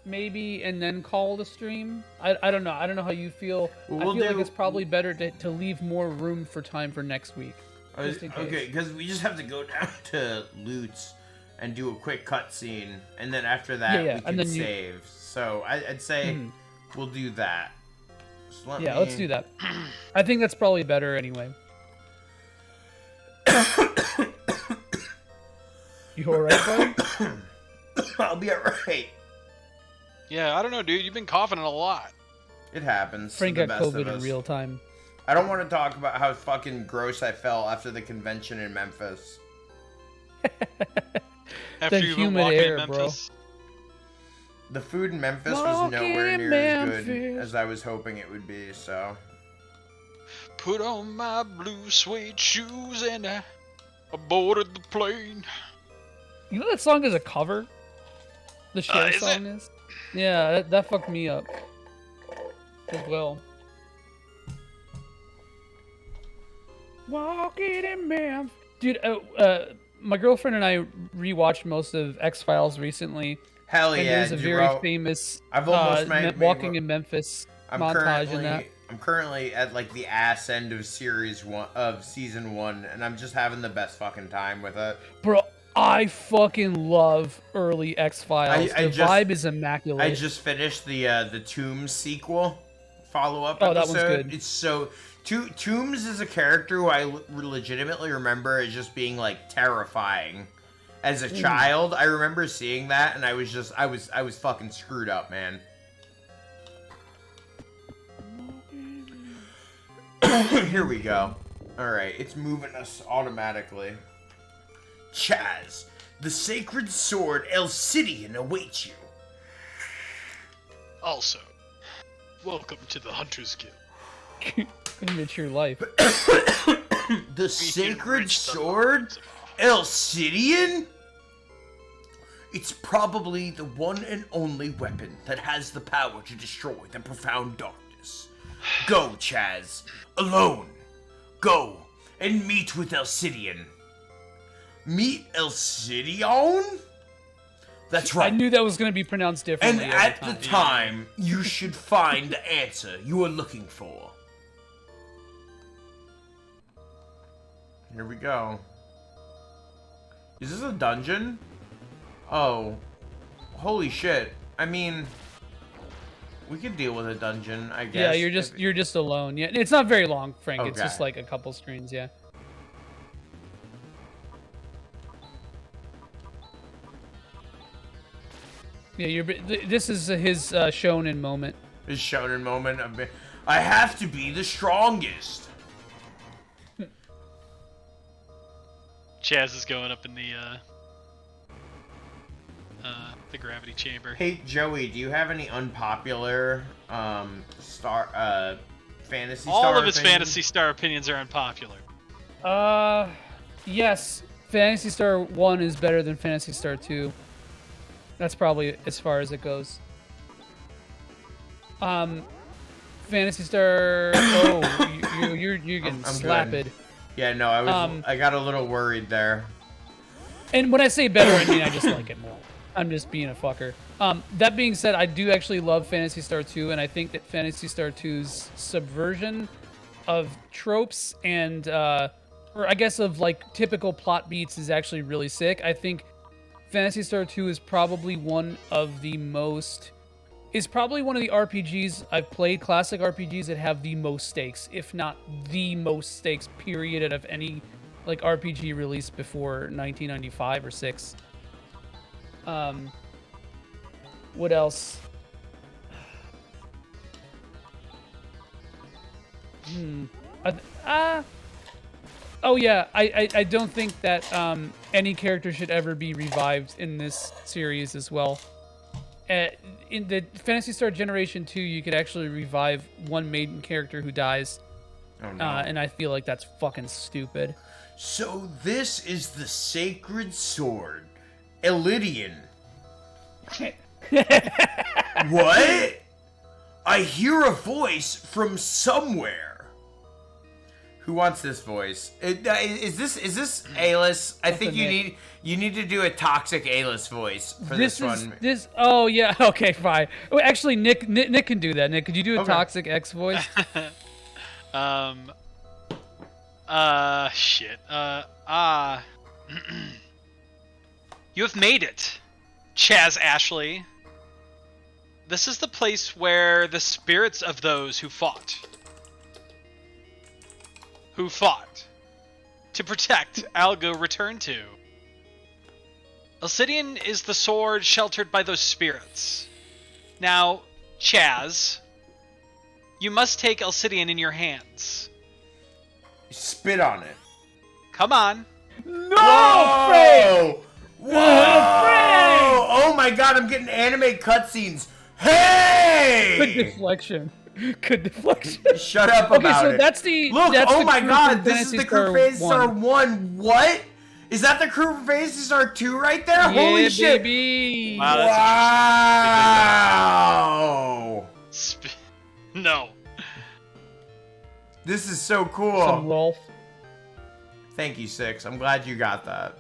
maybe, and then call the stream. I don't know. I don't know how you feel. I feel like it's probably better to leave more room for time for next week. Okay, because we just have to go down to loots and do a quick cutscene, and then after that we can save. So I'd say we'll do that. Let's do that. I think that's probably better anyway. You alright, buddy? I'll be alright. Yeah, I don't know, dude. You've been coughing a lot. It happens. Frank to the got best COVID of in us. real time. I don't want to talk about how fucking gross I felt after the convention in Memphis. After you've been walking in Memphis. The food in Memphis was nowhere near as good as I was hoping it would be, so. Put on my blue suede shoes and I boarded the plane. You know that song is a cover? The Cher Is song is? Yeah, that fucked me up. As well. Walking in Memphis. Dude, my girlfriend and I rewatched most of X-Files recently. Hell and yeah! there's a very famous I've almost Walking in Memphis montage in that. I'm currently at like the ass end of season 1, and I'm just having the best fucking time with it. Bro, I fucking love early X-Files. The vibe is immaculate. I just finished the Tombs sequel follow-up Oh, episode. that one's good. It's so... Tombs is a character who I legitimately remember as just being like terrifying. As a child, I remember seeing that, and I was fucking screwed up, man. Here we go. Alright, it's moving us automatically. Chaz, the sacred sword Elcidian awaits you. Also, welcome to the Hunter's Guild. It's your life. The sacred sword Elcidian? It's probably the one and only weapon that has the power to destroy the profound darkness. Go, Chaz. Alone. Go and meet with Elcidian. Meet Elcidion? That's right. I knew that was going to be pronounced differently. And at the time, you should find the answer you are looking for. Here we go. Is this a dungeon? Oh. Holy shit. I mean, we could deal with a dungeon, I guess. Yeah, you're just alone. Yeah, it's not very long, Frank. Okay. It's just like a couple screens, yeah. Yeah, this is his shonen moment. His shonen moment. I have to be the strongest. Chaz is going up in the gravity chamber. Hey Joey, do you have any unpopular fantasy star All of his opinions? Phantasy Star opinions are unpopular. Yes, Phantasy Star 1 is better than Phantasy Star 2. That's probably as far as it goes. Phantasy Star. Oh, you're getting slapped. Good. Yeah, no, I got a little worried there. And when I say better, I mean I just like it more. I'm just being a fucker. That being said, I do actually love Phantasy Star 2, and I think that Phantasy Star 2's subversion of tropes and, or I guess of like typical plot beats is actually really sick. I think Phantasy Star 2 is probably one of the RPGs I've played, classic RPGs that have the most stakes, if not the most stakes, period, out of any like RPG released before 1995 or 6. What else? Oh yeah, I don't think that any character should ever be revived in this series as well. In the Phantasy Star Generation 2, you could actually revive one maiden character who dies. Oh, no. And I feel like that's fucking stupid. So this is the sacred sword, Elidian. What? I hear a voice from somewhere. Who wants this voice? Is this A-list? I think you need to do a toxic A-list voice for this one. Oh yeah, okay, fine. Oh, actually, Nick can do that. Nick, could you do a toxic X voice? Shit. You have made it, Chaz Ashley. This is the place where the spirits of those who fought to protect Algo return to. Alcidian is the sword sheltered by those spirits. Now, Chaz, you must take Alcidian in your hands. Spit on it. Come on. No! Whoa! Whoa! Oh my god, I'm getting anime cutscenes. Hey! Good deflection. Good deflection. Shut up about it. Okay, so that's the... Look, that's oh the my crew god, from this is Phantasy the crew Star from Phantasy Star 1. 1. What? Is that the crew from Phantasy Star 2 right there? Yeah, Holy shit. baby. Wow, that's Wow. No. This is so cool. Some Rolf. Thank you, Six. I'm glad you got that.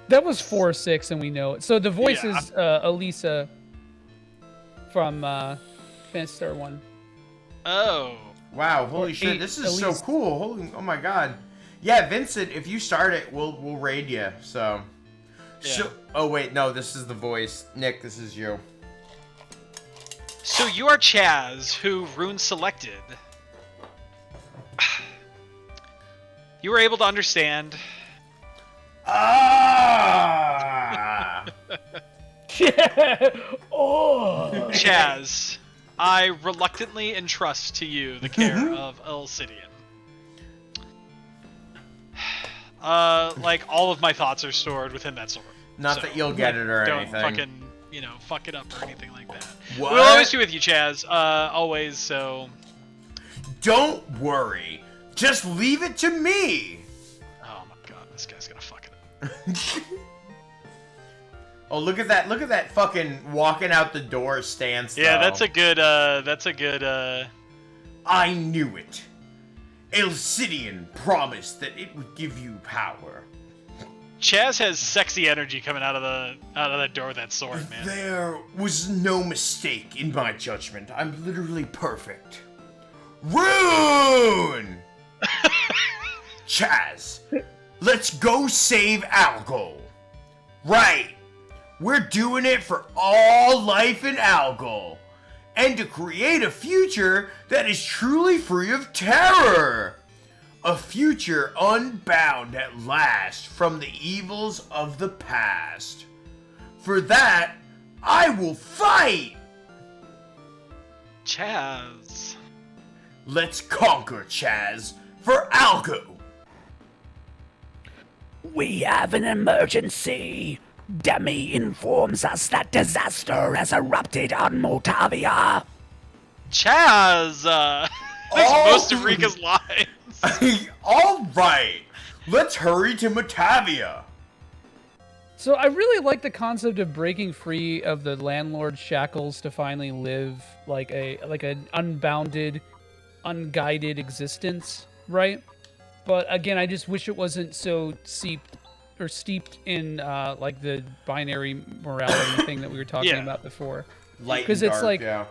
That was 4-6, and we know it. So the voice is Elisa from Phantasy Star 1. Oh. Wow, holy shit, this is so cool. Holy, oh my god. Yeah, Vincent, if you start it, we'll raid you, so. Oh wait, no, this is the voice. Nick, this is you. So you are Chaz, who Rune selected. You were able to understand. Ah! Oh! Chaz, I reluctantly entrust to you the care of Alcidian. Like, all of my thoughts are stored within that sword. Not that you'll get it or anything. Don't fucking, fuck it up or anything like that. What? We'll always be with you, Chaz. Always, so... Don't worry. Just leave it to me. Oh my god, this guy's gonna fuck it up. Oh, look at that fucking walking out the door stance. Yeah, that's a good, I knew it. Alcidian promised that it would give you power. Chaz has sexy energy coming out of that door with that sword, man. There was no mistake in my judgment. I'm literally perfect. Rune! Chaz, let's go save Algo. Right. We're doing it for all life in Algo. And to create a future that is truly free of terror. A future unbound at last from the evils of the past. For that, I will fight! Chaz. Let's conquer, Chaz, for Algo! We have an emergency. Demi informs us that disaster has erupted on Motavia. Chaz! That's most of Rika's lines. Alright, let's hurry to Motavia. So I really like the concept of breaking free of the landlord's shackles to finally live like an unbounded, unguided existence, right? But again, I just wish it wasn't so steeped in like the binary morality thing that we were talking about before. Because it's like, I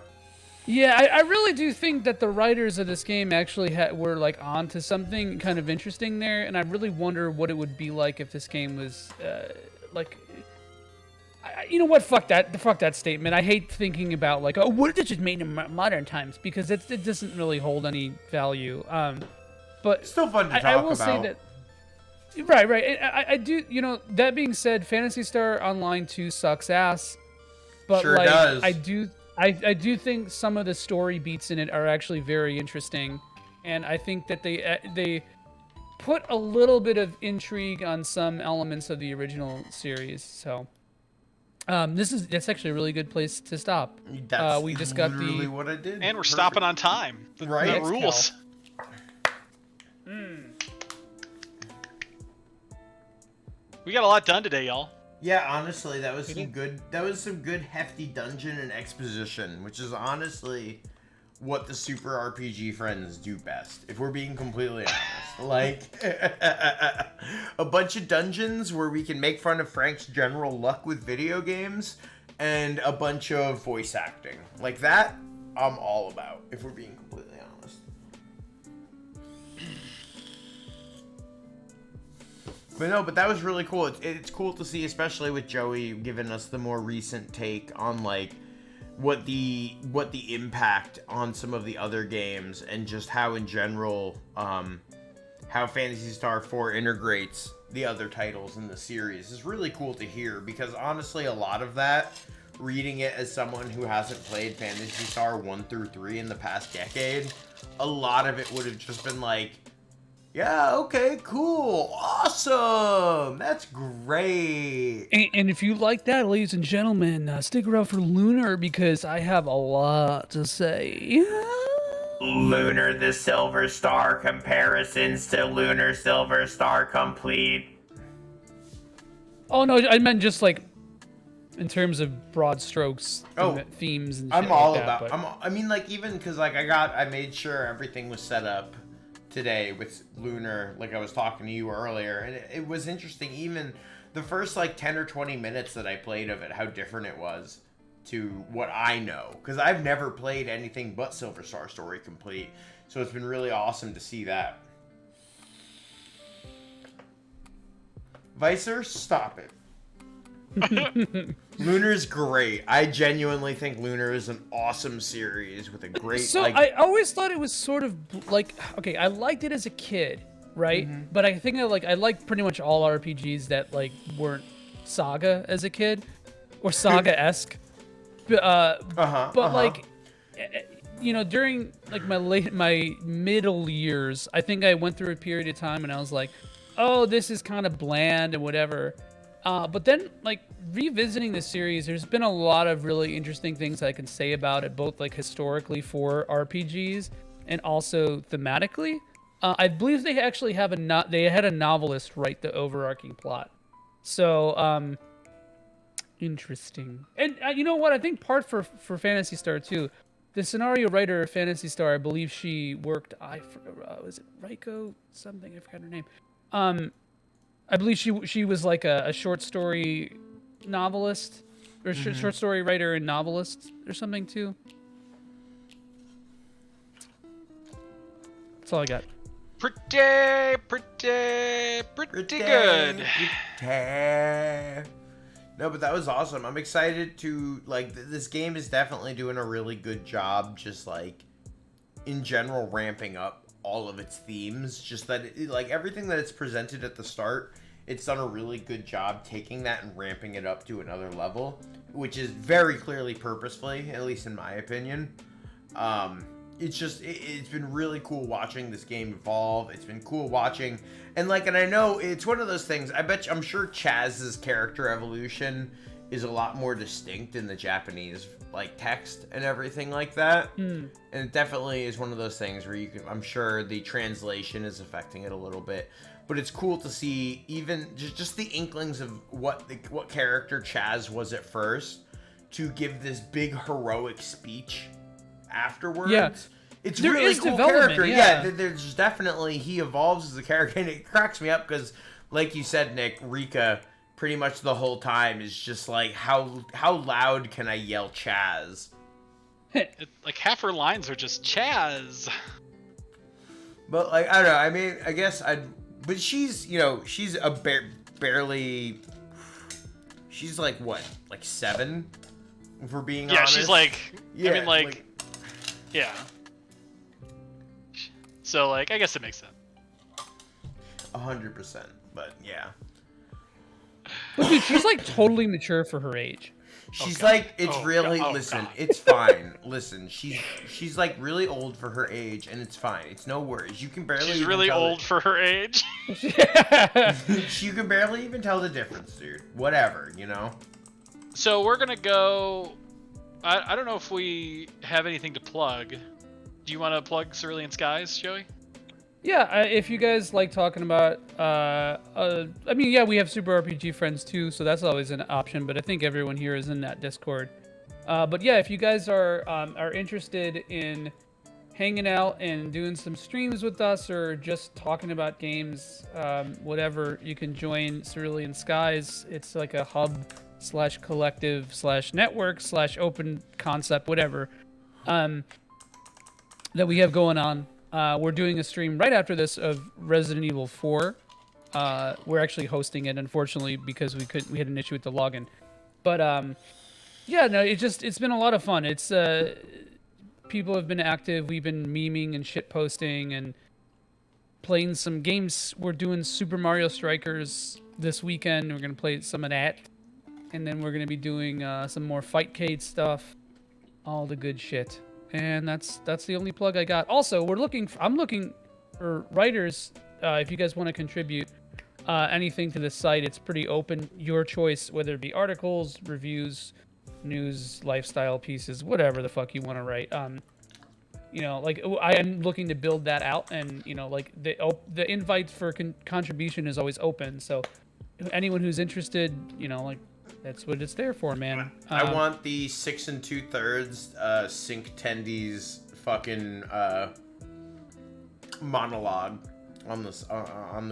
really do think that the writers of this game actually were like onto something kind of interesting there, and I really wonder what it would be like if this game was like. You know what? Fuck that statement. I hate thinking about like, oh, what if this was made in modern times, because it doesn't really hold any value. But it's still fun to talk I will about. say that. Right. I do. You know, that being said, Phantasy Star Online 2 sucks ass. But sure like, does. I do think some of the story beats in it are actually very interesting, and I think that they put a little bit of intrigue on some elements of the original series. So, that's actually a really good place to stop. That's we just got literally what I did. And we're stopping on time. Right? The rules. We got a lot done today, y'all. Yeah, honestly, that was some good hefty dungeon and exposition, which is honestly what the Super RPG friends do best, if we're being completely honest. Like a bunch of dungeons where we can make fun of Frank's general luck with video games, and a bunch of voice acting. Like that, I'm all about, if we're being completely honest. But that was really cool. It's cool to see, especially with Joey giving us the more recent take on like what the impact on some of the other games and just how in general how Phantasy Star 4 integrates the other titles in the series is really cool to hear, because honestly a lot of that, reading it as someone who hasn't played Phantasy Star 1 through 3 in the past decade, a lot of it would have just been like, yeah, okay, cool, awesome, that's great. And if you like that, ladies and gentlemen, stick around for Lunar, because I have a lot to say. Lunar the Silver Star comparisons to Lunar Silver Star Complete. Oh no, I meant just like in terms of broad strokes, themes and shit I'm all like that, about. but... I mean, like, even because like I made sure everything was set up today with Lunar, like I was talking to you earlier, and it was interesting. Even the first like 10 or 20 minutes that I played of it, how different it was to what I know, because I've never played anything but Silver Star Story Complete, so it's been really awesome to see that. Vicer, stop it. Lunar is great. I genuinely think Lunar is an awesome series with a great. So I always thought it was sort of like, okay, I liked it as a kid, right? Mm-hmm. But I think I liked pretty much all RPGs that like weren't Saga as a kid, or Saga-esque. But like, you know, during like my middle years, I think I went through a period of time and I was like, oh, this is kind of bland and whatever. But then, like, revisiting the series, there's been a lot of really interesting things I can say about it, both like historically for RPGs and also thematically. I believe they actually have they had a novelist write the overarching plot. So, interesting. And you know what? I think part for Phantasy Star too, the scenario writer of Phantasy Star, I believe she worked. Was it Reiko something? I forgot her name. I believe she was like a short story novelist, or short story writer and novelist or something too. That's all I got. Pretty good. No, but that was awesome. I'm excited to, like, this game is definitely doing a really good job, just, like, in general, ramping up all of its themes. Just that, like, everything that it's presented at the start, it's done a really good job taking that and ramping it up to another level, which is very clearly purposefully, at least in my opinion. It's just, it's been really cool watching this game evolve. It's been cool watching, and I know it's one of those things, I'm sure Chaz's character evolution is a lot more distinct in the Japanese, like, text and everything like that. And it definitely is one of those things where I'm sure the translation is affecting it a little bit. But it's cool to see even just the inklings of what character Chaz was at first, to give this big heroic speech afterwards. Yeah. It's There really is cool development, character. yeah. There's definitely, he evolves as a character, and it cracks me up because, like you said, Nick, Rika pretty much the whole time is just like, how loud can I yell Chaz? Like half her lines are just Chaz. But like, I don't know. I mean, I guess but she's, she's a barely. She's like what, like 7, if we're being honest. Yeah, she's like. Yeah, I mean, like. Yeah. So like, I guess it makes sense. 100%, but yeah. But dude, she's like totally mature for her age. She's listen, it's fine. Listen, she's like really old for her age, and it's fine. It's no worries. You can barely. She's really old for her age. You can barely even tell the difference, dude. Whatever, So we're gonna go. I don't know if we have anything to plug. Do you want to plug Cerulean Skies, Joey? Yeah, if you guys like talking about, I mean, yeah, we have Super RPG friends too, so that's always an option. But I think everyone here is in that Discord. But yeah, if you guys are interested in hanging out and doing some streams with us, or just talking about games, whatever, you can join Cerulean Skies. It's like a hub/collective/network/open concept, whatever, that we have going on. We're doing a stream right after this of Resident Evil 4. We're actually hosting it, unfortunately, because we had an issue with the login. But yeah, no, it's been a lot of fun. It's people have been active. We've been memeing and shit posting and playing some games. We're doing Super Mario Strikers this weekend. We're gonna play some of that, and then we're gonna be doing some more Fightcade stuff, all the good shit. And that's the only plug I got. Also, I'm looking for writers. If you guys want to contribute anything to the site, it's pretty open. Your choice, whether it be articles, reviews, news, lifestyle pieces, whatever the fuck you want to write. You know, like I am looking to build that out, and you know, like the invite for contribution is always open. So anyone who's interested, you know, like that's what it's there for, man. I want the 6 2/3 Sync Tendies fucking monologue on the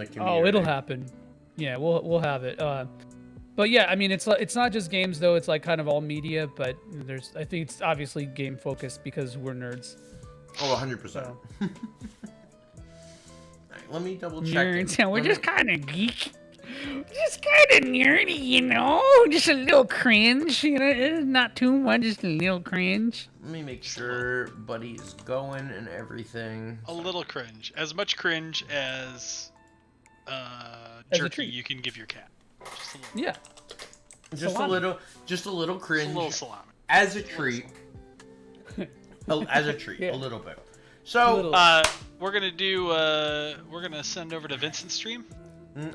community. Oh, it'll happen. Yeah, we'll have it. But yeah, I mean, it's not just games though. It's like kind of all media. But I think it's obviously game focused because we're nerds. Oh, 100%. So. Alright, let me double check. Nerds, yeah, we're just kind of geek. Just kind of nerdy, you know? Just a little cringe, you know? Not too much, just a little cringe. Let me make sure Buddy is going and everything. A little cringe. As much cringe as jerky you can give your cat. Just a little. Yeah. Just a little cringe. Just a little salami. As a treat. As a treat, Yeah. a little bit. So, we're gonna send over to Vincent's stream.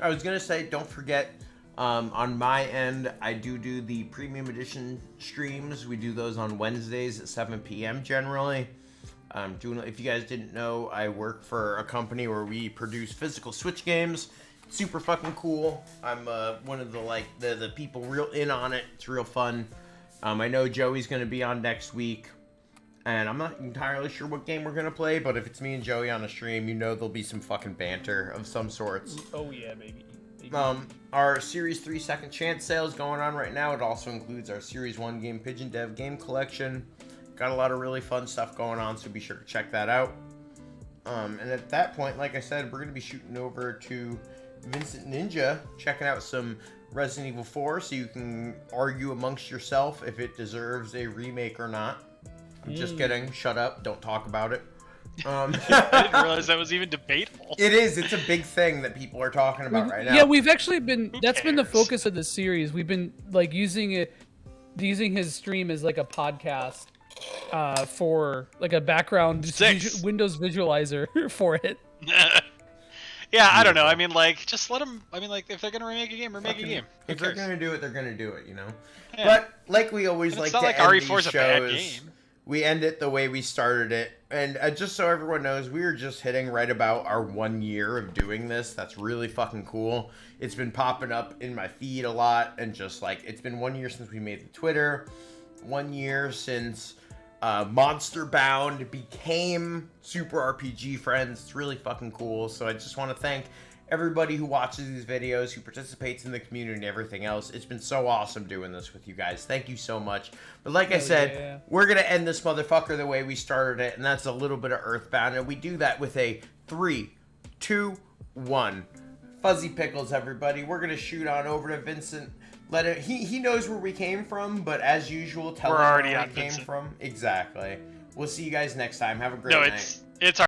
I was gonna say, don't forget, on my end, I do the premium edition streams. We do those on Wednesdays at 7 p.m. generally. If you guys didn't know, I work for a company where we produce physical Switch games. Super fucking cool. I'm one of the people real in on it. It's real fun. I know Joey's gonna be on next week. And I'm not entirely sure what game we're going to play, but if it's me and Joey on a stream, you know there'll be some fucking banter of some sorts. Oh yeah, baby. Our Series 3 Second Chance sale is going on right now. It also includes our Series 1 game Pigeon Dev game collection. Got a lot of really fun stuff going on, so be sure to check that out. And at that point, like I said, we're going to be shooting over to Vincent Ninja, checking out some Resident Evil 4, so you can argue amongst yourself if it deserves a remake or not. I'm just kidding. Shut up. Don't talk about it. I didn't realize that was even debatable. It is. It's a big thing that people are talking about right now. Yeah, we've actually been. That's been the focus of the series. We've been like using his stream as like a podcast for like a background Windows visualizer for it. Yeah, I don't know. I mean, like, just let them. I mean, like, if they're gonna remake a game, remake a game. If they're gonna do it, they're gonna do it. You know. Yeah. But like we always like it's not to like end RE4 is these a bad shows, game. we end it the way we started it. And just so everyone knows, we are just hitting right about our 1 year of doing this. That's really fucking cool. It's been popping up in my feed a lot, and just like it's been 1 year since we made the Twitter, 1 year since Monster Bound became Super RPG Friends. It's really fucking cool. So I just want to thank everybody who watches these videos, who participates in the community and everything else. It's been so awesome doing this with you guys. Thank you so much. But like I said, we're going to end this motherfucker the way we started it, and that's a little bit of Earthbound. And we do that with a 3, 2, 1. Fuzzy Pickles, everybody. We're going to shoot on over to Vincent. He knows where we came from, but as usual, tell him where we came from. Exactly. We'll see you guys next time. Have a great night. It's